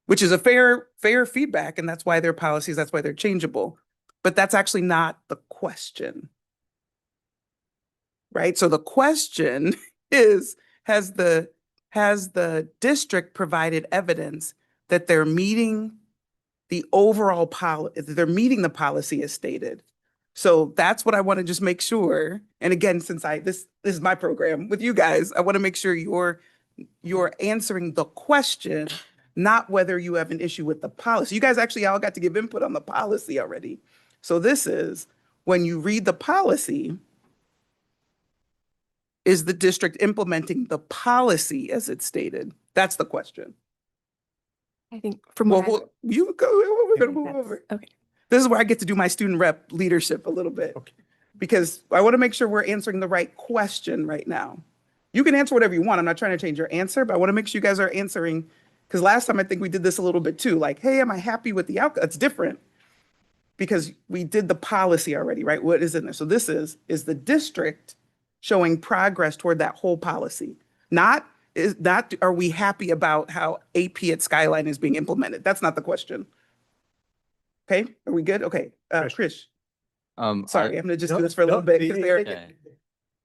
which is a fair feedback, and that's why they're policies, that's why they're changeable. But that's actually not the question. Right? So the question is, has the district provided evidence that they're meeting the overall policy, they're meeting the policy as stated? So that's what I want to just make sure. And again, since this is my program with you guys, I want to make sure you're answering the question, not whether you have an issue with the policy. You guys actually all got to give input on the policy already. So this is when you read the policy, is the district implementing the policy as it's stated? That's the question. I think from Well, what you go, we're gonna move over. okay. This is where I get to do my student rep leadership a little bit. Okay. Because I want to make sure we're answering the right question right now. You can answer whatever you want. I'm not trying to change your answer, but I want to make sure you guys are answering. Because last time I think we did this a little bit too. Like, hey, am I happy with the outcome? It's different because we did the policy already, right? What is in there? So this is the district showing progress toward that whole policy? Not are we happy about how AP at Skyline is being implemented? That's not the question. Okay, are we good? Okay, Krish. Sorry, I'm gonna just do this for a little bit because Okay.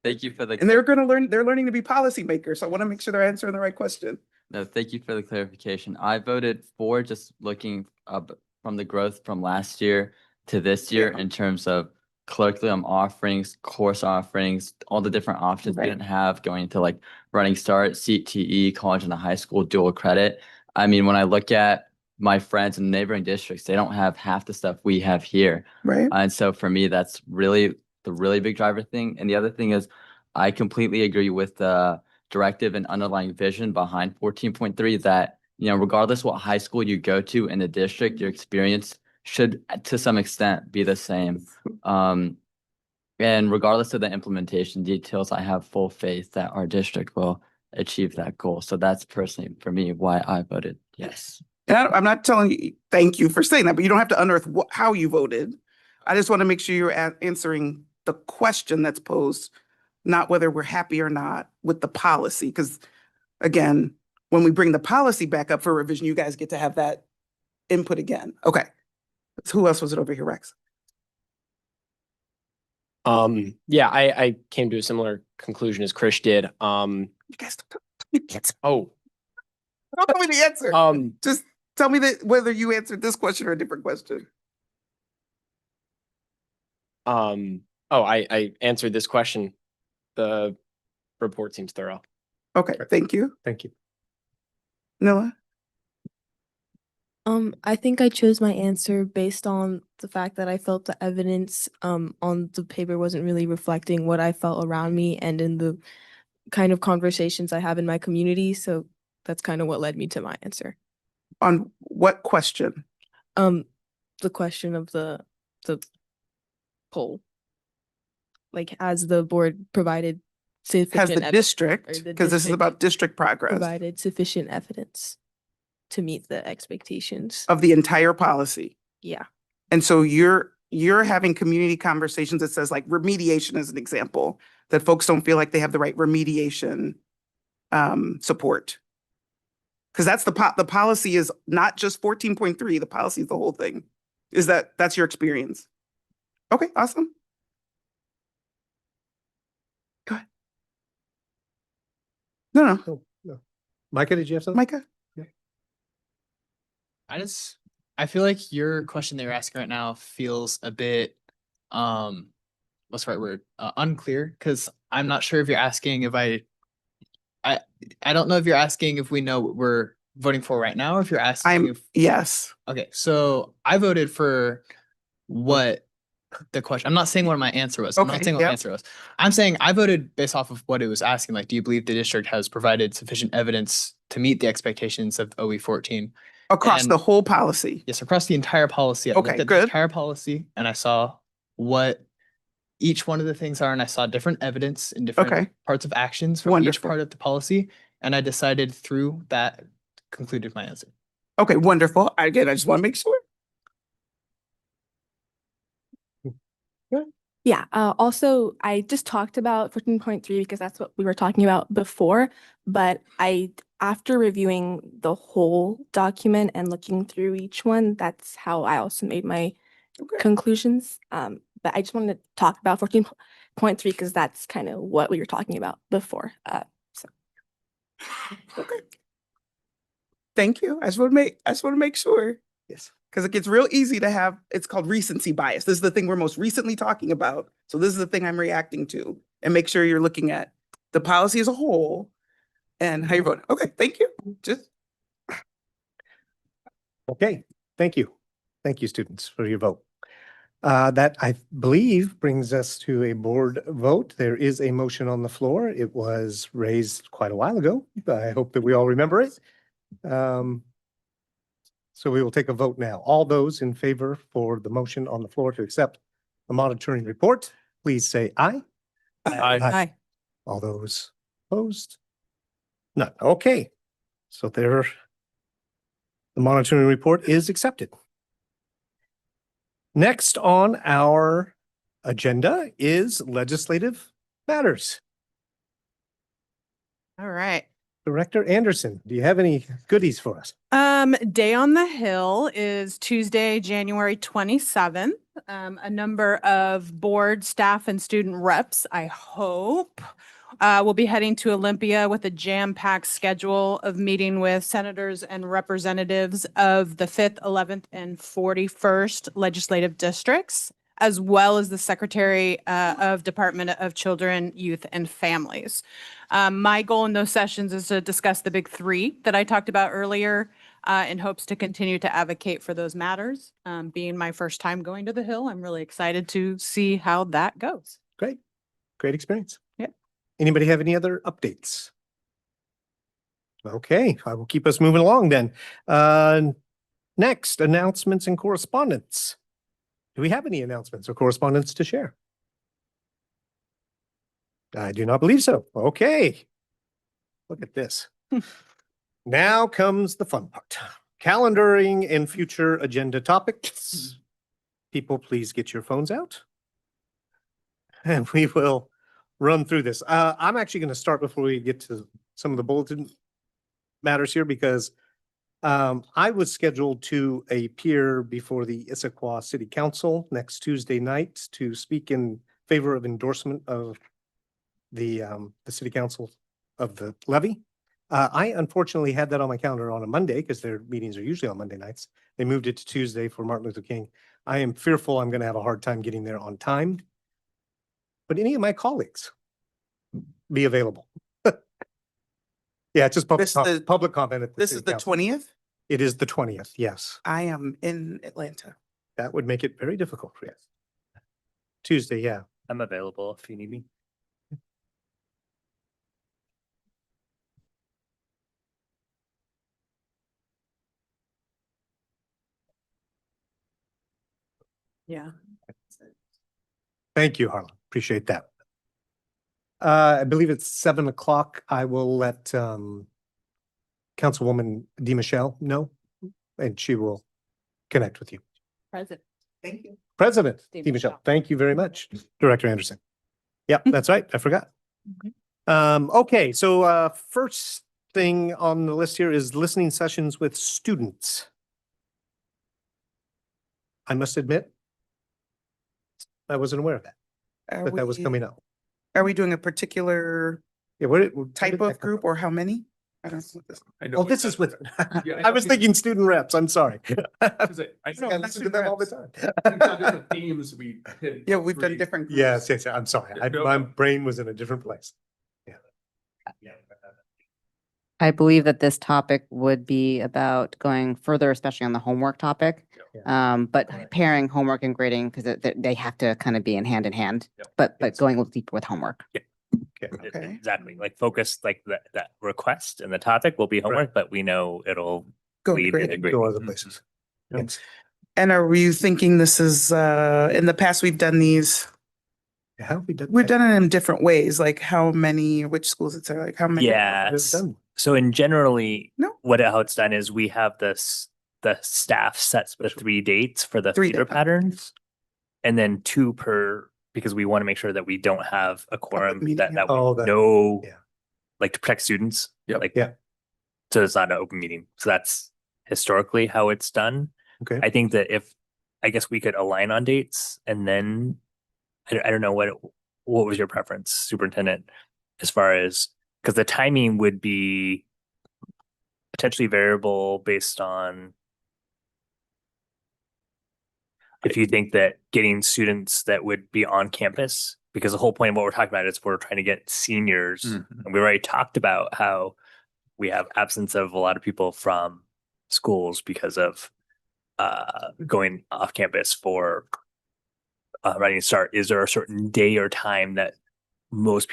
Thank you for the. and they're learning to be policymakers. So I want to make sure they're answering the right question. No, thank you for the clarification. I voted for just looking up from the growth from last year to this year in terms of curriculum offerings, course offerings, all the different options we Right. didn't have going to like Running Start, CTE, college and a high school, dual credit. I mean, when I look at my friends in neighboring districts, they don't have half the stuff we have here. Right. And so for me, that's really the really big driver thing. And the other thing is I completely agree with the directive and underlying vision behind 14.3 that, you know, regardless what high school you go to in the district, your experience should to some extent be the same. And regardless of the implementation details, I have full faith that our district will achieve that goal. So that's personally for me why I voted yes. And I'm not telling you, thank you for saying that, but you don't have to unearth how you voted. I just want to make sure you're answering the question that's posed, not whether we're happy or not with the policy. Because again, when we bring the policy back up for revision, you guys get to have that input again. Okay. So who else was it over here, Rex? Yeah, I came to a similar conclusion as Krish did. You guys don't tell me the answer. Oh, Don't tell me the answer. Just tell me whether you answered this question or a different question. I answered this question. The report seems thorough. Okay, thank you. Thank you. Noah? I think I chose my answer based on the fact that I felt the evidence on the paper wasn't really reflecting what I felt around me and in the kind of conversations I have in my community. So that's kind of what led me to my answer. On what question? The question of the poll. Like, has the board provided sufficient Has the district, because this is about district progress, provided sufficient evidence to meet the expectations of the entire policy? Yeah. And so you're having community conversations that says like remediation as an example, that folks don't feel like they have the right remediation support. Because that's the policy is not just 14.3, the policy is the whole thing. That's your experience? Okay, awesome. Go ahead. No. Micah, did you have something? Micah? I feel like your question that you're asking right now feels a bit, what's the right word? Unclear, because I'm not sure if you're asking if I don't know if you're asking if we know what we're voting for right now, or if you're asking yes. Okay, so I voted for what the question. I'm not saying what my answer was. I'm not saying what my answer was. I'm saying I voted based off of what it was asking. Like, do you believe the district has provided sufficient evidence to meet the expectations of OE 14? Across the whole policy? Yes, across the entire policy. I looked at the entire policy and I saw what each one of the things are, and I saw different evidence in different parts of actions from each part of the policy. And I decided through that, concluded my answer. Okay, wonderful. I just want to make sure. Yeah. Also, I just talked about 14.3 because that's what we were talking about before. But after reviewing the whole document and looking through each one, that's how I also made my conclusions. But I just wanted to talk about 14.3 because that's kind of what we were talking about before. Okay. Thank you. I just want to make sure. Yes. Because it gets real easy to have, it's called recency bias. This is the thing we're most recently talking about. So this is the thing I'm reacting to. And make sure you're looking at the policy as a whole and how you're voting. Okay, thank you. Just Okay, thank you. Thank you, students, for your vote. That, I believe, brings us to a board vote. There is a motion on the floor. It was raised quite a while ago. I hope that we all remember it. So we will take a vote now. All those in favor for the motion on the floor to accept the monitoring report, please say aye. Aye. All those opposed? None. Okay. So there, the monitoring report is accepted. Next on our agenda is legislative matters. All right. Director Anderson, do you have any goodies for us? Day on the Hill is Tuesday, January 27th. A number of board, staff, and student reps, I hope, will be heading to Olympia with a jam-packed schedule of meeting with senators and representatives of the 5th, 11th, and 41st legislative districts, as well as the Secretary of Department of Children, Youth, and Families. My goal in those sessions is to discuss the big three that I talked about earlier in hopes to continue to advocate for those matters. Being my first time going to the Hill, I'm really excited to see how that goes. Great. Great experience. Yeah. Anybody have any other updates? Okay, I will keep us moving along then. Next, announcements and correspondence. Do we have any announcements or correspondence to share? I do not believe so. Okay. Look at this. Now comes the fun part. Calendaring and future agenda topics. People, please get your phones out. And we will run through this. I'm actually going to start before we get to some of the bulletin matters here because I was scheduled to appear before the Issaquah City Council next Tuesday night to speak in favor of endorsement of the City Council of the levy. I unfortunately had that on my calendar on a Monday because their meetings are usually on Monday nights. They moved it to Tuesday for Martin Luther King. I am fearful I'm going to have a hard time getting there on time. But any of my colleagues be available. Yeah, it's just public comment. At the this City is the Council. 20th. It is the 20th, yes. I am in Atlanta. That would make it very difficult for you. Tuesday, yeah. I'm available if you need me. Yeah. Thank you, Harlan. Appreciate that. I believe it's 7 o'clock. I will let Councilwoman DiMichelle know, and she will connect with you. President. Thank you. President DiMichelle. DiMichelle, thank you very much. Director Anderson. Yep, that's right. I forgot. Okay, so first thing on the list here is listening sessions with students. I must admit, I wasn't aware of that, that was coming up. Are we doing a particular Yeah, what type of group or how many? I don't know what this. Oh, this is with, Yeah, I was thinking student reps. I'm sorry. I know, I listen to them all the time. different themes we hit. Yeah, we've done different. groups. Yes, yes, I'm sorry. My brain was in a different place. I believe that this topic would be about going further, especially on the homework topic. But pairing homework and grading, because they have to kind of be in hand, but going a little deeper with homework. Okay. Exactly. Like focus, like that request and the topic will be homework, but we know it'll Go lead grading. into grading. Go other places. Yes. And are you thinking this is, in the past, we've done these, How have we done? we've done it in different ways, like how many, which schools it's like, how many? Yes. So in generally, how it's done is we have the staff sets the 3 dates for the feeder patterns, and then 2 per, because we want to make sure that we don't have a quorum that we know, like to protect students. Like, so it's not an open meeting. So that's historically how it's done. Okay. I think that I guess we could align on dates, and then I don't know what was your preference, superintendent, as far as, because the timing would be potentially variable based on if you think that getting students that would be on campus, because the whole point of what we're talking about is we're trying to get seniors. And we already talked about how we have absence of a lot of people from schools because of going off campus for Running Start. Is there a certain day or time that most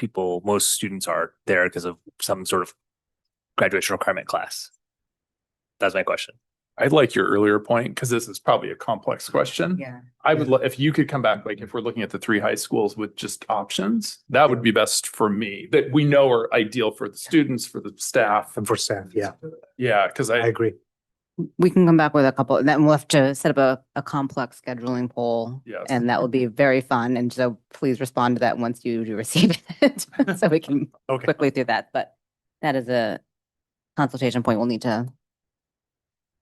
students are there because of some sort of graduation requirement class? That's my question. I like your earlier point because this is probably a complex question. Yeah. I would, if you could come back, like if we're looking at the 3 high schools with just options, that would be best for me, that we know are ideal for the students, for the staff. And for staff, yeah, Yeah, because I agree. We can come back with a couple, and then we'll have to set up a complex scheduling poll. Yes. And that will be very fun. And so please respond to that once you do receive it, so we can Okay. quickly do that. But that is a consultation point we'll need to.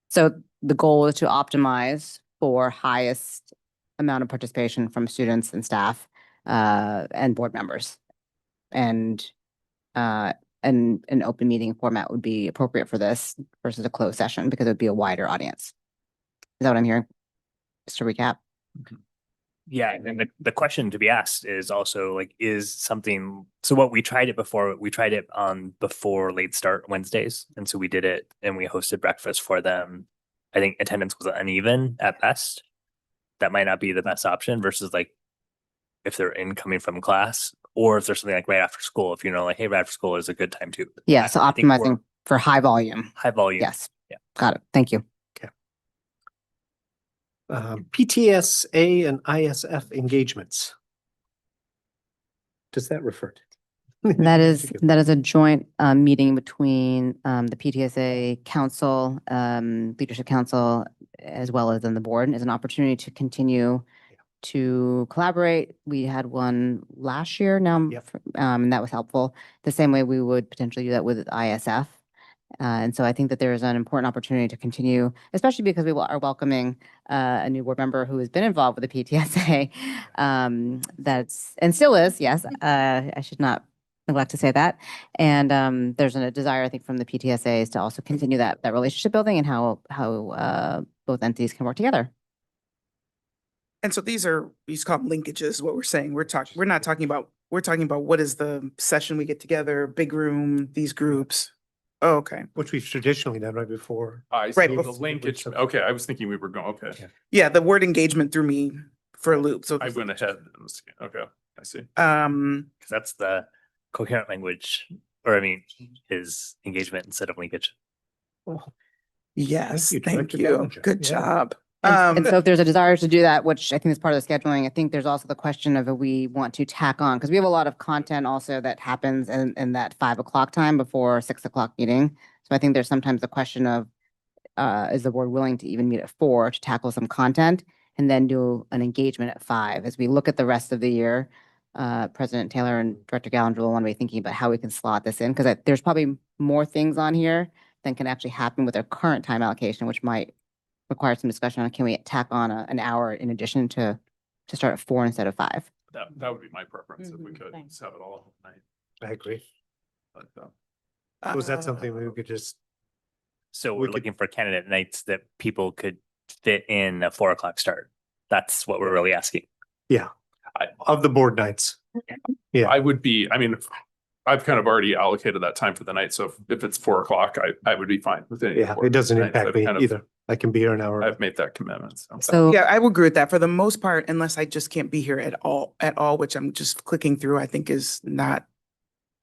So the goal is to optimize for highest amount of participation from students and staff and board members. And an open meeting format would be appropriate for this versus a closed session because it would be a wider audience. Is that what I'm hearing? Just to recap. Yeah, and the question to be asked is also like, is something, so what we tried it before, we tried it on before late start Wednesdays. And so we did it and we hosted breakfast for them. I think attendance was uneven at best. That might not be the best option versus like if they're incoming from class, or if there's something like right after school, if you know, like, hey, right after school is a good time too. Yeah, so I think we're- optimizing for high volume. High volume. Yes. Yeah. Got it. Thank you. PTSA and ISF engagements. Does that refer to? That is a joint meeting between the PTSA Council, Leadership Council, as well as then the board. Is an opportunity to continue to collaborate. We had one last year now, and that was helpful. The same way we would potentially do that with ISF. And so I think that there is an important opportunity to continue, especially because we are welcoming a new board member who has been involved with the PTSA. That's, and still is, yes. I should not neglect to say that. And there's a desire, I think, from the PTSAs to also continue that relationship building and how both entities can work together. And so these are, you call them linkages, what we're saying. We're talking about what is the session we get together, big room, these groups. Oh, okay. Which we've traditionally done right before. I Right see the before- linkage. Okay, I was thinking we were going, okay. Yeah, the word engagement threw me for a loop. So I went ahead. Okay, I see. Because that's the coherent language, or I mean, is engagement instead of linkage. yes, Thank you, thank Director you. Bellinger. Good Yeah. job. And so if there's a desire to do that, which I think is part of the scheduling, I think there's also the question of if we want to tack on, because we have a lot of content also that happens in that 5 o'clock time before 6 o'clock meeting. So I think there's sometimes the question of, is the board willing to even meet at 4 to tackle some content and then do an engagement at 5? As we look at the rest of the year, President Taylor and Director Gallinger will want to be thinking about how we can slot this in, because there's probably more things on here than can actually happen with our current time allocation, which might require some discussion on, can we tack on an hour in addition to start at 4 instead of 5? That would be my preference if we could just have it all night. I agree. But, Was that something we could just? So We we're could- looking for candidate nights that people could fit in a 4 o'clock start. That's what we're really asking. Yeah, of the board nights. Yeah. I would be, I mean, I've kind of already allocated that time for the night. So if it's 4 o'clock, I would be fine with any. Yeah, board it doesn't nights. impact I've me kind of- either. I can be here an hour. I've made that commitment. So Yeah, I would agree with that for the most part, unless I just can't be here at all, which I'm just clicking through, I think is not,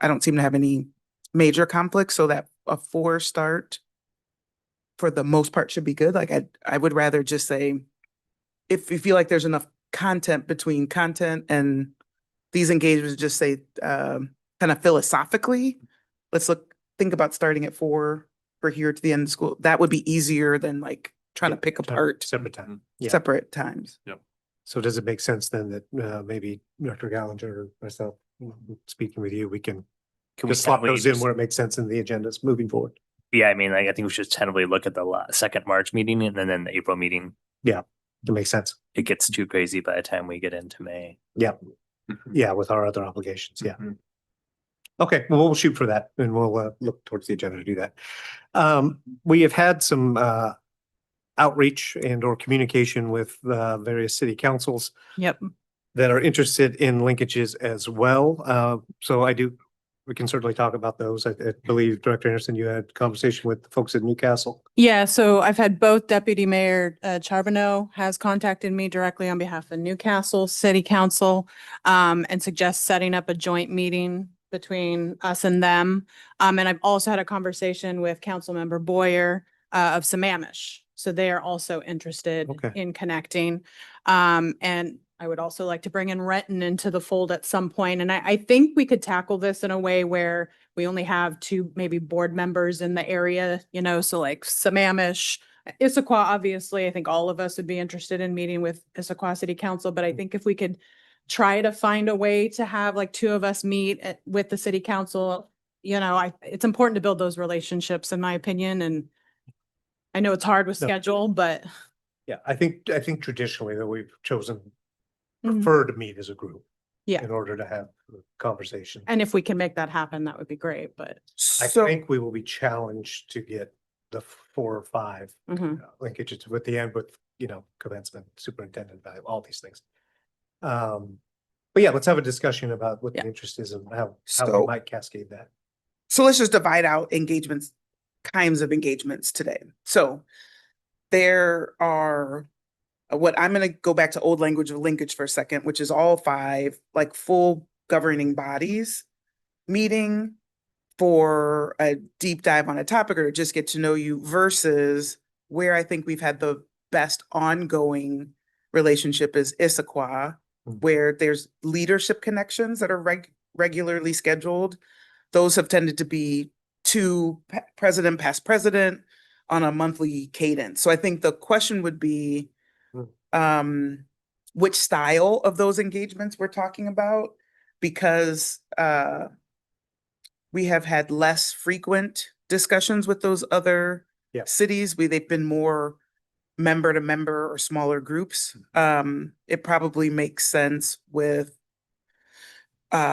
I don't seem to have any major conflicts, so that a 4 start for the most part should be good. Like I would rather just say, if you feel like there's enough content between content and these engagements, just say, kind of philosophically, think about starting at 4 for here to the end of school. That would be easier than like trying to pick apart Separate time. Yeah. separate times. So does it make sense then that maybe Dr. Gallinger or myself, speaking with you, we can Can we just slot tentatively those in just- where it makes sense in the agendas moving forward? Yeah, I mean, like, I think we should tentatively look at the second March meeting and then the April meeting. Yeah, that makes sense. It gets too crazy by the time we get into May. Yeah. Yeah, with our other obligations. Yeah. Okay, well, we'll shoot for that and we'll look towards the agenda to do that. We have had some outreach and or communication with various city councils Yep. that are interested in linkages as well. So we can certainly talk about those. I believe Director Anderson, you had conversation with the folks at Newcastle. Yeah, so I've had both Deputy Mayor Charbonneau has contacted me directly on behalf of Newcastle City Council and suggests setting up a joint meeting between us and them. And I've also had a conversation with Councilmember Boyer of Sammamish. So they are also interested Okay. in connecting. And I would also like to bring in Renton into the fold at some point. And I think we could tackle this in a way where we only have two maybe board members in the area, you know, so like Sammamish, Issaquah, obviously, I think all of us would be interested in meeting with Issaquah City Council, but I think if we could try to find a way to have like two of us meet with the city council, you know, it's important to build those relationships, in my opinion. And I know it's hard with No. schedule, but Yeah, I think traditionally that we've chosen Mhm. prefer to meet as a group. Yeah. In order to have a conversation. and if we can make that happen, that would be great, but. I think we will be challenged to get the 4 or 5 Mhm. linkages with the end with, you know, commencement, superintendent value, all these things. But yeah, let's have a discussion about what the interest is and how we So- might cascade that. So let's just divide out engagements, kinds of engagements today. So there are what I'm going to go back to old language of linkage for a second, which is all 5 like full governing bodies meeting for a deep dive on a topic or just get to know you versus where I think we've had the best ongoing relationship is Issaquah, where there's leadership connections that are regularly scheduled. Those have tended to be to president, past president on a monthly cadence. So I think the question would be, which style of those engagements we're talking about, because we have had less frequent discussions with those other cities. They've been more member to member or smaller groups. It probably makes sense to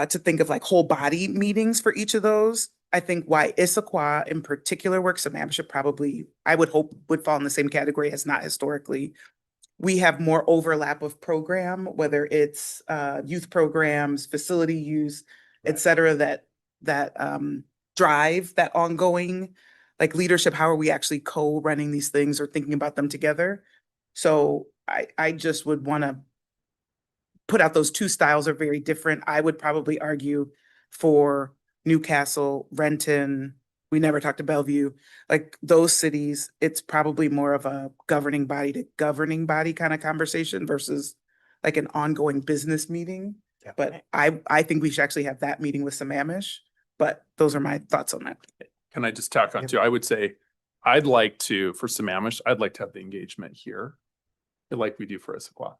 think of like whole body meetings for each of those. I think why Issaquah in particular works, and should probably, I would hope would fall in the same category as not historically. We have more overlap of program, whether it's youth programs, facility use, et cetera, that drive that ongoing like leadership. How are we actually co-running these things or thinking about them together? So I just would want to put out those two styles are very different. I would probably argue for Newcastle, Renton. We never talked to Bellevue, like those cities. It's probably more of a governing body to governing body kind of conversation versus like an ongoing business meeting. Yeah. But I think we should actually have that meeting with Sammamish. But those are my thoughts on that. Can I just tack on too? I would say, I'd like to, for Sammamish, I'd like to have the engagement here, like we do for Issaquah.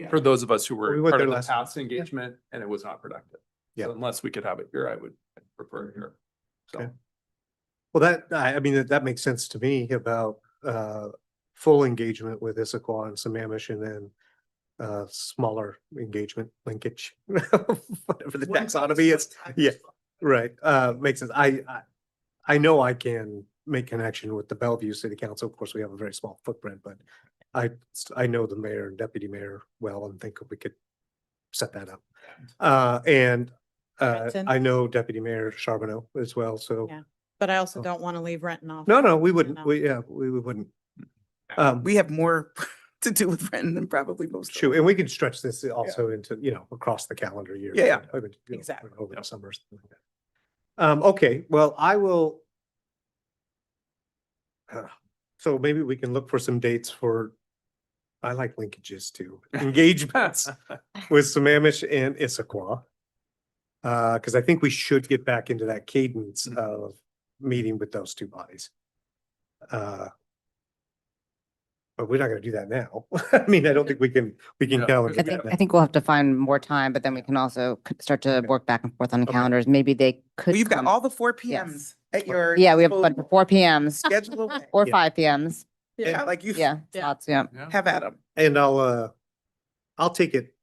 For those of us who We were went part there of the last past engagement and it was not productive. Yeah. So unless we could have it here, I would prefer it here. So. Okay. Well, I mean, that makes sense to me about full engagement with Issaquah and Sammamish and then smaller engagement linkage, whatever the taxonomy is. Yeah, right. Makes sense. I know I can make connection with the Bellevue City Council. Of course, we have a very small footprint, but I know the mayor and deputy mayor well and think we could set that up. Renton. I know Deputy Mayor Charbonneau as well, so. Yeah. But I also don't want to leave Renton off. No, we you wouldn't. know. We wouldn't. We have more to do with Renton than probably most. True, and we could stretch this also into, you know, across the calendar year. Yeah. I mean, you know, Exactly. over the summer. Something like that. Okay, well, I will. So maybe we can look for some dates for, I like linkages too, engagements with Sammamish and Issaquah. Because I think we should get back into that cadence of meeting with those two bodies. But we're not gonna do that now. I mean, I don't think we can calendar. I think we'll have to find more time, but then we can also start to work back and forth on calendars. Maybe they could. Well, you've got come- all the 4 p.m.s at your. Yeah, we have disposal. but 4 p.m.s Schedule away. or Yeah. 5 p.m.s. Yeah, like you. Yeah, slots, yeah. Have at them. And I'll take it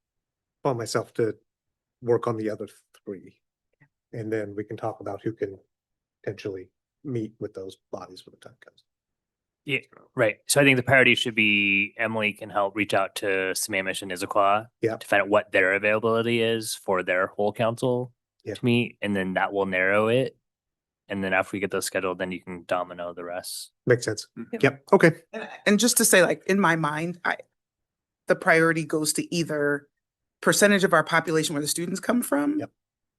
upon myself to work on the other 3. And then we can talk about who can potentially meet with those bodies when the time comes. Yeah, right. So I think the priority should be Emily can help reach out to Sammamish and Issaquah Yeah. to find out what their availability is for their whole council Yeah. to meet, and then that will narrow it. And then after we get those scheduled, then you can domino the rest. Makes sense. Yep. Okay. And just to say, like, in my mind, the priority goes to either percentage of our population where the students come from. Yep.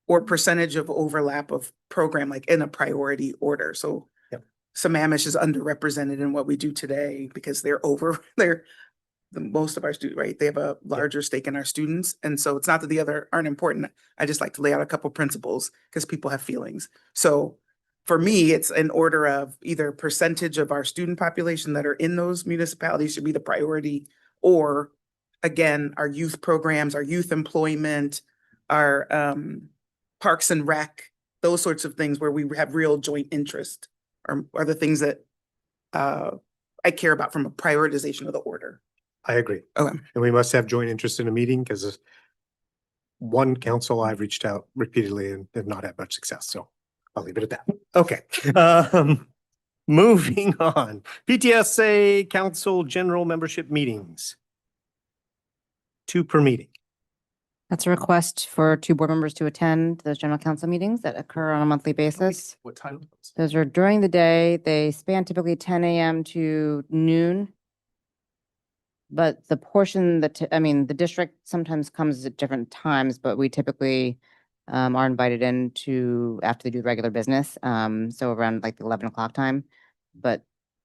Or percentage of overlap of program, like in a priority order. So Yep. Sammamish is underrepresented in what we do today because they're the most of our students, right? They have a larger stake in our students. And so it's not that the other aren't important. I just like to lay out a couple principles because people have feelings. So for me, it's an order of either percentage of our student population that are in those municipalities should be the priority, or again, our youth programs, our youth employment, our parks and rec, those sorts of things where we have real joint interest are the things that I care about from a prioritization of the order. I agree. Okay. And we must have joint interest in a meeting because one council I've reached out repeatedly and have not had much success. So I'll leave it at that. Okay. Moving on. PTSA Council General Membership Meetings. 2 per meeting. That's a request for 2 board members to attend those general council meetings that occur on a monthly basis. What time? Those are during the day. They span typically 10 a.m. to noon. But the portion that, the district sometimes comes at different times, but we typically are invited in to after they do regular business. So around like the 11 o'clock time. But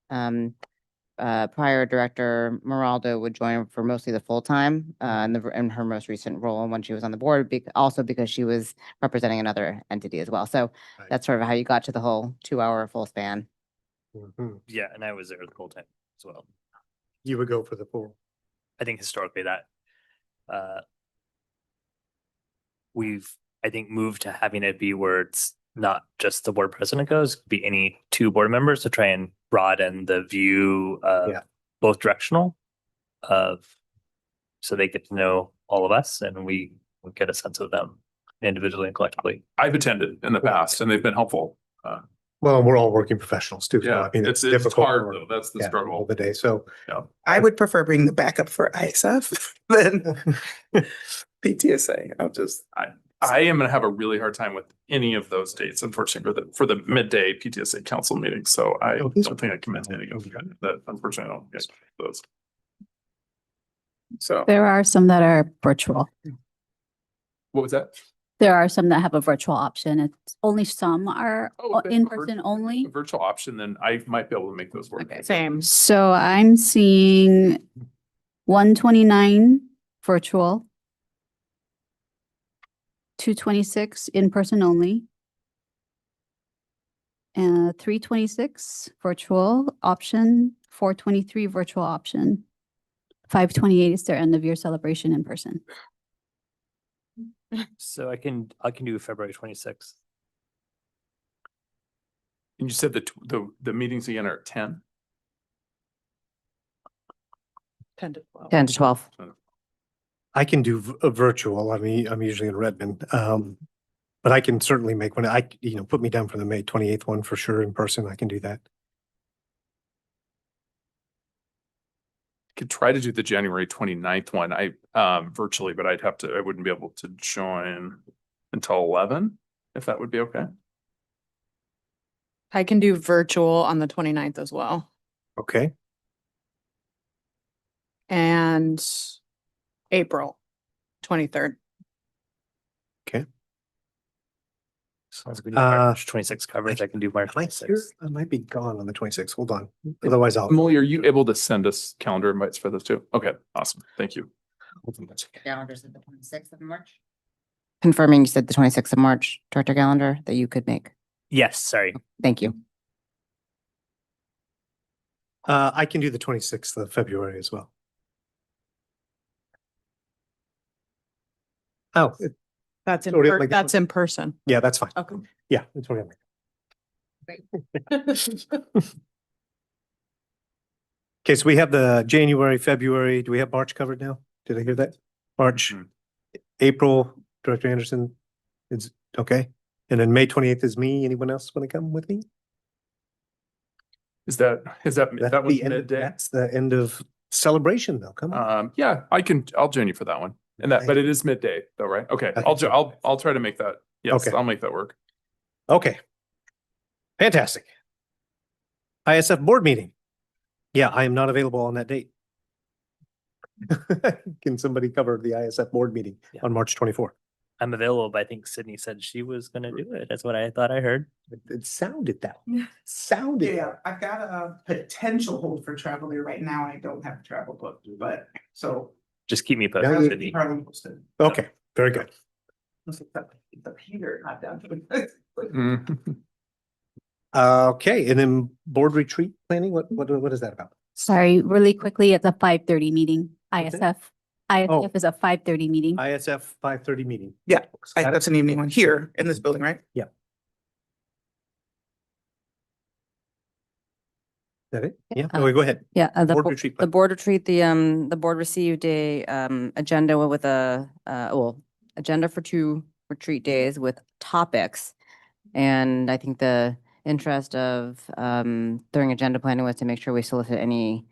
prior director Moraldo would join for mostly the full time in her most recent role when she was on the board, also because she was representing another entity as well. So Right. that's sort of how you got to the whole 2-hour full span. Mhm. Yeah, and I was there the whole time as well. You would go for the full. I think historically that we've, I think, moved to having it be where it's not just the board president goes, it could be any 2 board members to try and broaden the view of both directional so they get to know all of us and we get a sense of them individually and collectively. I've attended in the past and they've been helpful. Well, we're all working professionals too. So Yeah, I mean, it's difficult hard for- though. That's the yeah, struggle. all the day. So Yeah. I would prefer bringing the backup for ISF than PTSA. I am gonna have a really hard time with any of those dates, unfortunately, for the midday PTSA council meeting. So I don't think I commit to any of that. Unfortunately, I don't get those. So There are some that are virtual. What was that? There are some that have a virtual option. It's only some are Oh, in person only. The virtual option, then I might be able to make those work. Same. So I'm seeing 129 virtual, 226 in person only, and 326 virtual option, 423 virtual option, 528 is their end of year celebration in person. So I can do February 26th. And you said the meetings again are at 10? 10 to 12. 10 to 12. I can do a virtual. I mean, I'm usually in Redmond. But I can certainly make one. Put me down for the May 28th one for sure in person. I can do that. Could try to do the January 29th one. I virtually, but I wouldn't be able to join until 11, if that would be okay. I can do virtual on the 29th as well. Okay. And April 23rd. Okay. As long as we do March 26th coverage, I can do March 26th. I might be gone on the 26th. Hold on. Otherwise I'll. Emily, are you able to send us calendar invites for those too? Okay, awesome. Thank you. Calendar's at the 26th of March. Confirming you said the 26th of March, Director Calendar, that you could make. Yes, sorry. Thank you. I can do the 26th of February as well. Oh, That's in, Already on my that's in person. yeah, that's fine. Okay. Yeah, it's already on my- Okay, so we have the January, February. Do we have March covered now? Did I hear that? March, April, Director Anderson is okay. And then May 28th is me. Anyone else want to come with me? that That's that was the end, midday? that's the end of celebration though. Come on. Yeah, I'll join you for that one. And that, but it is midday though, right? Okay, Okay. I'll try to make that. Yes, Okay. I'll make that work. Okay. Fantastic. ISF board meeting. Yeah, I am not available on that date. Can somebody cover the ISF board meeting Yeah. on March 24th? I'm available, but I think Sydney said she was gonna do it. That's what I thought I heard. It sounded that way. Sounded. Yeah, I've got a potential hold for travel there right now. I don't have travel booked, but so. Just keep me Yeah, posted, you- Sydney. Probably posted. Okay, very good. It's up here, not down. Okay, and then board retreat planning, what is that about? Sorry, really quickly, it's a 5:30 meeting, What's it? ISF. Oh. ISF is a 5:30 meeting. ISF 5:30 meeting. Yeah, Got it? that's an evening one here in this building, right? Yeah. Is that it? Yeah, Yeah. go ahead. Yeah, Board retreat the plan. board retreat, the board received a agenda with agenda for 2 retreat days with topics. And I think the interest of during agenda planning was to make sure we solicit any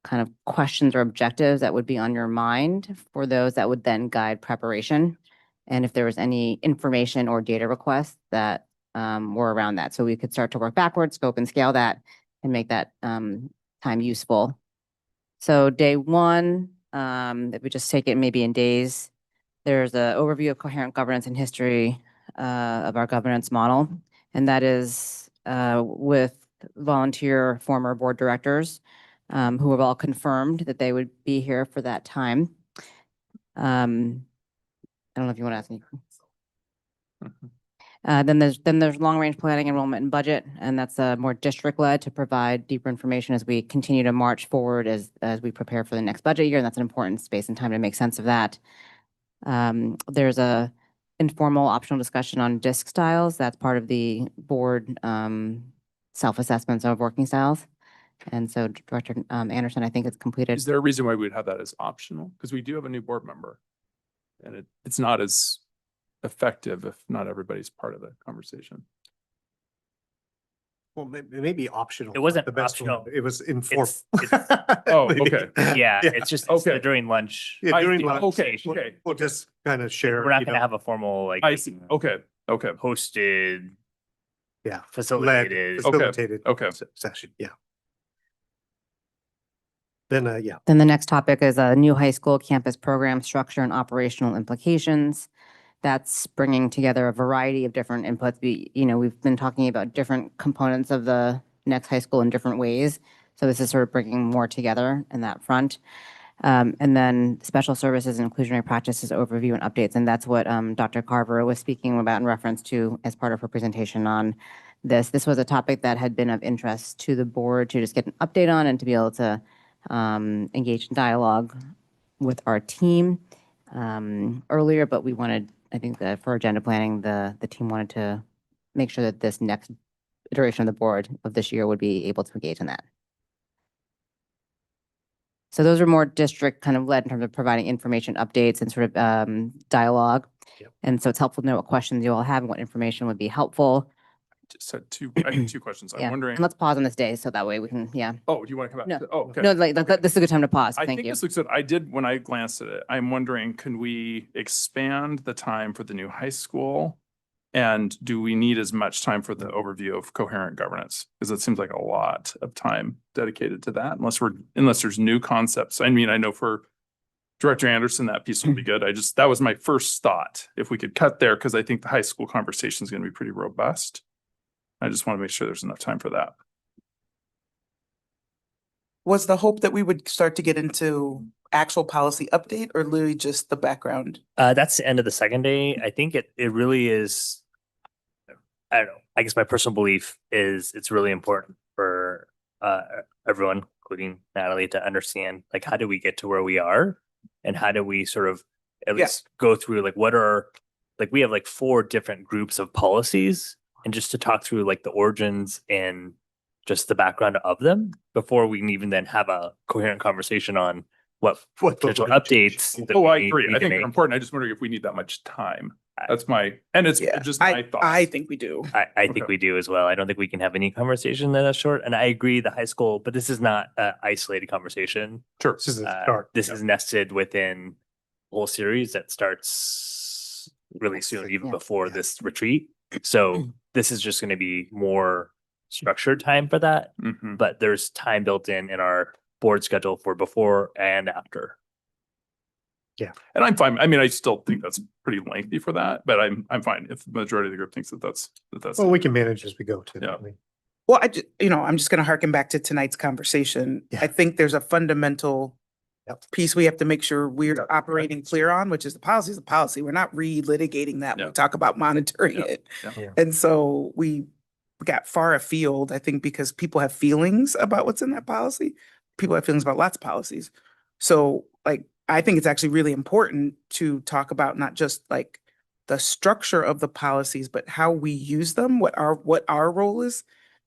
kind of questions or objectives that would be on your mind for those that would then guide preparation. And if there was any information or data requests that were around that. So we could start to work backwards, scope and scale that and make that time useful. So day 1, if we just take it maybe in days, there's an overview of coherent governance and history of our governance model. And that is with volunteer former board directors who have all confirmed that they would be here for that time. I don't know if you want to ask me. Then there's long range planning, enrollment and budget, and that's more district led to provide deeper information as we continue to march forward as we prepare for the next budget year. And that's an important space and time to make sense of that. There's a informal optional discussion on DISC styles. That's part of the board self-assessments of working styles. And so Director Anderson, I think it's completed. Is there a reason why we'd have that as optional? Because we do have a new board member. And it's not as effective if not everybody's part of the conversation. Well, maybe optional. It wasn't the best one. optional. It was informal. Oh, Maybe. okay. Yeah, it's just Okay. during lunch. Yeah, during see. lunch. Okay, We'll- okay. We'll just kind of share. We're not you gonna know, have a formal like I see. Okay, okay. hosted, Yeah. facilitated. Facilitated. Okay. Session, yeah. Then, yeah. Then the next topic is a new high school campus program structure and operational implications. That's bringing together a variety of different inputs. We've been talking about different components of the next high school in different ways. So this is sort of bringing more together in that front. And then special services and inclusionary practices overview and updates. And that's what Dr. Carver was speaking about in reference to as part of her presentation on this. This was a topic that had been of interest to the board to just get an update on and to be able to engage in dialogue with our team earlier, but we wanted, I think that for agenda planning, the team wanted to make sure that this next iteration of the board of this year would be able to engage in that. So those are more district kind of led in terms of providing information updates and sort of dialogue. Yep. And so it's helpful to know what questions you all have and what information would be helpful. Just had I have 2 questions. I'm Yeah. wondering. And let's pause on this day so that way we can, yeah. Oh, do you want to come back? No. Oh, okay. No, like this is a good time to pause. I Thank think you. this looks good. When I glanced at it, I'm wondering, can we expand the time for the new high school? And do we need as much time for the overview of coherent governance? Because it seems like a lot of time dedicated to that, unless there's new concepts. I mean, I know for Director Anderson, that piece will be good. That was my first thought. If we could cut there, because I think the high school conversation is going to be pretty robust. I just want to make sure there's enough time for that. Was the hope that we would start to get into actual policy update or literally just the background? That's the end of the second day. I think it really is. I don't know. I guess my personal belief is it's really important for everyone, including Natalie, to understand like how do we get to where we are, and how do we sort of at least go through like what are like we have like 4 different groups of policies, and just to talk through like the origins and just the background of them before we can even then have a coherent conversation on what potential updates. that Oh, I we agree. need I to think they're make. important. I just wondering if we need that much time. That's and it's Yeah, just my thoughts. I think we do. I think we do as well. I don't think we can have any conversation that is short. And I agree the high school, but this is not an isolated conversation. Sure. This is a start. This is nested within a whole series that starts really soon, even before this retreat. So this is just going to be more structured time for that. Mhm. But there's time built in our board schedule for before and after. And I'm fine. I mean, I still think that's pretty lengthy for that, but I'm fine if the majority of the group thinks that's. Well, we can manage as we go too. Yeah. Well, I'm just going to harken back to tonight's conversation. I think there's a fundamental piece we have to make sure we're operating clear on, which is the policy is the policy. We're not re-litigating that. when We talk about monitoring it. And so we got far afield, I think, because people have feelings about what's in that policy. People have feelings about lots of policies. So I think it's actually really important to talk about not just like the structure of the policies, but how we use them, what our role is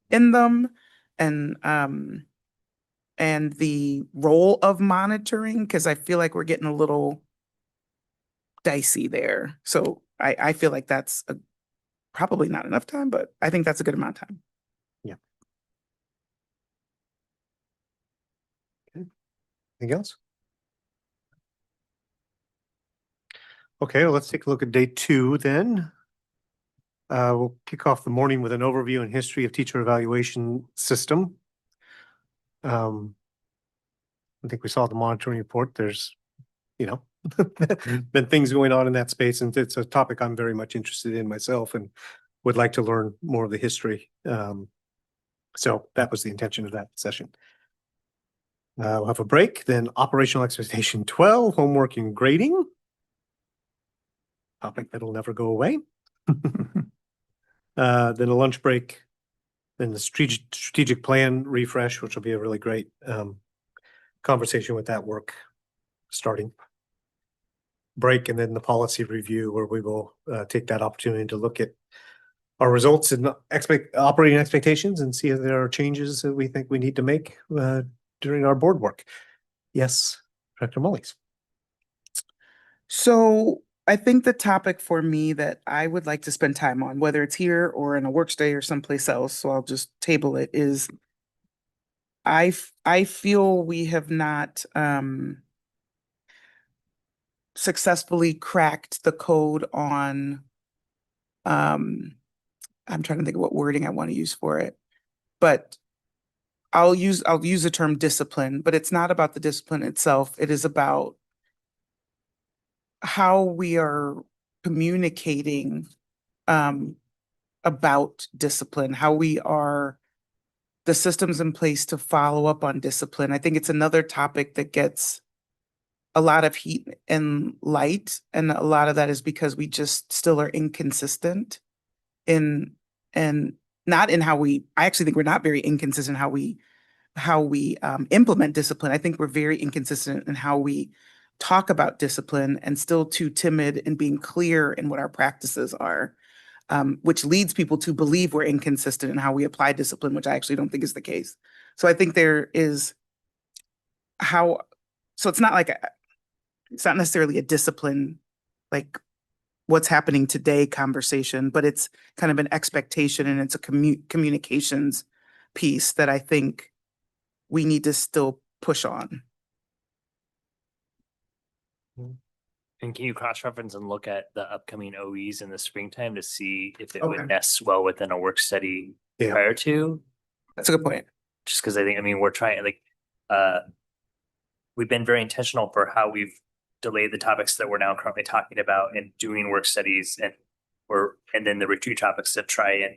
in them, and the role of monitoring, because I feel like we're getting a little dicey there. So I feel like that's probably not enough time, but I think that's a good amount of time. Anything else? Okay, well, let's take a look at day 2 then. We'll kick off the morning with an overview and history of teacher evaluation system. I think we saw the monitoring report. There's, been things going on in that space, and it's a topic I'm very much interested in myself and would like to learn more of the history. So that was the intention of that session. We'll have a break, then operational expectation 12, homework and grading. Topic that'll never go away. Then a lunch break, then the strategic plan refresh, which will be a really great conversation with that work starting. Break, and then the policy review, where we will take that opportunity to look at our results and operating expectations and see if there are changes that we think we need to make during our board work. Yes, Director Mullies. So I think the topic for me that I would like to spend time on, whether it's here or in a work study or someplace else, so I'll just table it, is I feel we have not successfully cracked the code on, I'm trying to think of what wording I want to use for it, but I'll use the term discipline, but it's not about the discipline itself. It is about how we are communicating about discipline, how we are, the systems in place to follow up on discipline. I think it's another topic that gets a lot of heat and light, and a lot of that is because we just still are inconsistent and not in how we, I actually think we're not very inconsistent how we implement discipline. I think we're very inconsistent in how we talk about discipline and still too timid in being clear in what our practices are, which leads people to believe we're inconsistent in how we apply discipline, which I actually don't think is the case. So I think there is so it's not necessarily a discipline, like what's happening today conversation, but it's kind of an expectation, and it's a communications piece that I think we need to still push on. And can you cross-reference and look at the upcoming OEs in the springtime to see if it Okay. would nest well within a work study Yeah. prior to? That's a good point. Just because we're trying, we've been very intentional for how we've delayed the topics that we're now currently talking about and doing work studies and then the retreat topics to try and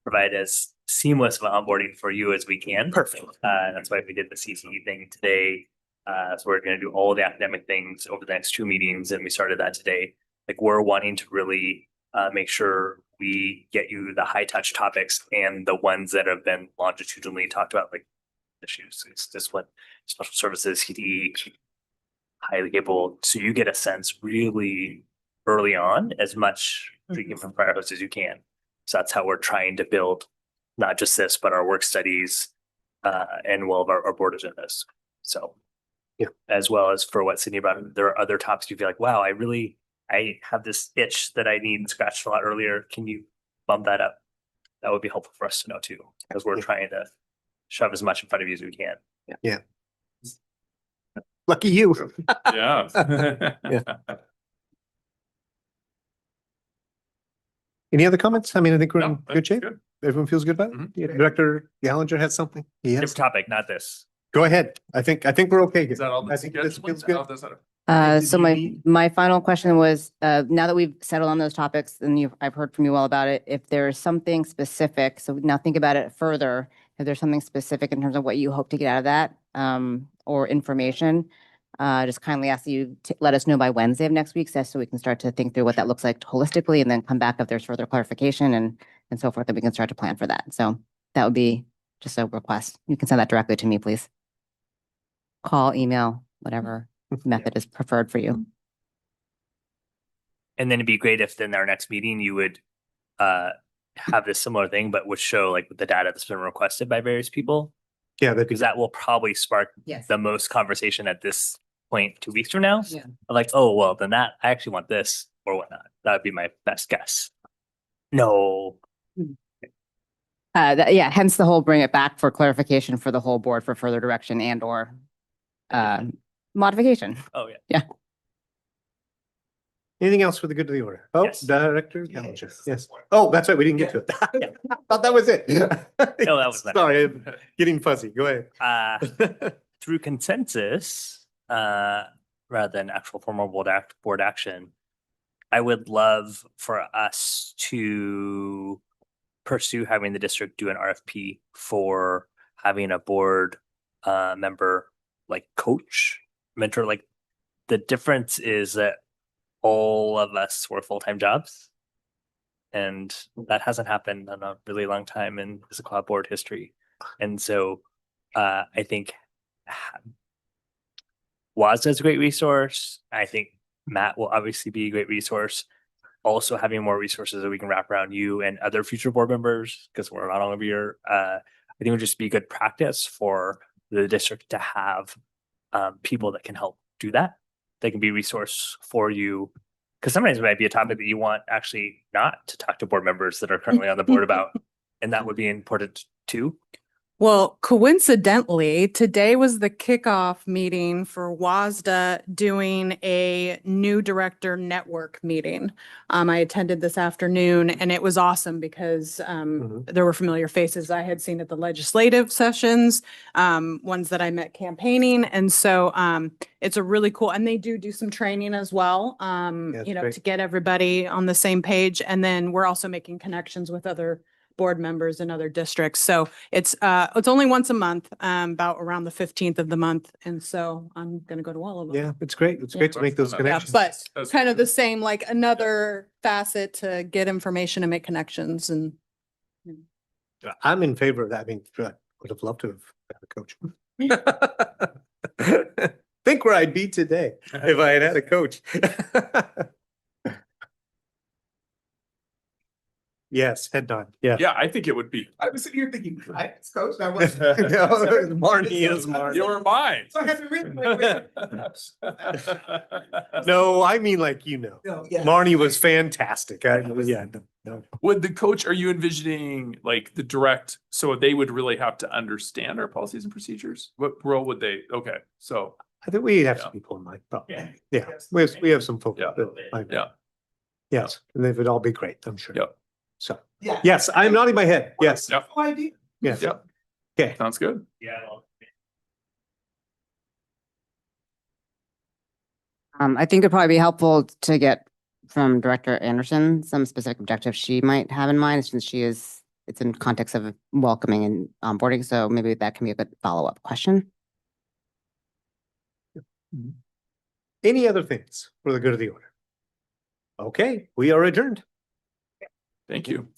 provide as seamless of onboarding for you as we can. Perfect. That's why we did the CTE thing today. So we're going to do all the academic things over the next 2 meetings, and we started that today. We're wanting to really make sure we get you the high touch topics and the ones that have been longitudinally talked about, like issues, discipline, special services, CTE, highly capable. So you get a sense really early on, as much speaking from prior hosts as you can. So that's how we're trying to build not just this, but our work studies and all of our board agendas. So, yeah, as well as for what Sydney brought up, there are other topics you feel like, wow, I really I have this itch that I need scratched a lot earlier. Can you bump that up? That would be helpful for us to know too, because we're trying to shove as much in front of you as we can. Yeah. Lucky you. Yeah. Any other comments? I mean, I think we're No, in good that's shape. good. Everyone feels good about it? Mhm. Yeah, Director Gallinger has something? Yes. Different topic, not this. Go ahead. I think we're okay. Is that all I that's think this feels scheduled? good. So my final question was, now that we've settled on those topics and I've heard from you all about it, if there's something specific, so now think about it further, if there's something specific in terms of what you hope to get out of that, or information, just kindly ask that you let us know by Wednesday of next week, so we can start to think through what that looks like holistically and then come back if there's further clarification and so forth, that we can start to plan for that. So that would be just a request. You can send that directly to me, please. Call, email, whatever method is preferred for you. And then it'd be great if then our next meeting, you would have this similar thing, but would show like the data that's been requested by various people. Yeah, Because that will probably spark Yes. the most conversation at this point 2 weeks from now. Yeah. Like, oh, well, then I actually want this or whatnot. That would be my best guess. No. Yeah, hence the whole bring it back for clarification for the whole board for further direction and or modification. Oh, yeah. Yeah. Anything else for the good of the order? Oh, Yes. Director Gallinger. Yes. Oh, that's right. We didn't get to it. Thought that was it. No, that was not it. Sorry, I'm getting fuzzy. Go ahead. Through consensus, rather than actual formal board action, I would love for us to pursue having the district do an RFP for having a board member like coach, mentor. Like the difference is that all of us work full-time jobs, and that hasn't happened in a really long time in Issaquah board history. And so I think WASDA is a great resource. I think Matt will obviously be a great resource. Also having more resources that we can wrap around you and other future board members, because we're not all of your, I think it would just be good practice for the district to have people that can help do that. They can be a resource for you. Because sometimes it might be a topic that you want actually not to talk to board members that are currently on the board about. And that would be important too. Well, coincidentally, today was the kickoff meeting for WASDA doing a new director network meeting. I attended this afternoon and it was awesome because there were familiar faces I had seen at the legislative sessions, ones that I met campaigning. And so it's a really cool, and they do some training as well, you know, great. to get everybody on the same page. And then we're also making connections with other board members in other districts. So it's only once a month, about around the 15th of the month. And so I'm going to go to all of them. Yeah, it's great. It's great to make those Yeah, connections. but kind of the same, like another facet to get information and make connections and. I'm in favor of that. I mean, I would have loved to have had a coach. Think where I'd be today if I had a coach. Yes, head nod. Yeah. Yeah, I think it would be. I was sitting here thinking, I coach, I was. Marnie is Marnie. You were mine. So I had to read. No, I mean, like, you know, No, yeah. Marnie was fantastic. Yeah, no. Would the coach, are you envisioning like the direct, so they would really have to understand our policies and procedures? What role would they, okay, so. I think we have Yeah. some people in mind, probably. Yeah. Yeah, we have some folks. Yeah. that I know. Yeah. Yes, and they would all be great, I'm sure. Yep. So, Yeah. yes, I'm nodding my head. Yes. Yep. No idea. Yes. Yep. Okay. Sounds good. Yeah. I think it'd probably be helpful to get from Director Anderson some specific objectives she might have in mind, since it's in context of welcoming and onboarding. So maybe that can be a good follow-up question. Any other things for the good of the order? Okay, we are adjourned. Thank you.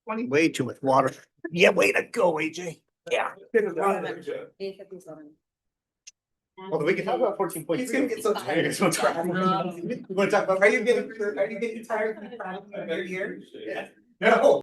Way too much water. Yeah, way to go, AJ. Yeah. Well, we can talk about 14.3. He's gonna get so tired. You wanna talk about? Are you getting tired of the year? No.